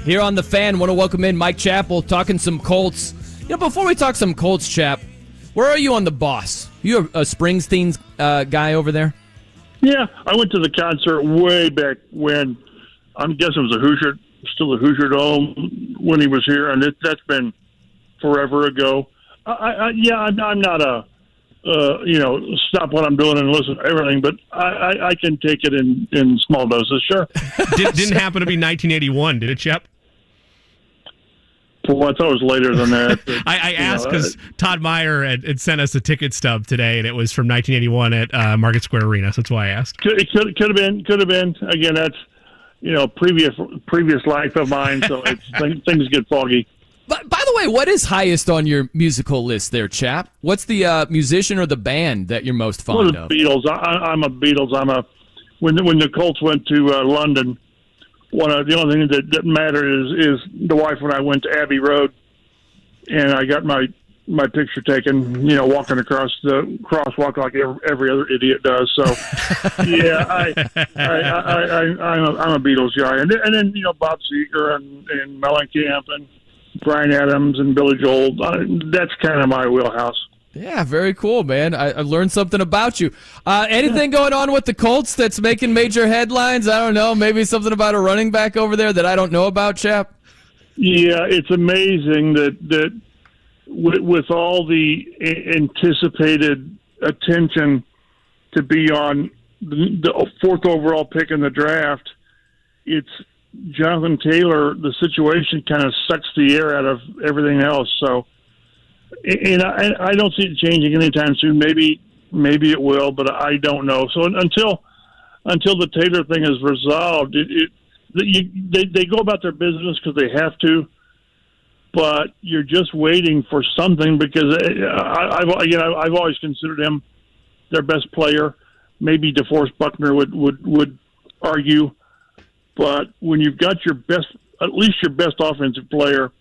Here on The Fan, want to welcome in Mike Chappell, talking some Colts. Before we talk some Colts, Chap, where are you on the boss? You a Springsteen guy over there? Yeah, I went to the concert way back when. I'm guessing it was still a Hoosier Dome when he was here, and that's been forever ago. I'm not a stop what I'm doing and listen to everything, but I can take it in small doses, sure. Didn't happen to be 1981, did it, Chep? Well, I thought it was later than that. But, I asked because Todd Meyer had sent us a ticket stub today, and it was from 1981 at Market Square Arena. So that's why I asked. It could have been. Again, that's previous life of mine, so things get foggy. But by the way, what is highest on your musical list there, Chap? What's the musician or the band that you're most fond of? The Beatles. I'm a Beatles. When the Colts went to London. The only thing that mattered is the wife and I went to Abbey Road, and I got my picture taken, walking across the crosswalk like every other idiot does. So, yeah, I'm a Beatles guy, and then Bob Seger and Mellencamp and Bryan Adams and Billy Joel. That's kind of my wheelhouse. Yeah, very cool, man. I learned something about you. Anything going on with the Colts that's making major headlines? I don't know. Maybe something about a running back over there that I don't know about, Chap? Yeah, it's amazing that with all the anticipated attention to be on the fourth overall pick in the draft, it's Jonathan Taylor. The situation kind of sucks the air out of everything else. So. And I don't see it changing anytime soon. Maybe it will, but I don't know. So until the Taylor thing is resolved, they go about their business because they have to. But you're just waiting for something because I've always considered him their best player. Maybe DeForest Buckner would argue, but when you've got at least your best offensive player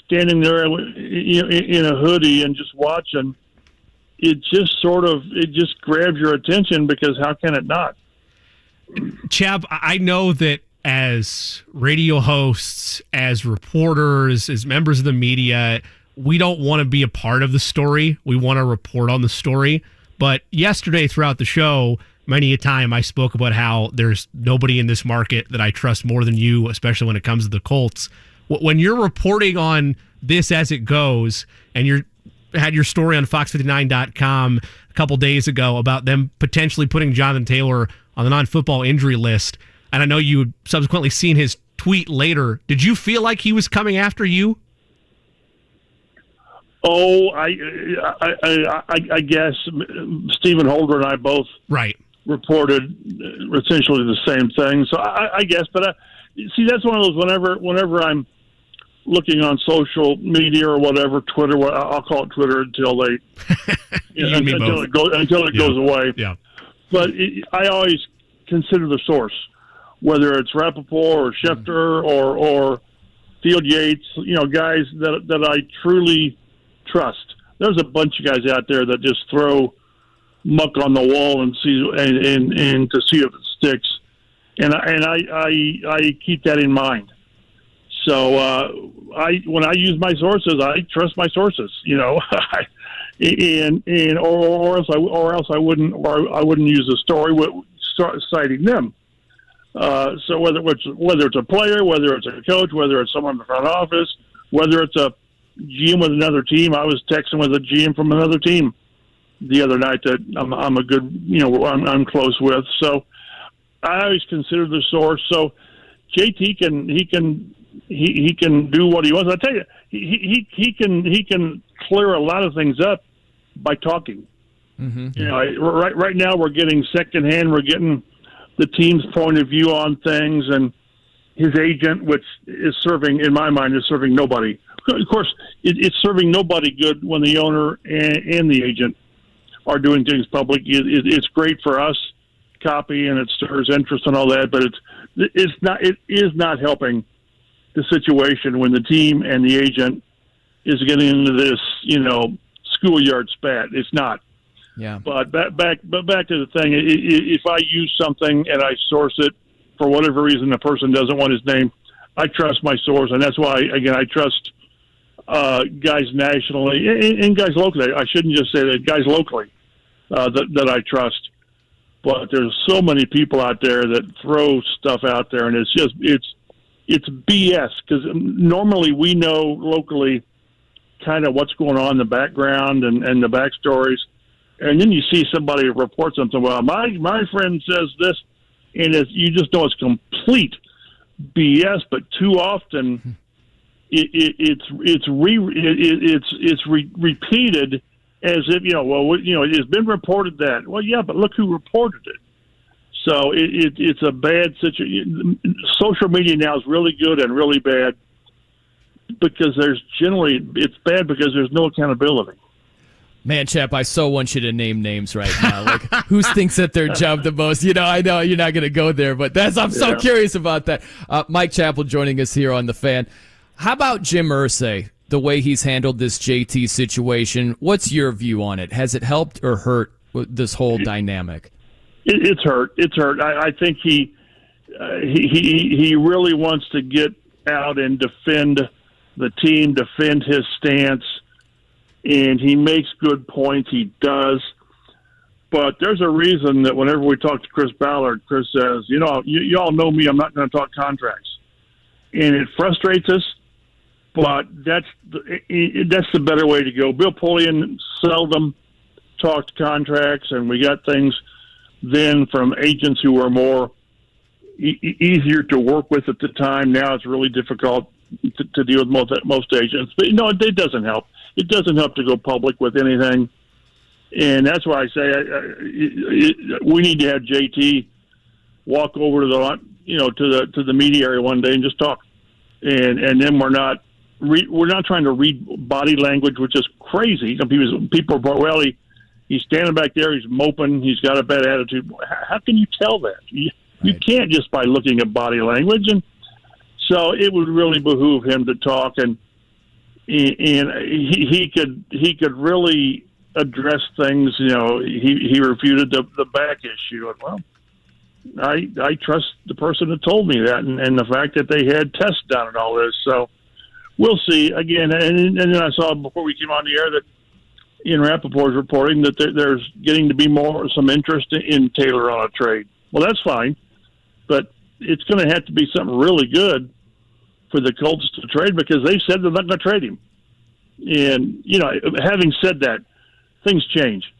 standing there in a hoodie and just watching, it just grabs your attention because how can it not? Chap, I know that as radio hosts, as reporters, as members of the media, we don't want to be a part of the story. We want to report on the story. But yesterday throughout the show, many a time I spoke about how there's nobody in this market that I trust more than you, especially when it comes to the Colts. When you're reporting on this as it goes, and you had your story on Fox59.com a couple days ago about them potentially putting Jonathan Taylor on the non-football injury list, and I know you had subsequently seen his tweet later, did you feel like he was coming after you? Oh, I guess Stephen Holder and I both reported essentially the same thing. So I guess, but see, that's one of those. Whenever I'm looking on social media or whatever, Twitter, I'll call it Twitter until they until it goes away. Yeah. But I always consider the source, whether it's Rappaport or Schefter or Field Yates, guys that I truly trust. There's a bunch of guys out there that just throw muck on the wall and see and to see if it sticks. And I keep that in mind. So when I use my sources, I trust my sources. or else I wouldn't use a story citing them. So whether it's a player, whether it's a coach, whether it's someone in the front office, whether it's a GM with another team, I was texting with a GM from another team the other night that I'm a good I'm close with. So I always consider the source. So JT can do what he wants. I tell you, he can clear a lot of things up by talking. Mm-hmm. Right now we're getting secondhand. We're getting the team's point of view on things, and his agent, which is serving, in my mind, is serving nobody. Of course, it's serving nobody good when the owner and the agent are doing things public. It's great for us, copy, and it stirs interest and all that, but it is not helping the situation when the team and the agent is getting into this, schoolyard spat. It's not. Yeah. But back to the thing. If I use something and I source it, for whatever reason the person doesn't want his name, I trust my source, and that's why, again, I trust guys nationally and guys locally. I shouldn't just say that, guys locally that I trust. But there's so many people out there that throw stuff out there, and it's BS, because normally we know locally kind of what's going on in the background and the backstories, and then you see somebody report something. Well, my friend says this, and you just know it's complete BS. But too often, it's repeated as if it's been reported that. Well, yeah, but look who reported it. So it's a bad situation. Social media now is really good and really bad because it's bad because there's no accountability. Man, Chap, I so want you to name names right now. Like, who thinks that their job the most? I know you're not going to go there, but I'm so curious about that. Mike Chappell joining us here on The Fan. How about Jim Irsay, the way he's handled this JT situation? What's your view on it? Has it helped or hurt this whole dynamic? It's hurt. It's hurt. I think he really wants to get out and defend the team, defend his stance. And he makes good points. He does. But there's a reason that whenever we talk to Chris Ballard, Chris says, you all know me, I'm not going to talk contracts. And it frustrates us, but that's the better way to go. Bill Polian seldom talked contracts, and we got things then from agents who were more easier to work with at the time. Now it's really difficult to deal with most agents. But, it doesn't help. It doesn't help to go public with anything, and that's why I say we need to have JT walk over to the media area one day and just talk, and then we're not trying to read body language, which is crazy. People are he's standing back there, he's moping, he's got a bad attitude. How can you tell that? You can't just by looking at body language, and so it would really behoove him to talk and he could really address things. He refuted the back issue. And, I trust the person that told me that, and the fact that they had tests done and all this. So we'll see. Again, and then I saw before we came on the air that Ian Rappaport's reporting that there's getting to be some interest in Taylor on a trade. Well, that's fine, but it's going to have to be something really good for the Colts to trade, because they said they're not going to trade him. And, having said that, things change.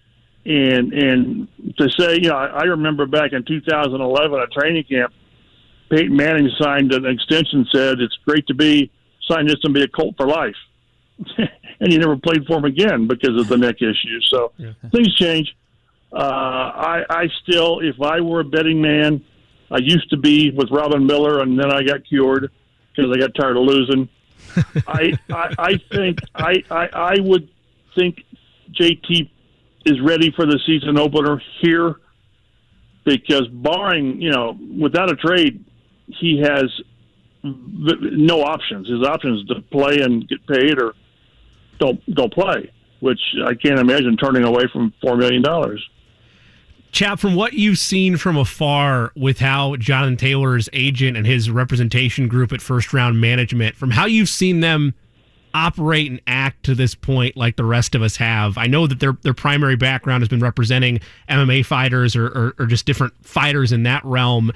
And to say, I remember back in 2011 at training camp, Peyton Manning signed an extension, said it's great to sign this and be a Colt for life. And he never played for him again because of the neck issue. So things change. I still, if I were a betting man, I used to be with Robin Miller, and then I got cured because I got tired of losing. I would think JT is ready for the season opener here, because barring, without a trade, he has no options. His option is to play and get paid, or don't play, which I can't imagine turning away from $4 million. Chap, from what you've seen from afar with how Jonathan Taylor's agent and his representation group at First Round Management, from how you've seen them operate and act to this point like the rest of us have, I know that their primary background has been representing MMA fighters or just different fighters in that realm.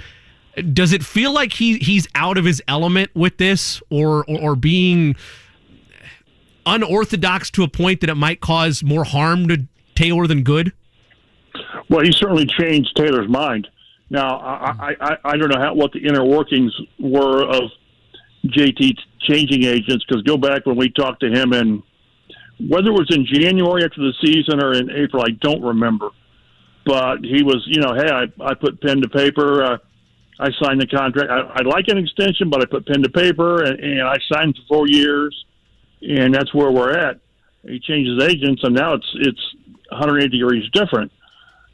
Does it feel like he's out of his element with this, or being unorthodox to a point that it might cause more harm to Taylor than good? Well, he certainly changed Taylor's mind. Now, I don't know what the inner workings were of JT changing agents, because go back when we talked to him, and whether it was in January after the season or in April, I don't remember. But he was, hey, I put pen to paper. I signed the contract. I'd like an extension, but I put pen to paper, and I signed for 4 years, and that's where we're at. He changes agents, and now it's 180 degrees different.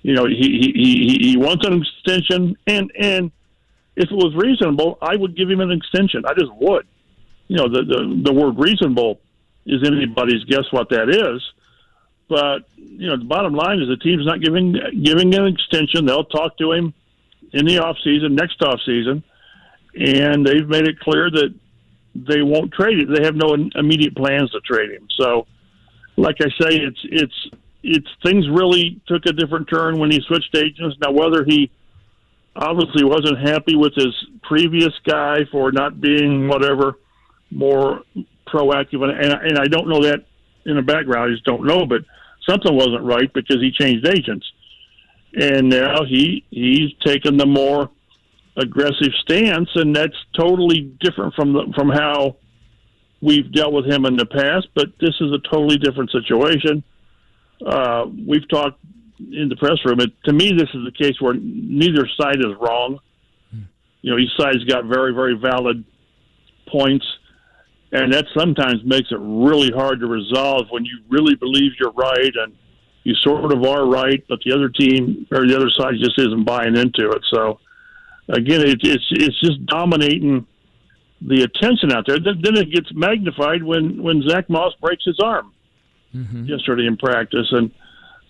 He wants an extension, and if it was reasonable, I would give him an extension. I just would. The word reasonable is anybody's guess what that is. But the bottom line is the team's not giving an extension. They'll talk to him. in the off season, next off season, and they've made it clear that they won't trade it. They have no immediate plans to trade him. So, like I say, it's things really took a different turn when he switched agents. Now, whether he obviously wasn't happy with his previous guy for not being whatever more proactive, and I don't know that in the background. I just don't know, but something wasn't right because he changed agents, and now he's taken the more aggressive stance, and that's totally different from how we've dealt with him in the past. But this is a totally different situation. We've talked in the press room. To me, this is the case where neither side is wrong. Each side's got very, very valid points, and that sometimes makes it really hard to resolve when you really believe you're right and you sort of are right, but the other team or the other side just isn't buying into it. So, again, it's just dominating the attention out there. Then it gets magnified when Zach Moss breaks his arm yesterday in practice, and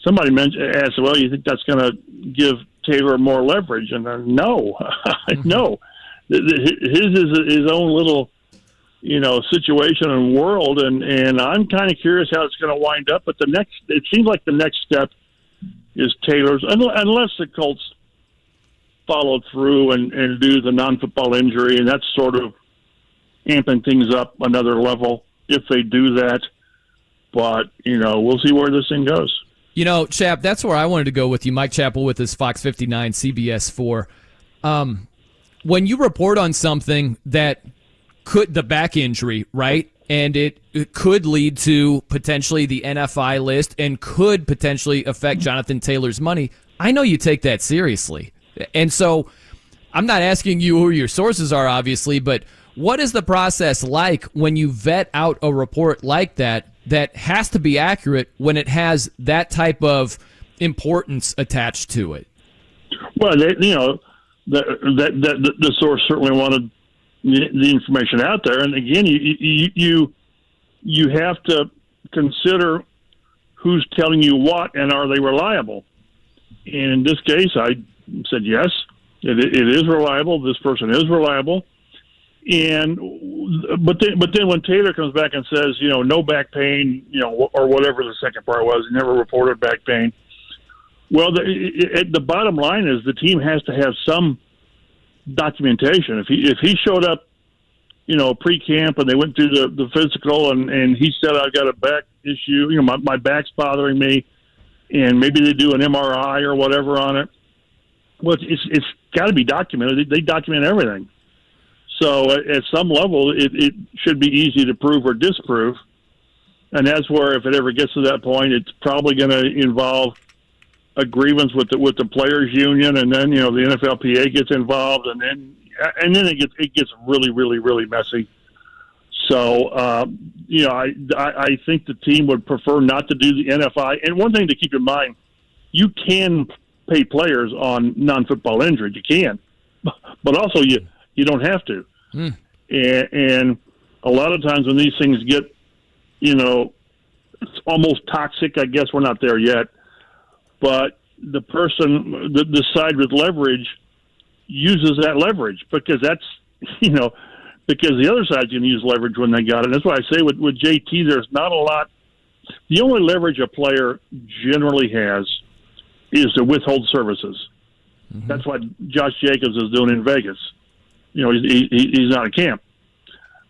somebody asked, "Well, you think that's going to give Taylor more leverage?" And no, no. His is his own little, situation and world, and I'm kind of curious how it's going to wind up. But it seems like the next step is Taylor's, unless the Colts follow through and do the non-football injury, and that's sort of amping things up another level if they do that. But, we'll see where this thing goes. Chap, that's where I wanted to go with you. Mike Chappell with his Fox 59, CBS 4. When you report on something that the back injury, right, and it could lead to potentially the NFI list and could potentially affect Jonathan Taylor's money, I know you take that seriously. And so I'm not asking you who your sources are, obviously, but what is the process like when you vet out a report like that has to be accurate when it has that type of importance attached to it? Well, the source certainly wanted the information out there, and again, you have to consider who's telling you what and are they reliable. And in this case, I said yes, it is reliable. This person is reliable. But then when Taylor comes back and says, no back pain, or whatever the second part was, he never reported back pain. Well, the bottom line is the team has to have some documentation. If he showed up, pre-camp and they went through the physical and he said, I've got a back issue, my back's bothering me, and maybe they do an MRI or whatever on it. Well, it's got to be documented. They document everything. So at some level, it should be easy to prove or disprove. And that's where, if it ever gets to that point, it's probably going to involve a grievance with the players' union, and then the NFLPA gets involved, and then it gets really, really, really messy. So I think the team would prefer not to do the NFI. And one thing to keep in mind, you can pay players on non-football injuries. You can, but also you don't have to. And a lot of times when these things get, it's almost toxic. I guess we're not there yet, but the person, the side with leverage, uses that leverage because that's, because the other side's going to use leverage when they got it. And that's why I say with JT, there's not a lot. The only leverage a player generally has is to withhold services. That's what Josh Jacobs is doing in Vegas. He's not at camp.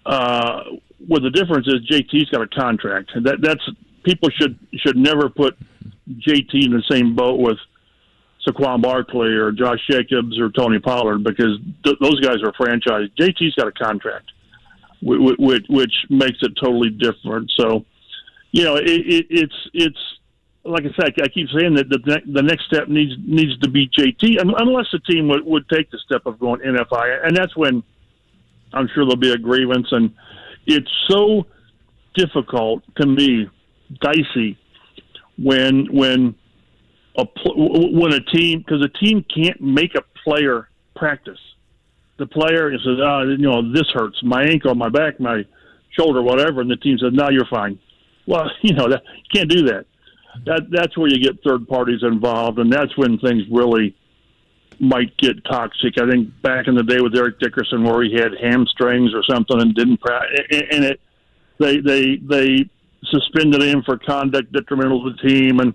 Well, the difference is JT's got a contract. That's people should never put JT in the same boat with Saquon Barkley or Josh Jacobs or Tony Pollard because those guys are franchised. JT's got a contract, which makes it totally different. So, it's like I said, I keep saying that the next step needs to be JT, unless the team would take the step of going NFI, and that's when I'm sure there'll be a grievance. And it's so difficult to me, dicey, when a team, because a team can't make a player practice. The player says, this hurts, my ankle, my back, my shoulder, whatever, and the team says, no, you're fine. Well, you can't do that. That's where you get third parties involved, and that's when things really might get toxic. I think back in the day with Eric Dickerson, where he had hamstrings or something and didn't practice, and they suspended him for conduct detrimental to the team, and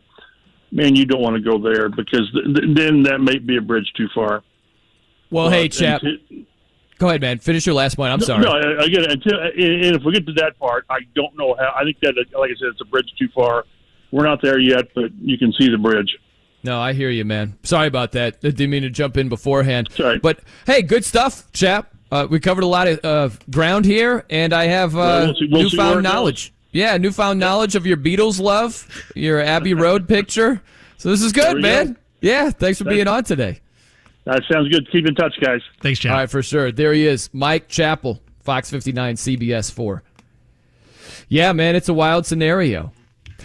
man, you don't want to go there because then that may be a bridge too far. Well, hey, Chap, go ahead, man. Finish your last point. I'm sorry. No, again, and if we get to that part, I don't know how. I think that, like I said, it's a bridge too far. We're not there yet, but you can see the bridge. No, I hear you, man. Sorry about that. I didn't mean to jump in beforehand. Sorry. But, hey, good stuff, Chap. We covered a lot of ground here, and I have we'll newfound knowledge. Yeah, newfound knowledge of your Beatles love, your Abbey Road picture. So this is good, man. Go. Yeah, thanks for being on today. That sounds good. Keep in touch, guys. Thanks, Chap. All right, for sure. There he is, Mike Chappell, Fox 59, CBS 4. Yeah, man, it's a wild scenario.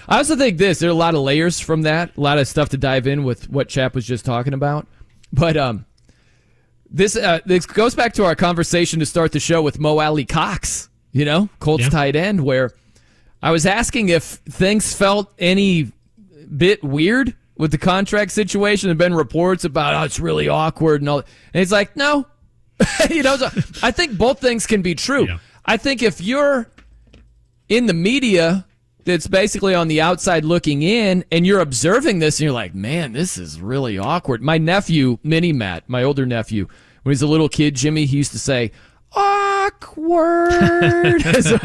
I also think there are a lot of layers from that, a lot of stuff to dive in with what Chap was just talking about. But this goes back to our conversation to start the show with Mo Alie-Cox, Colts tight end, where I was asking if things felt any bit weird with the contract situation. There have been reports about, it's really awkward and all. And he's like, no. So I think both things can be true. Yeah. I think if you're in the media that's basically on the outside looking in and you're observing this and you're like, man, this is really awkward. My nephew, Mini Matt, my older nephew, when he was a little kid, Jimmy, he used to say, awkward. So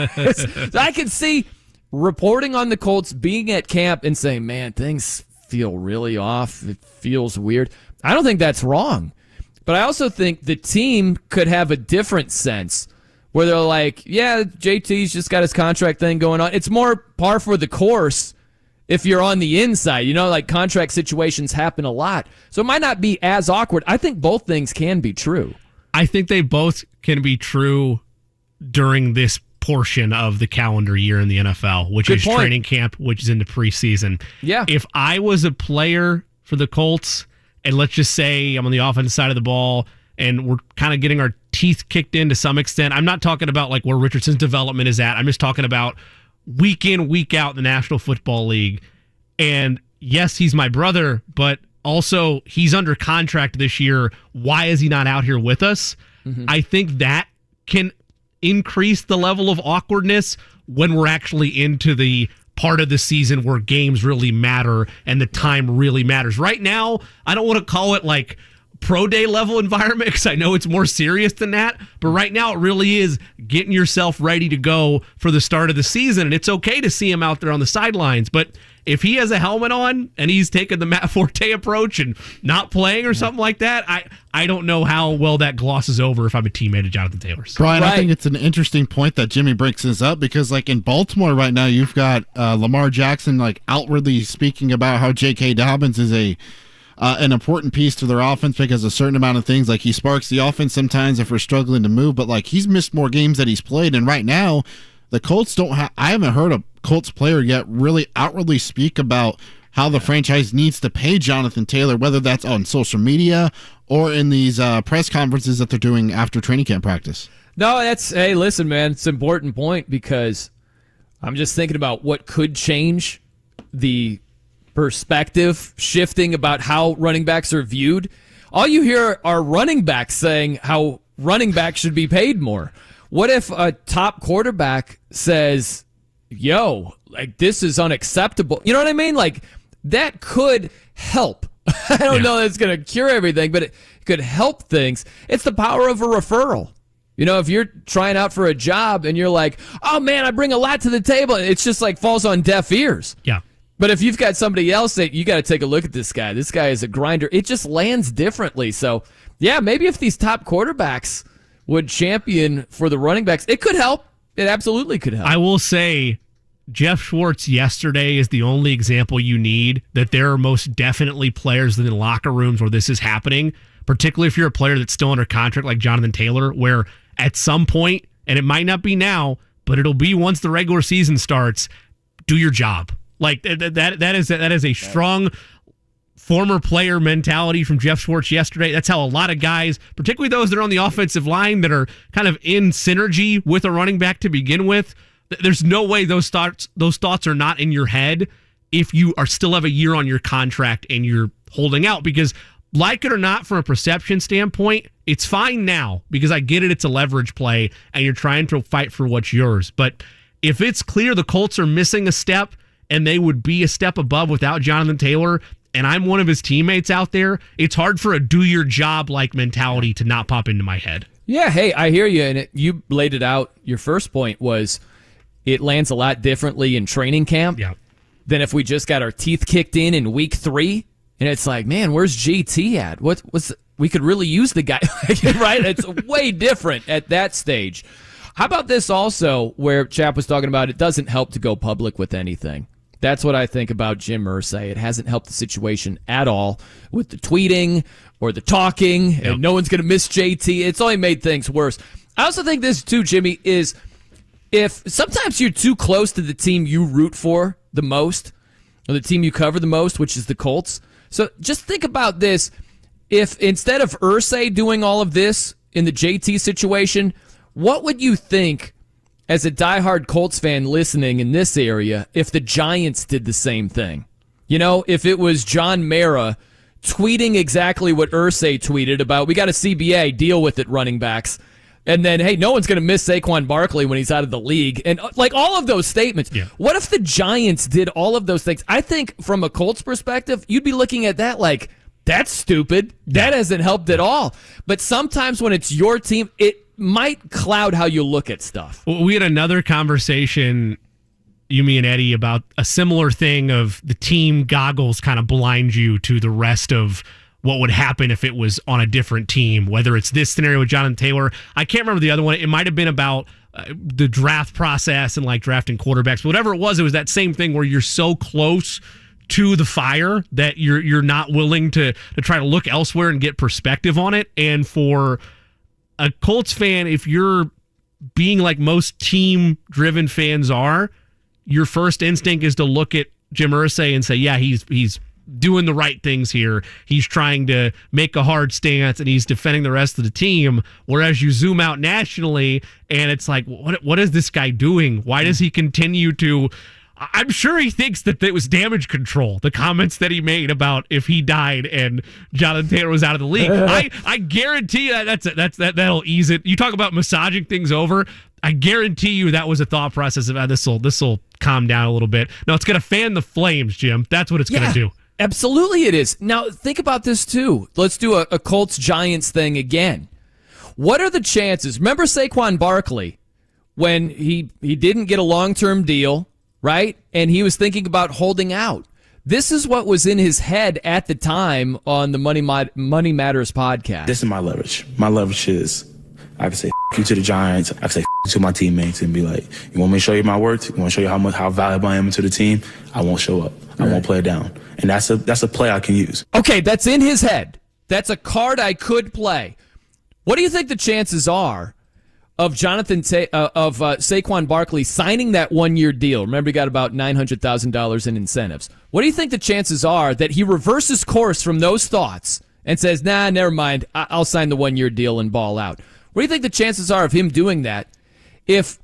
I could see reporting on the Colts, being at camp and saying, man, things feel really off. It feels weird. I don't think that's wrong. But I also think the team could have a different sense where they're like, yeah, JT's just got his contract thing going on. It's more par for the course if you're on the inside. Like contract situations happen a lot. So it might not be as awkward. I think both things can be true. I think they both can be true during this portion of the calendar year in the NFL, which is training camp, which is in the preseason. Yeah. If I was a player for the Colts, and let's just say I'm on the offensive side of the ball, and we're kind of getting our teeth kicked in to some extent. I'm not talking about like where Richardson's development is at. I'm just talking about week in, week out in the National Football League. And yes, he's my brother, but also he's under contract this year. Why is he not out here with us? Mm-hmm. I think that can increase the level of awkwardness when we're actually into the part of the season where games really matter and the time really matters. Right now, I don't want to call it like pro day level environment because I know it's more serious than that, but right now it really is getting yourself ready to go for the start of the season, and it's okay to see him out there on the sidelines, but if he has a helmet on and he's taking the Matt Forte approach and not playing or something like that, I don't know how well that glosses over if I'm a teammate of Jonathan Taylor's. Brian, right. I think it's an interesting point that Jimmy brings this up because, like, in Baltimore right now, you've got Lamar Jackson, like, outwardly speaking about how J.K. Dobbins is an important piece to their offense because a certain amount of things, like he sparks the offense sometimes if we're struggling to move, but like he's missed more games that he's played, and right now the Colts don't have. I haven't heard a Colts player yet really outwardly speak about how the franchise needs to pay Jonathan Taylor, whether that's on social media or in these press conferences that they're doing after training camp practice. No, hey, listen, man, it's an important point because I'm just thinking about what could change the perspective shifting about how running backs are viewed. All you hear are running backs saying how running backs should be paid more. What if a top quarterback says, yo, like this is unacceptable? You know what I mean? Like that could help. I don't know that it's going to cure everything, but it could help things. It's the power of a referral. If you're trying out for a job and you're like, oh man, I bring a lot to the table, it's just like falls on deaf ears. Yeah. But if you've got somebody else that you got to take a look at this guy is a grinder, it just lands differently. So, yeah, maybe if these top quarterbacks would champion for the running backs, it could help. It absolutely could help. I will say Jeff Schwartz yesterday is the only example you need that there are most definitely players in the locker rooms where this is happening, particularly if you're a player that's still under contract like Jonathan Taylor, where at some point, and it might not be now, but it'll be once the regular season starts, do your job. Like that is a strong former player mentality from Jeff Schwartz yesterday. That's how a lot of guys, particularly those that are on the offensive line that are kind of in synergy with a running back to begin with, there's no way those thoughts are not in your head if you are still have a year on your contract and you're holding out, because like it or not, from a perception standpoint, it's fine now because I get it. It's a leverage play and you're trying to fight for what's yours. But if it's clear the Colts are missing a step and they would be a step above without Jonathan Taylor, and I'm one of his teammates out there, it's hard for a do your job like mentality to not pop into my head. Yeah, hey, I hear you. And you laid it out. Your first point was it lands a lot differently in training camp than if we just got our teeth kicked in week 3. And it's like, man, where's JT at? We could really use the guy, right? It's way different at that stage. How about this also, where Chap was talking about it doesn't help to go public with anything. That's what I think about Jim Irsay. It hasn't helped the situation at all with the tweeting or the talking, and no one's going to miss JT. It's only made things worse. I also think this, too, Jimmy, is if sometimes you're too close to the team you root for the most, or the team you cover the most, which is the Colts. So just think about this. If instead of Irsay doing all of this in the JT situation, what would you think as a diehard Colts fan listening in this area if the Giants did the same thing? You know, if it was John Mara tweeting exactly what Irsay tweeted about, we got a CBA, deal with it, running backs. And then, hey, no one's going to miss Saquon Barkley when he's out of the league. And like all of those statements. Yeah. What if the Giants did all of those things? I think from a Colts perspective, you'd be looking at that like, that's stupid. That hasn't helped at all. But sometimes when it's your team, it might cloud how you look at stuff. Well, we had another conversation, you, me, and Eddie, about a similar thing of the team goggles kind of blind you to the rest of what would happen if it was on a different team, whether it's this scenario with Jonathan Taylor. I can't remember the other one. It might have been about the draft process and like drafting quarterbacks. But whatever it was that same thing where you're so close to the fire that you're not willing to try to look elsewhere and get perspective on it. And for a Colts fan, if you're being like most team-driven fans are, your first instinct is to look at Jim Irsay and say, yeah, he's doing the right things here. He's trying to make a hard stance and he's defending the rest of the team. Whereas you zoom out nationally and it's like, what is this guy doing? Why does he continue to... I'm sure he thinks that it was damage control, the comments that he made about if he died and Jonathan Taylor was out of the league. I guarantee you that'll ease it. You talk about massaging things over. I guarantee you that was a thought process of this will calm down a little bit. No, it's going to fan the flames, Jim. That's what it's going to do. Absolutely it is. Now, think about this, too. Let's do a Colts-Giants thing again. What are the chances? Remember Saquon Barkley when he didn't get a long-term deal, right? And he was thinking about holding out. This is what was in his head at the time on the Money Matters podcast. This is my leverage. My leverage is I can say you to the Giants. I can say to my teammates and be like, you want me to show you my worth? You want to show you how valuable I am to the team? I won't show up. I won't play it down. And that's a play I can use. Okay, that's in his head. That's a card I could play. What do you think the chances are of Saquon Barkley signing that 1-year deal? Remember, he got about $900,000 in incentives. What do you think the chances are that he reverses course from those thoughts and says, nah, never mind, I'll sign the 1-year deal and ball out? What do you think the chances are of him doing that if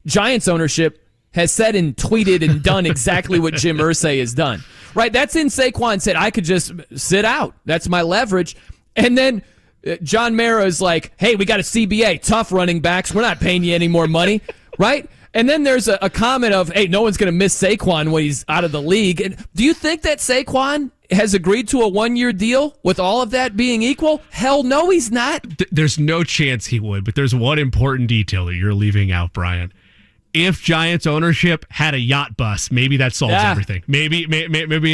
Giants ownership has said and tweeted and done exactly what Jim Irsay has done? Right, that's in Saquon said, I could just sit out. That's my leverage. And then John Mara is like, hey, we got a CBA, tough running backs. We're not paying you any more money, right? And then there's a comment of, hey, no one's going to miss Saquon when he's out of the league. And do you think that Saquon has agreed to a 1-year deal with all of that being equal? Hell no, he's not. There's no chance he would, but there's one important detail that you're leaving out, Brian. If Giants ownership had a yacht bus, maybe that solves everything. Maybe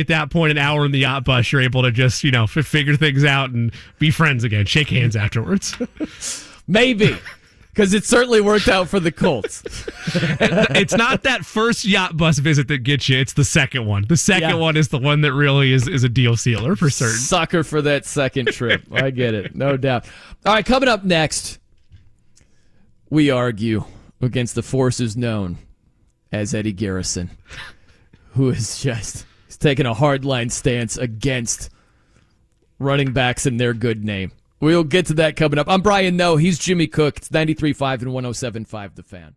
at that point, an hour in the yacht bus, you're able to just, figure things out and be friends again, shake hands afterwards. Maybe. Because it certainly worked out for the Colts. It's not that first yacht bus visit that gets you. It's the second one. The second one is the one that really is a deal sealer for certain. Sucker for that second trip. I get it. No doubt. All right, coming up next, we argue against the forces known as Eddie Garrison, who is just taking a hardline stance against running backs and their good name. We'll get to that coming up. I'm Brian Noe. He's Jimmy Cook. It's 93.5 and 107.5 The Fan.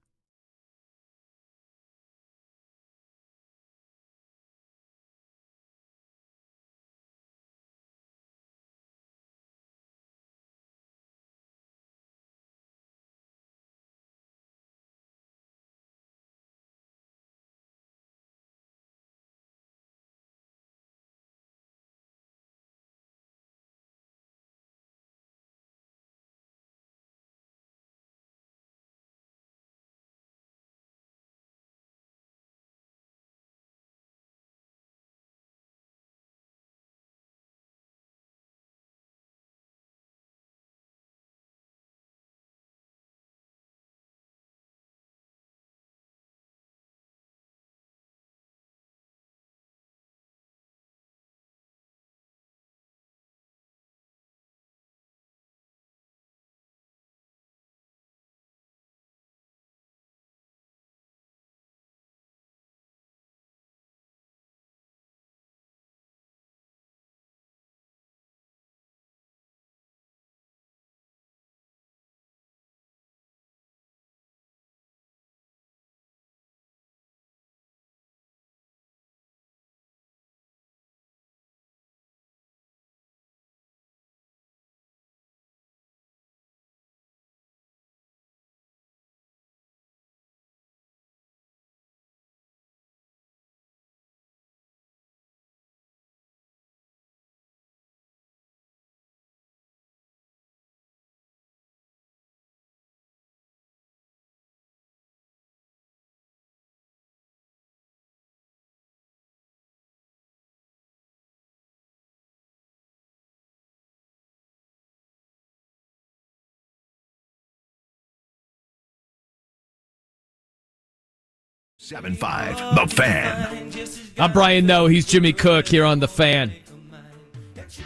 7-5, The Fan. I'm Brian Noe. He's Jimmy Cook here on The Fan.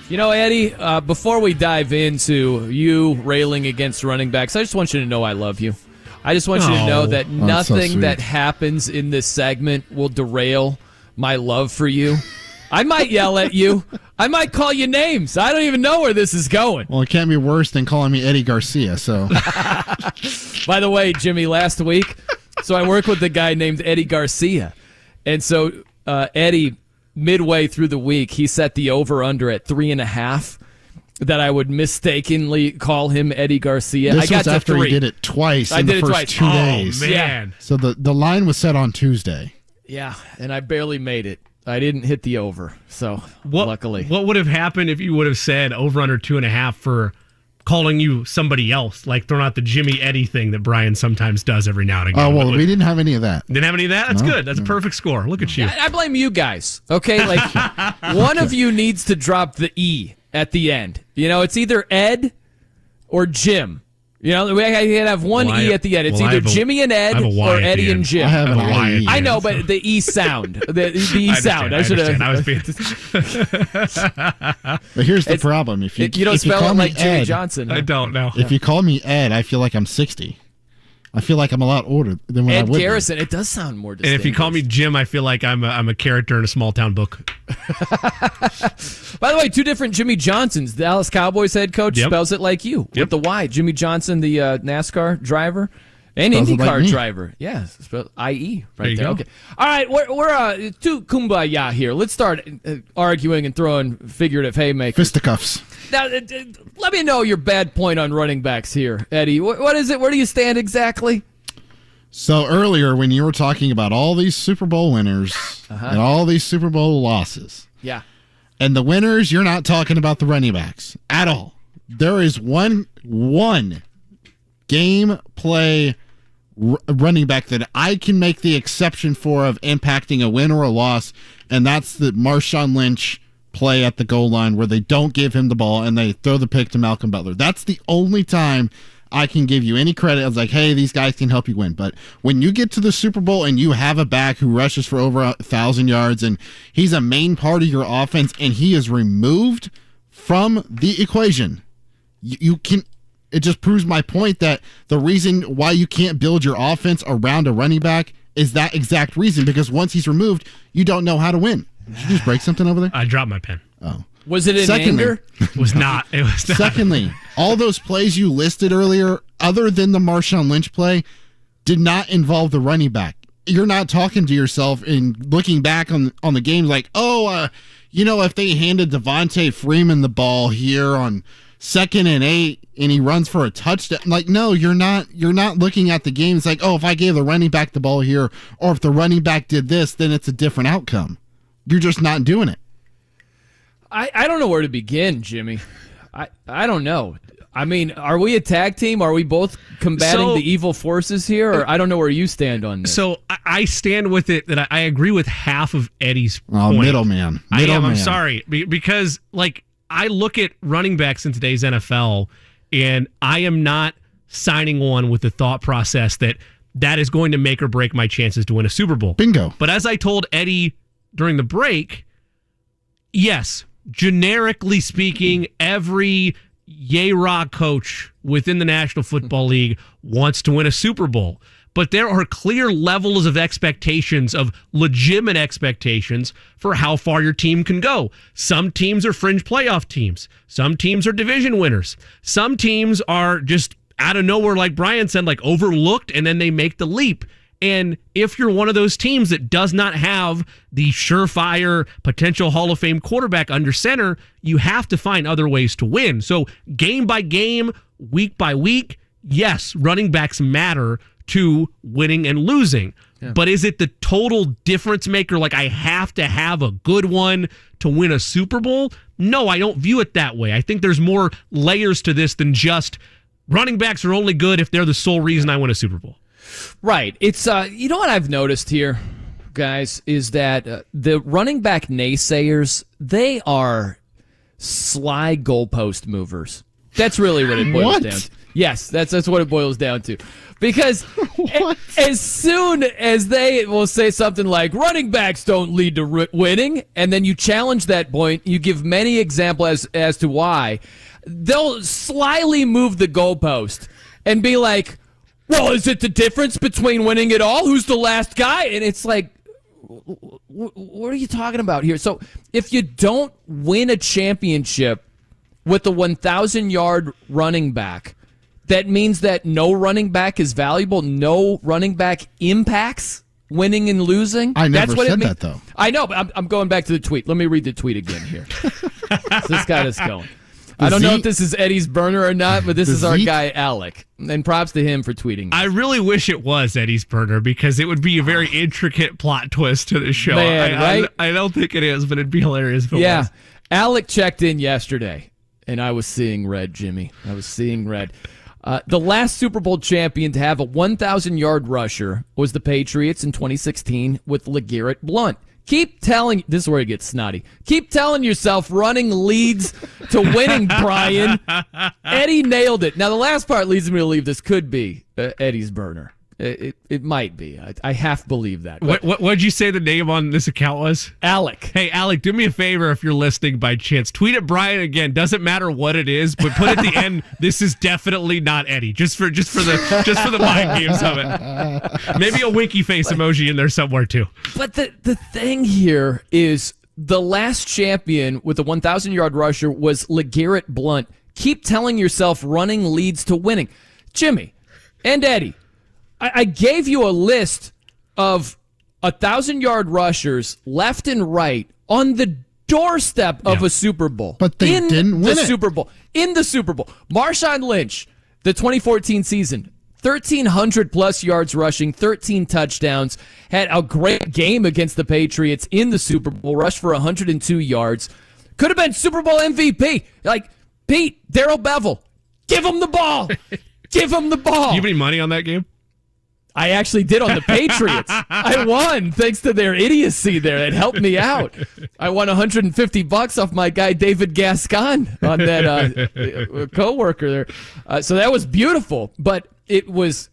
You know, Eddie, before we dive into you railing against running backs, I just want you to know I love you. I just want you to know that nothing so that happens in this segment will derail my love for you. I might yell at you. I might call you names. I don't even know where this is going. Well, it can't be worse than calling me Eddie Garcia. So, by the way, Jimmy, last week, so I work with a guy named Eddie Garcia. And so Eddie, midway through the week, he set the over-under at 3.5 that I would mistakenly call him Eddie Garcia. this I got was to after 3. he did it twice I in did the it first twice. 2 Oh, days. Man. So the line was set on Tuesday. Yeah, and I barely made it. I didn't hit the over, so luckily. What would have happened if you would have said over under 2.5 for calling you somebody else, like throwing out the Jimmy Eddie thing that Brian sometimes does every now and again? Oh, well, we didn't have any of that. Didn't have any of that? That's No, good. That's a perfect score. Look at you. I blame you guys, okay? Like, one of you needs to drop the E at the end. You know, it's either Ed or Jim. You know, we can have one E at the end. It's either Jimmy and Ed or Eddie and Jim. I have an Y. I. I know, but the E sound. The E sound. I should have. I was being... But here's the problem: if you don't if you spell call it me like Jimmy Ed, Johnson. I don't know. If you call me Ed, I feel like I'm 60. I feel like I'm a lot older than when I Ed would be. Garrison. It does sound more And distinguished. if you call me Jim, I feel like I'm a character in a small town book. By the way, 2 different Jimmy Johnsons. The Dallas Cowboys head coach Yep. spells it like you with the Y. Jimmy Johnson, the NASCAR driver and Spells it IndyCar like me. driver. Yeah, spelled IE right There you there. go. Okay. All right, we're too kumbaya here. Let's start arguing and throwing figurative haymakers. Fisticuffs. Now, let me know your bad point on running backs here, Eddie. What is it? Where do you stand exactly? So earlier, when you were talking about all these Super Bowl winners and all these Super Bowl losses, Yeah. and the winners, you're not talking about the running backs at all. There is one game play running back that I can make the exception for of impacting a win or a loss, and that's the Marshawn Lynch play at the goal line where they don't give him the ball and they throw the pick to Malcolm Butler. That's the only time I can give you any credit. I was like, hey, these guys can help you win. But when you get to the Super Bowl and you have a back who rushes for over 1,000 yards and he's a main part of your offense and he is removed from the equation, you can. It just proves my point that the reason why you can't build your offense around a running back is that exact reason, because once he's removed, you don't know how to win. Did you just break something over there? I dropped my pen. Oh. Was it in anger? It was not. It was not. Secondly, all those plays you listed earlier, other than the Marshawn Lynch play, did not involve the running back. You're not talking to yourself and looking back on the game like, if they handed Devontae Freeman the ball here on 2nd and 8 and he runs for a touchdown. Like, no, you're not looking at the game. It's like, if I gave the running back the ball here, or if the running back did this, then it's a different outcome. You're just not doing it. I don't know where to begin, Jimmy. I don't know. I mean, are we a tag team? Are we both combating the evil forces here? Or I don't know where you stand on this. So I stand with it that I agree with half of Eddie's Oh, point. middleman. I'm sorry. Because, I look at running backs in today's NFL, and I am not signing one with the thought process that is going to make or break my chances to win a Super Bowl. Bingo. But as I told Eddie during the break, yes, generically speaking, every Yay-Ra coach within the National Football League wants to win a Super Bowl. But there are clear levels of expectations, of legitimate expectations for how far your team can go. Some teams are fringe playoff teams. Some teams are division winners. Some teams are just out of nowhere, like Brian said, overlooked, and then they make the leap. And if you're one of those teams that does not have the surefire potential Hall of Fame quarterback under center, you have to find other ways to win. So game by game, week by week, yes, running backs matter to winning and losing. Yeah. But is it the total difference maker? I have to have a good one to win a Super Bowl? No, I don't view it that way. I think there's more layers to this than just running backs are only good if they're the sole reason I win a Super Bowl. Right. It's you know what I've noticed here, guys, is that the running back naysayers, they are sly goalpost movers. That's really what it boils down to. Yes, that's what it boils down to. Because as soon as they will say something like running backs don't lead to winning, and then you challenge that point, you give many examples as to why, they'll slyly move the goalpost and be like, well, is it the difference between winning it all? Who's the last guy? And it's like, what are you talking about here? So if you don't win a championship with a 1,000-yard running back, that means that no running back is valuable. No running back impacts winning and losing. I never That's what said that, though. I know, but I'm going back to the tweet. Let me read the tweet again here. This got us going. I don't know if this is Eddie's burner or not, but this is our guy, Alec. And props to him for tweeting this. I really wish it was Eddie's burner because it would be a very intricate plot twist to the show. Man, right? I don't think it is, but it'd be hilarious if it was. Alec checked in yesterday, and I was seeing red, Jimmy. I was seeing red. The last Super Bowl champion to have a 1,000-yard rusher was the Patriots in 2016 with LeGarrette Blount. Keep telling, this is where it gets snotty. Keep telling yourself running leads to winning, Brian. Eddie nailed it. Now, the last part leads me to believe this could be Eddie's burner. It might be. I half believe that. What'd you say the name on this account was? Alec. Hey, Alec, do me a favor if you're listening by chance. Tweet at Brian again. Doesn't matter what it is, but put at the end, this is definitely not Eddie. Just for the mind games of it. Maybe a winky face emoji in there somewhere too. But the thing here is the last champion with a 1,000-yard rusher was LeGarrette Blount. Keep telling yourself running leads to winning. Jimmy and Eddie, I gave you a list of 1,000-yard rushers left and right on the doorstep of a Super Bowl. But they didn't win it. Super Bowl. In the Super Bowl. Marshawn Lynch, the 2014 season, 1,300-plus yards rushing, 13 touchdowns, had a great game against the Patriots in the Super Bowl, rushed for 102 yards. Could have been Super Bowl MVP. Like, Pete, Darrell Bevel, give him the ball. Give him the ball. Do you have any money on that game? I actually did on the Patriots. I won thanks to their idiocy there. It helped me out. I won $150 off my guy David Gascon on that coworker there. So that was beautiful, but it was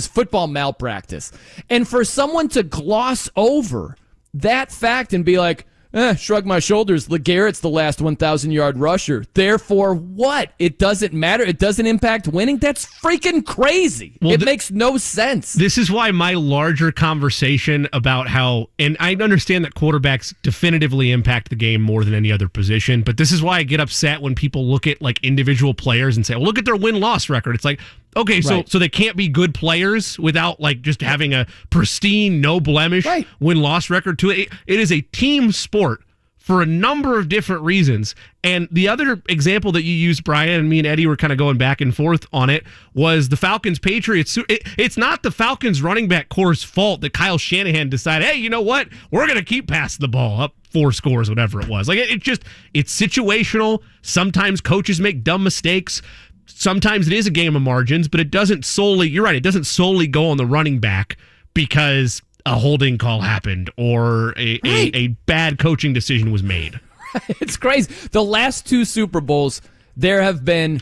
football malpractice. And for someone to gloss over that fact and be like, shrug my shoulders, LeGarrette's the last 1,000-yard rusher. Therefore, what? It doesn't matter. It doesn't impact winning? That's freaking crazy. Well, it makes no sense. This is why my larger conversation about how, and I understand that quarterbacks definitively impact the game more than any other position, but this is why I get upset when people look at like individual players and say, well, look at their win-loss record. It's like, okay, so they can't be good players without like just having a pristine, no blemish win-loss record to it. It is a team sport for a number of different reasons. And the other example that you used, Brian, and me and Eddie were kind of going back and forth on it, was the Falcons-Patriots. It's not the Falcons running back core's fault that Kyle Shanahan decided, hey, you know what? We're going to keep passing the ball up 4 scores, whatever it was. Like it's situational. Sometimes coaches make dumb mistakes. Sometimes it is a game of margins, but it doesn't solely, you're right, it doesn't solely go on the running back because a holding call happened or a bad coaching decision was made. It's crazy. The last 2 Super Bowls, there have been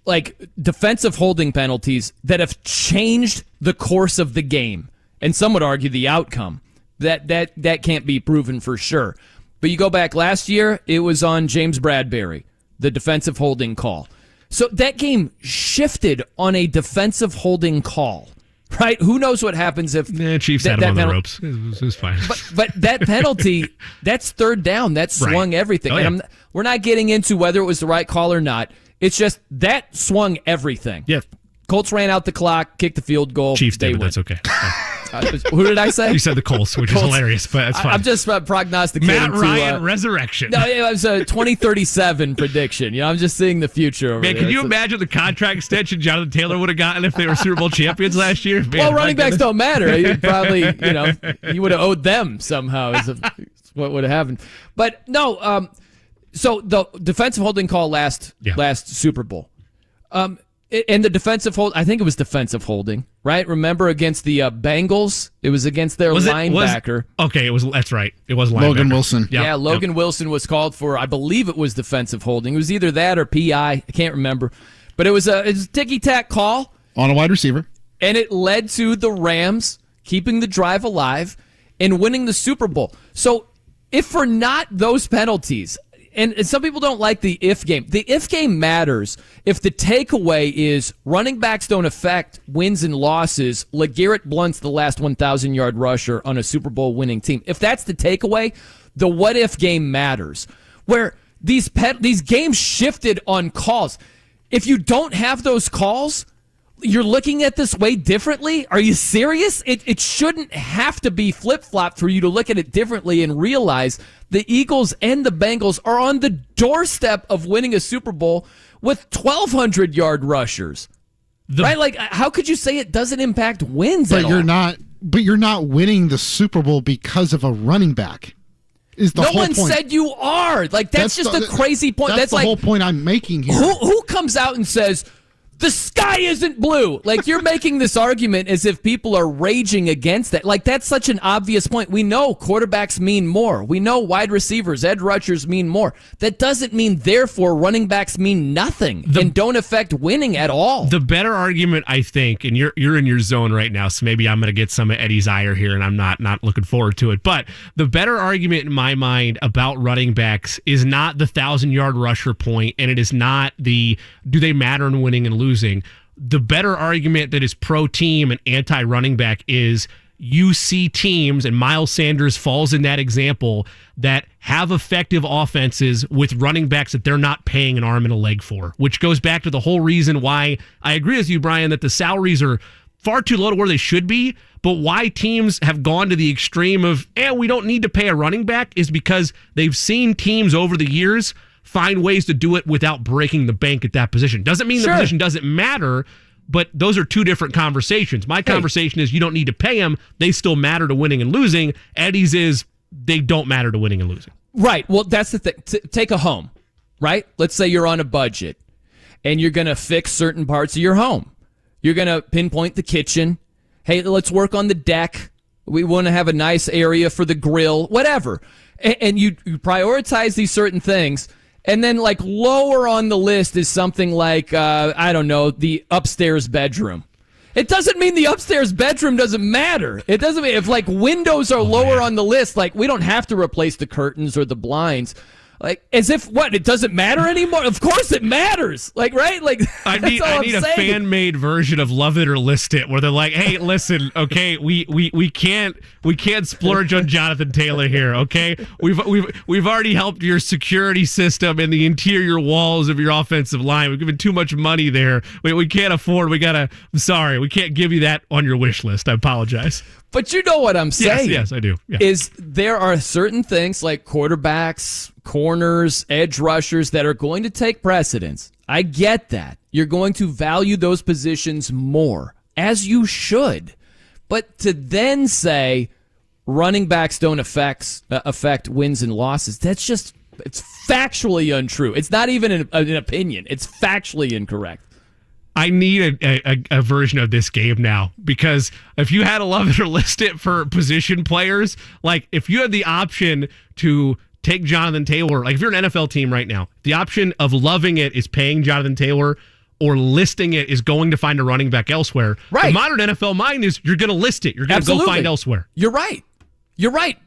like defensive holding penalties that have changed the course of the game. And some would argue the outcome. That can't be proven for sure. But you go back last year, it was on James Bradbury, the defensive holding call. So that game shifted on a defensive holding call, right? Who knows what happens if... Chiefs had him on the ropes. It was fine. But that penalty, that's third down. That swung everything. Oh, yeah. And we're not getting into whether it was the right call or not. It's just that swung everything. Yeah. Colts ran out the clock, kicked the field goal. Chiefs did, but win. that's okay. Who did I say? You said the Colts, which is hilarious, but that's fine. I'm just prognosticating. Matt Ryan resurrection. No, it was a 2037 prediction. I'm just seeing the future. Man, can you imagine the contract extension Jonathan Taylor would have gotten if they were Super Bowl champions last year? Man, well, running backs don't matter. He probably, he would have owed them somehow. Is what would have happened. But no. So the defensive holding call last Super Bowl. And the defensive hold, I think it was defensive holding, right? Remember against the Bengals? It was against their linebacker. That's right. It was linebacker. Logan Wilson. Yeah, Logan Wilson was called for, I believe it was defensive holding. It was either that or PI. I can't remember. But it was a ticky-tack call. On a wide receiver. And it led to the Rams keeping the drive alive and winning the Super Bowl. So if for not those penalties, and some people don't like the if game matters if the takeaway is running backs don't affect wins and losses. LeGarrette Blount's the last 1,000-yard rusher on a Super Bowl winning team. If that's the takeaway, the what if game matters. Where these games shifted on calls. If you don't have those calls, you're looking at this way differently? Are you serious? It shouldn't have to be flip-flop for you to look at it differently and realize the Eagles and the Bengals are on the doorstep of winning a Super Bowl with 1,200-yard rushers. Right? Like, how could you say it doesn't impact wins at all? You're not winning the Super Bowl because of a running back. No one said you are. Like, that's just a crazy point. That's the whole point I'm making here. Who comes out and says, the sky isn't blue? Like, you're making this argument as if people are raging against that. Like, that's such an obvious point. We know quarterbacks mean more. We know wide receivers, edge rushers mean more. That doesn't mean, therefore, running backs mean nothing and don't affect winning at all. The better argument, I think, and you're in your zone right now, so maybe I'm going to get some of Eddie's ire here, and I'm not looking forward to it. But the better argument in my mind about running backs is not the 1,000-yard rusher point, and it is not the do they matter in winning and losing. The better argument that is pro-team and anti-running back is you see teams, and Miles Sanders falls in that example, that have effective offenses with running backs that they're not paying an arm and a leg for, which goes back to the whole reason why I agree with you, Brian, that the salaries are far too low to where they should be, but why teams have gone to the extreme of, we don't need to pay a running back is because they've seen teams over the years find ways to do it without breaking the bank at that position. Doesn't mean the position doesn't matter, but those are two different conversations. My conversation is you don't need to pay them. They still matter to winning and losing. Eddie's is they don't matter to winning and losing. Right. Well, that's the thing. Take a home, right? Let's say you're on a budget and you're going to fix certain parts of your home. You're going to pinpoint the kitchen. Hey, let's work on the deck. We want to have a nice area for the grill, whatever. And you prioritize these certain things. And then, like, lower on the list is something like, I don't know, the upstairs bedroom. It doesn't mean the upstairs bedroom doesn't matter. It doesn't mean if, like, windows are lower on the list, like, we don't have to replace the curtains or the blinds. Like, as if, what, it doesn't matter anymore? Of course it matters. Like, right? Like, I need a fan-made version of Love It or List It, where they're like, hey, listen, okay, we can't splurge on Jonathan Taylor here, okay? We've already helped your security system and the interior walls of your offensive line. We've given too much money there. We can't afford, I'm sorry, we can't give you that on your wish list. I apologize. But you know what I'm saying. Yes, I do. Yeah. Is there are certain things like quarterbacks, corners, edge rushers that are going to take precedence. I get that. You're going to value those positions more, as you should. But to then say running backs don't affect wins and losses, it's factually untrue. It's not even an opinion. It's factually incorrect. I need a version of this game now, because if you had to love it or list it for position players, like if you had the option to take Jonathan Taylor, like if you're an NFL team right now, the option of loving it is paying Jonathan Taylor, or listing it is going to find a running back elsewhere. Right. The modern NFL mind is you're going to list it. You're going to go find elsewhere. You're right.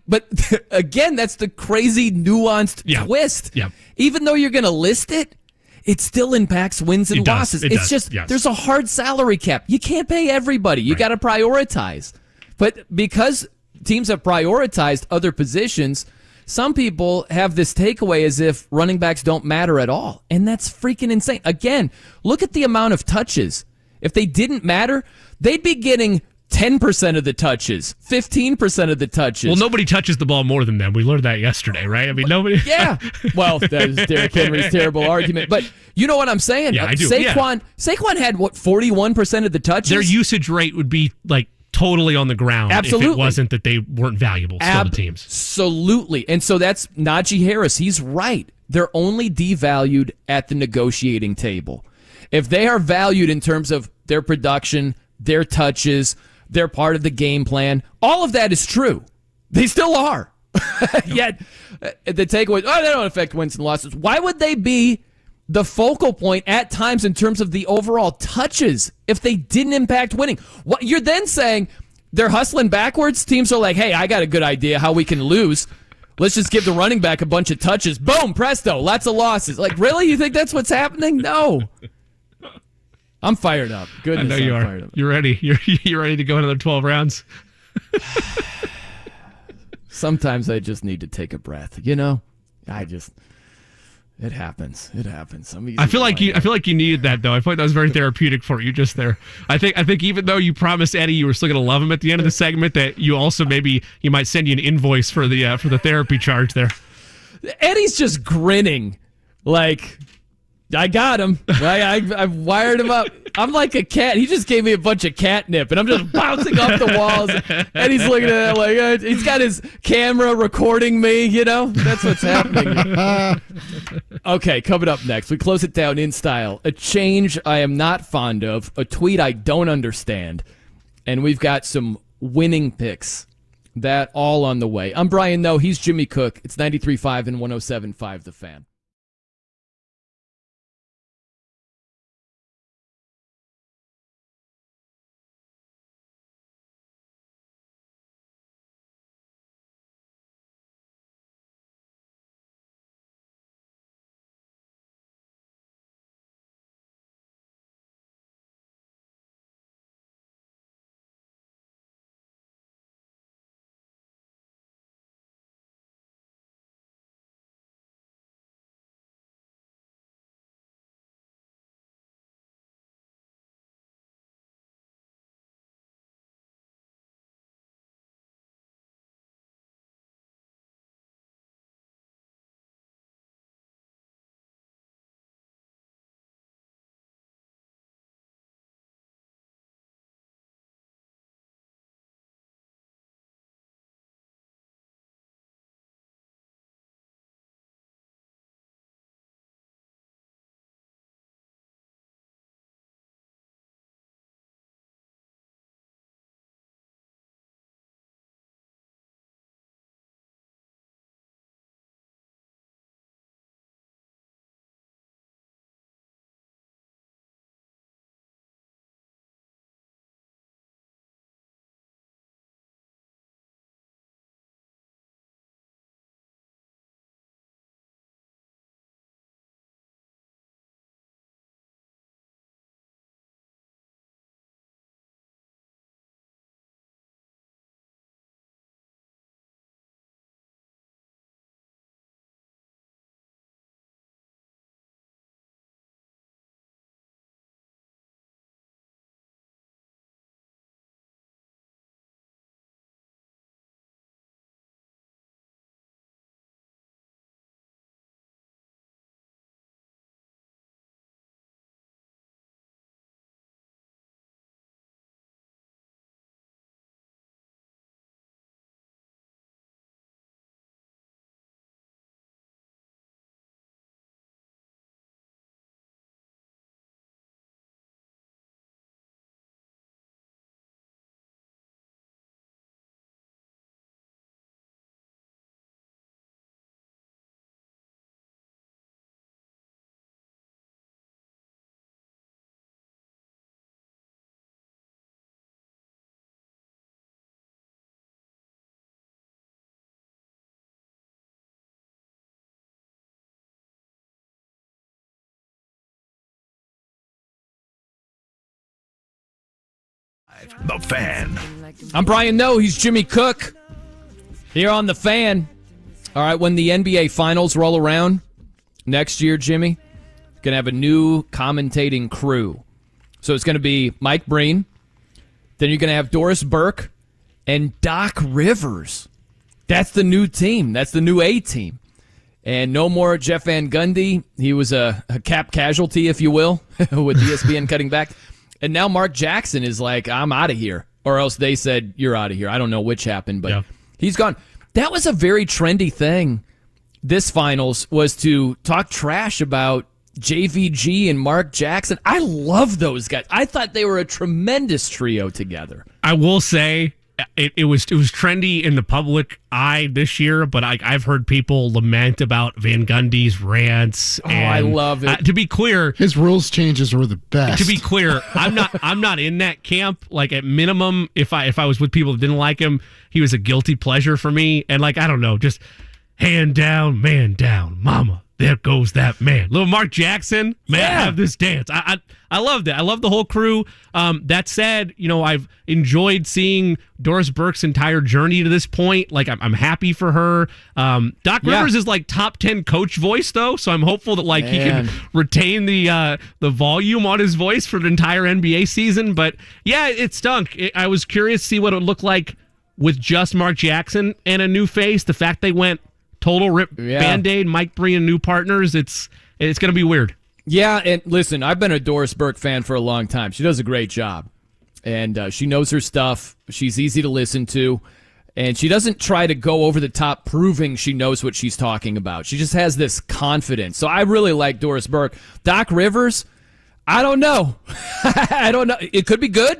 But again, that's the crazy nuanced twist. Yeah. Even though you're going to list it, it still impacts wins and losses. It's just there's a hard salary cap. You can't pay everybody. You got to prioritize. But because teams have prioritized other positions, some people have this takeaway as if running backs don't matter at all. And that's freaking insane. Again, look at the amount of touches. If they didn't matter, they'd be getting 10% of the touches, 15% of the touches. Well, nobody touches the ball more than them. We learned that yesterday, right? I mean, nobody. Yeah. Well, that is Derrick Henry's terrible argument. But you know what I'm saying? Yeah, I do. Saquon had, 41% of the touches? Their usage rate would be, totally on the ground. Absolutely. If it wasn't that they weren't valuable still to teams. Absolutely. And so that's Najee Harris. He's right. They're only devalued at the negotiating table. If they are valued in terms of their production, their touches, they're part of the game plan. All of that is true. They still are. Yet, the takeaway, they don't affect wins and losses. Why would they be the focal point at times in terms of the overall touches if they didn't impact winning. What you're then saying, they're hustling backwards. Teams are like, hey, I got a good idea how we can lose. Let's just give the running back a bunch of touches. Boom, presto, lots of losses. Like, really? You think that's what's happening? No. I'm fired up. Goodness, I know you I'm are. fired up. You're ready. You're ready to go another 12 rounds. Sometimes I just need to take a breath. It happens. It happens. I feel like you needed that though. I feel like that was very therapeutic for you just there. I think even though you promised Eddie you were still going to love him at the end of the segment, that you also maybe you might send you an invoice for the therapy charge there. Eddie's just grinning, like, I got him. I've wired him up. I'm like a cat. He just gave me a bunch of catnip, and I'm just bouncing off the walls. And he's looking at it like he's got his camera recording me. That's what's happening. Okay, coming up next, we close it down in style. A change I am not fond of, a tweet I don't understand, and we've got some winning picks. That all on the way. I'm Brian Noe. He's Jimmy Cook. It's 93.5 and 107.5 The Fan. The Fan. I'm Brian Noe. He's Jimmy Cook. Here on The Fan. All right, when the NBA Finals roll around next year, Jimmy, going to have a new commentating crew. So it's going to be Mike Breen. Then you're going to have Doris Burke and Doc Rivers. That's the new team. That's the new A team. And no more Jeff Van Gundy. He was a cap casualty, if you will, with ESPN cutting back. And now Mark Jackson is like, I'm out of here. Or else they said, you're out of here. I don't know which happened, but he's gone. That was a very trendy thing. This finals was to talk trash about JVG and Mark Jackson. I love those guys. I thought they were a tremendous trio together. I will say, it was trendy in the public eye this year, but I've heard people lament about Van Gundy's rants. Oh, I love it. To be clear, his rules changes were the best. To be clear, I'm not in that camp. Like at minimum, if I was with people that didn't like him, he was a guilty pleasure for me. And like I don't know, just hand down, man down, mama. There goes that man. Little Mark Jackson, man, have this dance. I loved it. I love the whole crew. That said, I've enjoyed seeing Doris Burke's entire journey to this point. Like, I'm happy for her. Doc Rivers is like top 10 coach voice, though, so I'm hopeful that he can retain the volume on his voice for the entire NBA season. But, yeah, it stunk. I was curious to see what it would look like with just Mark Jackson and a new face. The fact they went total rip Band-Aid, Mike Breen, new partners. It's going to be weird. Yeah, and listen, I've been a Doris Burke fan for a long time. She does a great job, and she knows her stuff. She's easy to listen to, and she doesn't try to go over the top proving she knows what she's talking about. She just has this confidence. So I really like Doris Burke. Doc Rivers, I don't know. I don't know. It could be good.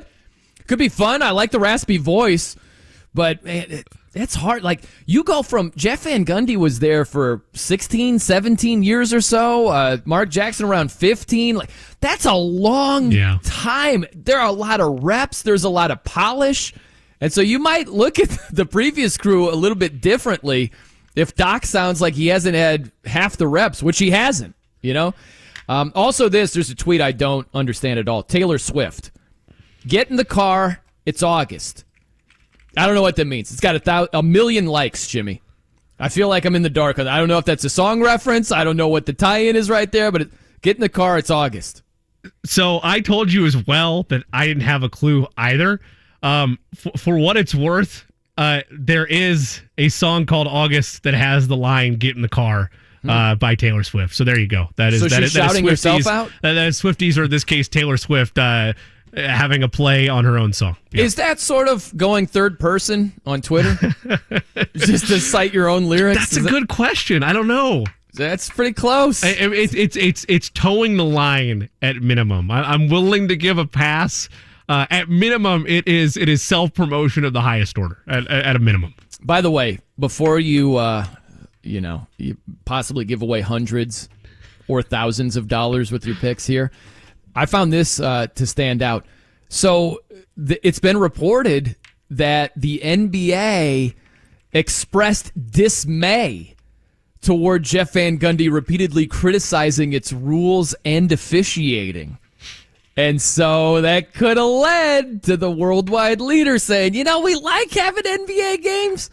It could be fun. I like the raspy voice, but man, it's hard. Like, you go from Jeff Van Gundy was there for 16, 17 years or so. Mark Jackson around 15. Like, that's a long time. There are a lot of reps. There's a lot of polish. And so you might look at the previous crew a little bit differently if Doc sounds like he hasn't had half the reps, which he hasn't, Also there's a tweet I don't understand at all. Taylor Swift. Get in the car. It's August. I don't know what that means. It's got a million likes, Jimmy. I feel like I'm in the dark. I don't know if that's a song reference. I don't know what the tie-in is right there, but get in the car. It's August. So I told you as well that I didn't have a clue either. For what it's worth, there is a song called August that has the line "Get in the car" by Taylor Swift. So there you go. She's shouting herself out? That is Swifties, or in this case, Taylor Swift, having a play on her own song. Yeah. Is that sort of going third person on Twitter? Just to cite your own lyrics? That's a good question. I don't know. That's pretty close. It's towing the line at minimum. I'm willing to give a pass. At minimum, it is self-promotion of the highest order at a minimum. By the way, before you possibly give away hundreds or thousands of dollars with your picks here, I found this to stand out. So it's been reported that the NBA expressed dismay toward Jeff Van Gundy repeatedly criticizing its rules and officiating. And so that could have led to the worldwide leader saying, we like having NBA games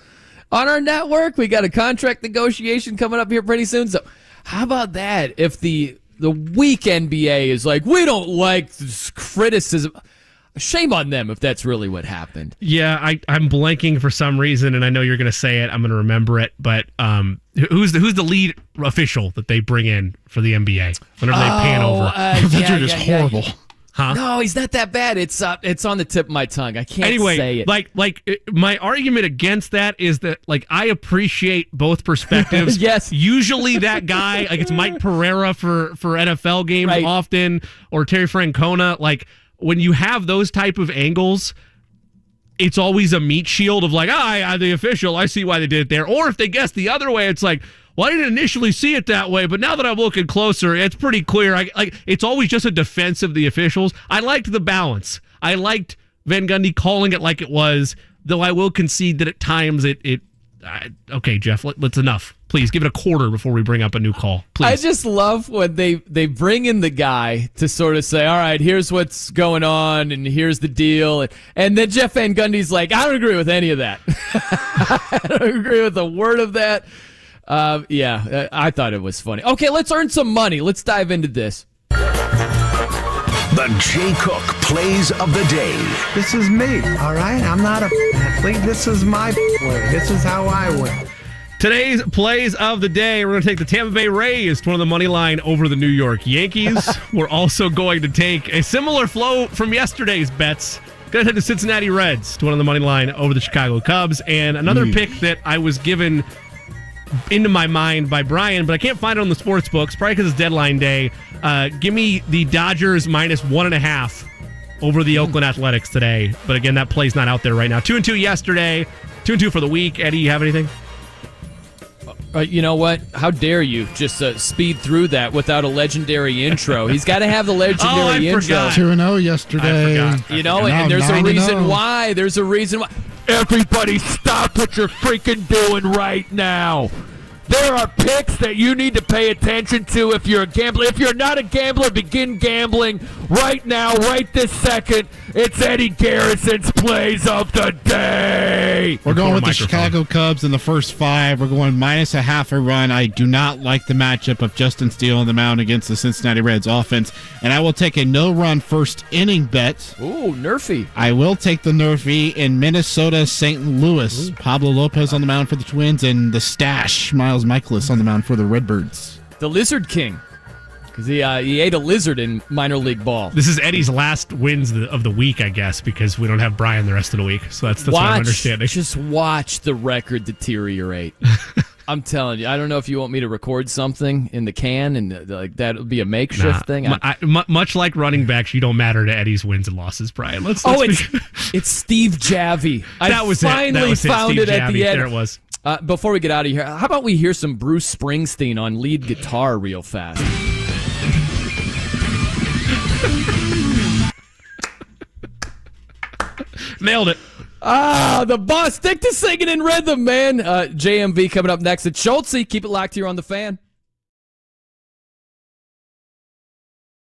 on our network. We got a contract negotiation coming up here pretty soon. So how about that if the weak NBA is like, we don't like this criticism. Shame on them if that's really what happened. Yeah, I'm blanking for some reason, and I know you're going to say it. I'm going to remember it. But who's the lead official that they bring in for the NBA whenever they pan over? That dude is horrible. Huh? No, he's not that bad. It's on the tip of my tongue. I can't say it. My argument against that is that I appreciate both perspectives. Yes. Usually that guy, it's Mike Pereira for NFL games often, or Terry Francona. When you have those type of angles, it's always a meat shield of the official, I see why they did it there. Or if they guess the other way, it's well, I didn't initially see it that way, but now that I'm looking closer, it's pretty clear. It's always just a defense of the officials. I liked the balance. I liked Van Gundy calling it like it was, though I will concede that at times okay, Jeff, let's enough. Please give it a quarter before we bring up a new call. Please. I just love when they bring in the guy to sort of say, all right, here's what's going on, and here's the deal. And then Jeff Van Gundy's like, I don't agree with any of that. I don't agree with a word of that. I thought it was funny. Okay, let's earn some money. Let's dive into this. The Jay Cook Plays of the Day. This is me, all right? I'm not a athlete. This is my way. This is how I win. Today's Plays of the Day, we're going to take the Tampa Bay Rays to win the money line over the New York Yankees. We're also going to take a similar flow from yesterday's bets. Going to take the Cincinnati Reds to win the money line over the Chicago Cubs. And another pick that I was given into my mind by Brian, but I can't find it on the sports books, probably because it's deadline day. Give me the Dodgers -1.5 over the Oakland Athletics today. But again, that play's not out there right now. 2-2 yesterday, 2-2 for the week. Eddie, you have anything? You know what? How dare you just speed through that without a legendary intro? He's got to have the legendary intro. 2-0 yesterday. I forgot. You know, and there's a reason why. There's a reason why. Everybody stop what you're freaking doing right now. There are picks that you need to pay attention to if you're a gambler. If you're not a gambler, begin gambling right now, right this second. It's Eddie Garrison's plays of the day. We're going with the Chicago Cubs in the first 5. We're going minus a half a run. I do not like the matchup of Justin Steele on the mound against the Cincinnati Reds offense. And I will take a no-run first inning bet. Ooh, Nerfy. I will take the Nerfy in Minnesota, St. Louis. Pablo Lopez on the mound for the Twins, and the stash, Miles Michaelis on the mound for the Redbirds. The Lizard King. Because he ate a lizard in minor league ball. This is Eddie's last wins of the week, I guess, because we don't have Brian the rest of the week. So that's what I'm understanding. Just watch the record deteriorate. I'm telling you, I don't know if you want me to record something in the can and like that would be a makeshift thing. Much like running backs, you don't matter to Eddie's wins and losses, Brian. It's Steve Javi. Finally found it at the end. There it was. Before we get out of here, how about we hear some Bruce Springsteen on lead guitar real fast? Nailed it. The boss. Stick to singing in rhythm, man. JMV coming up next. It's Schultz. Keep it locked here on The Fan.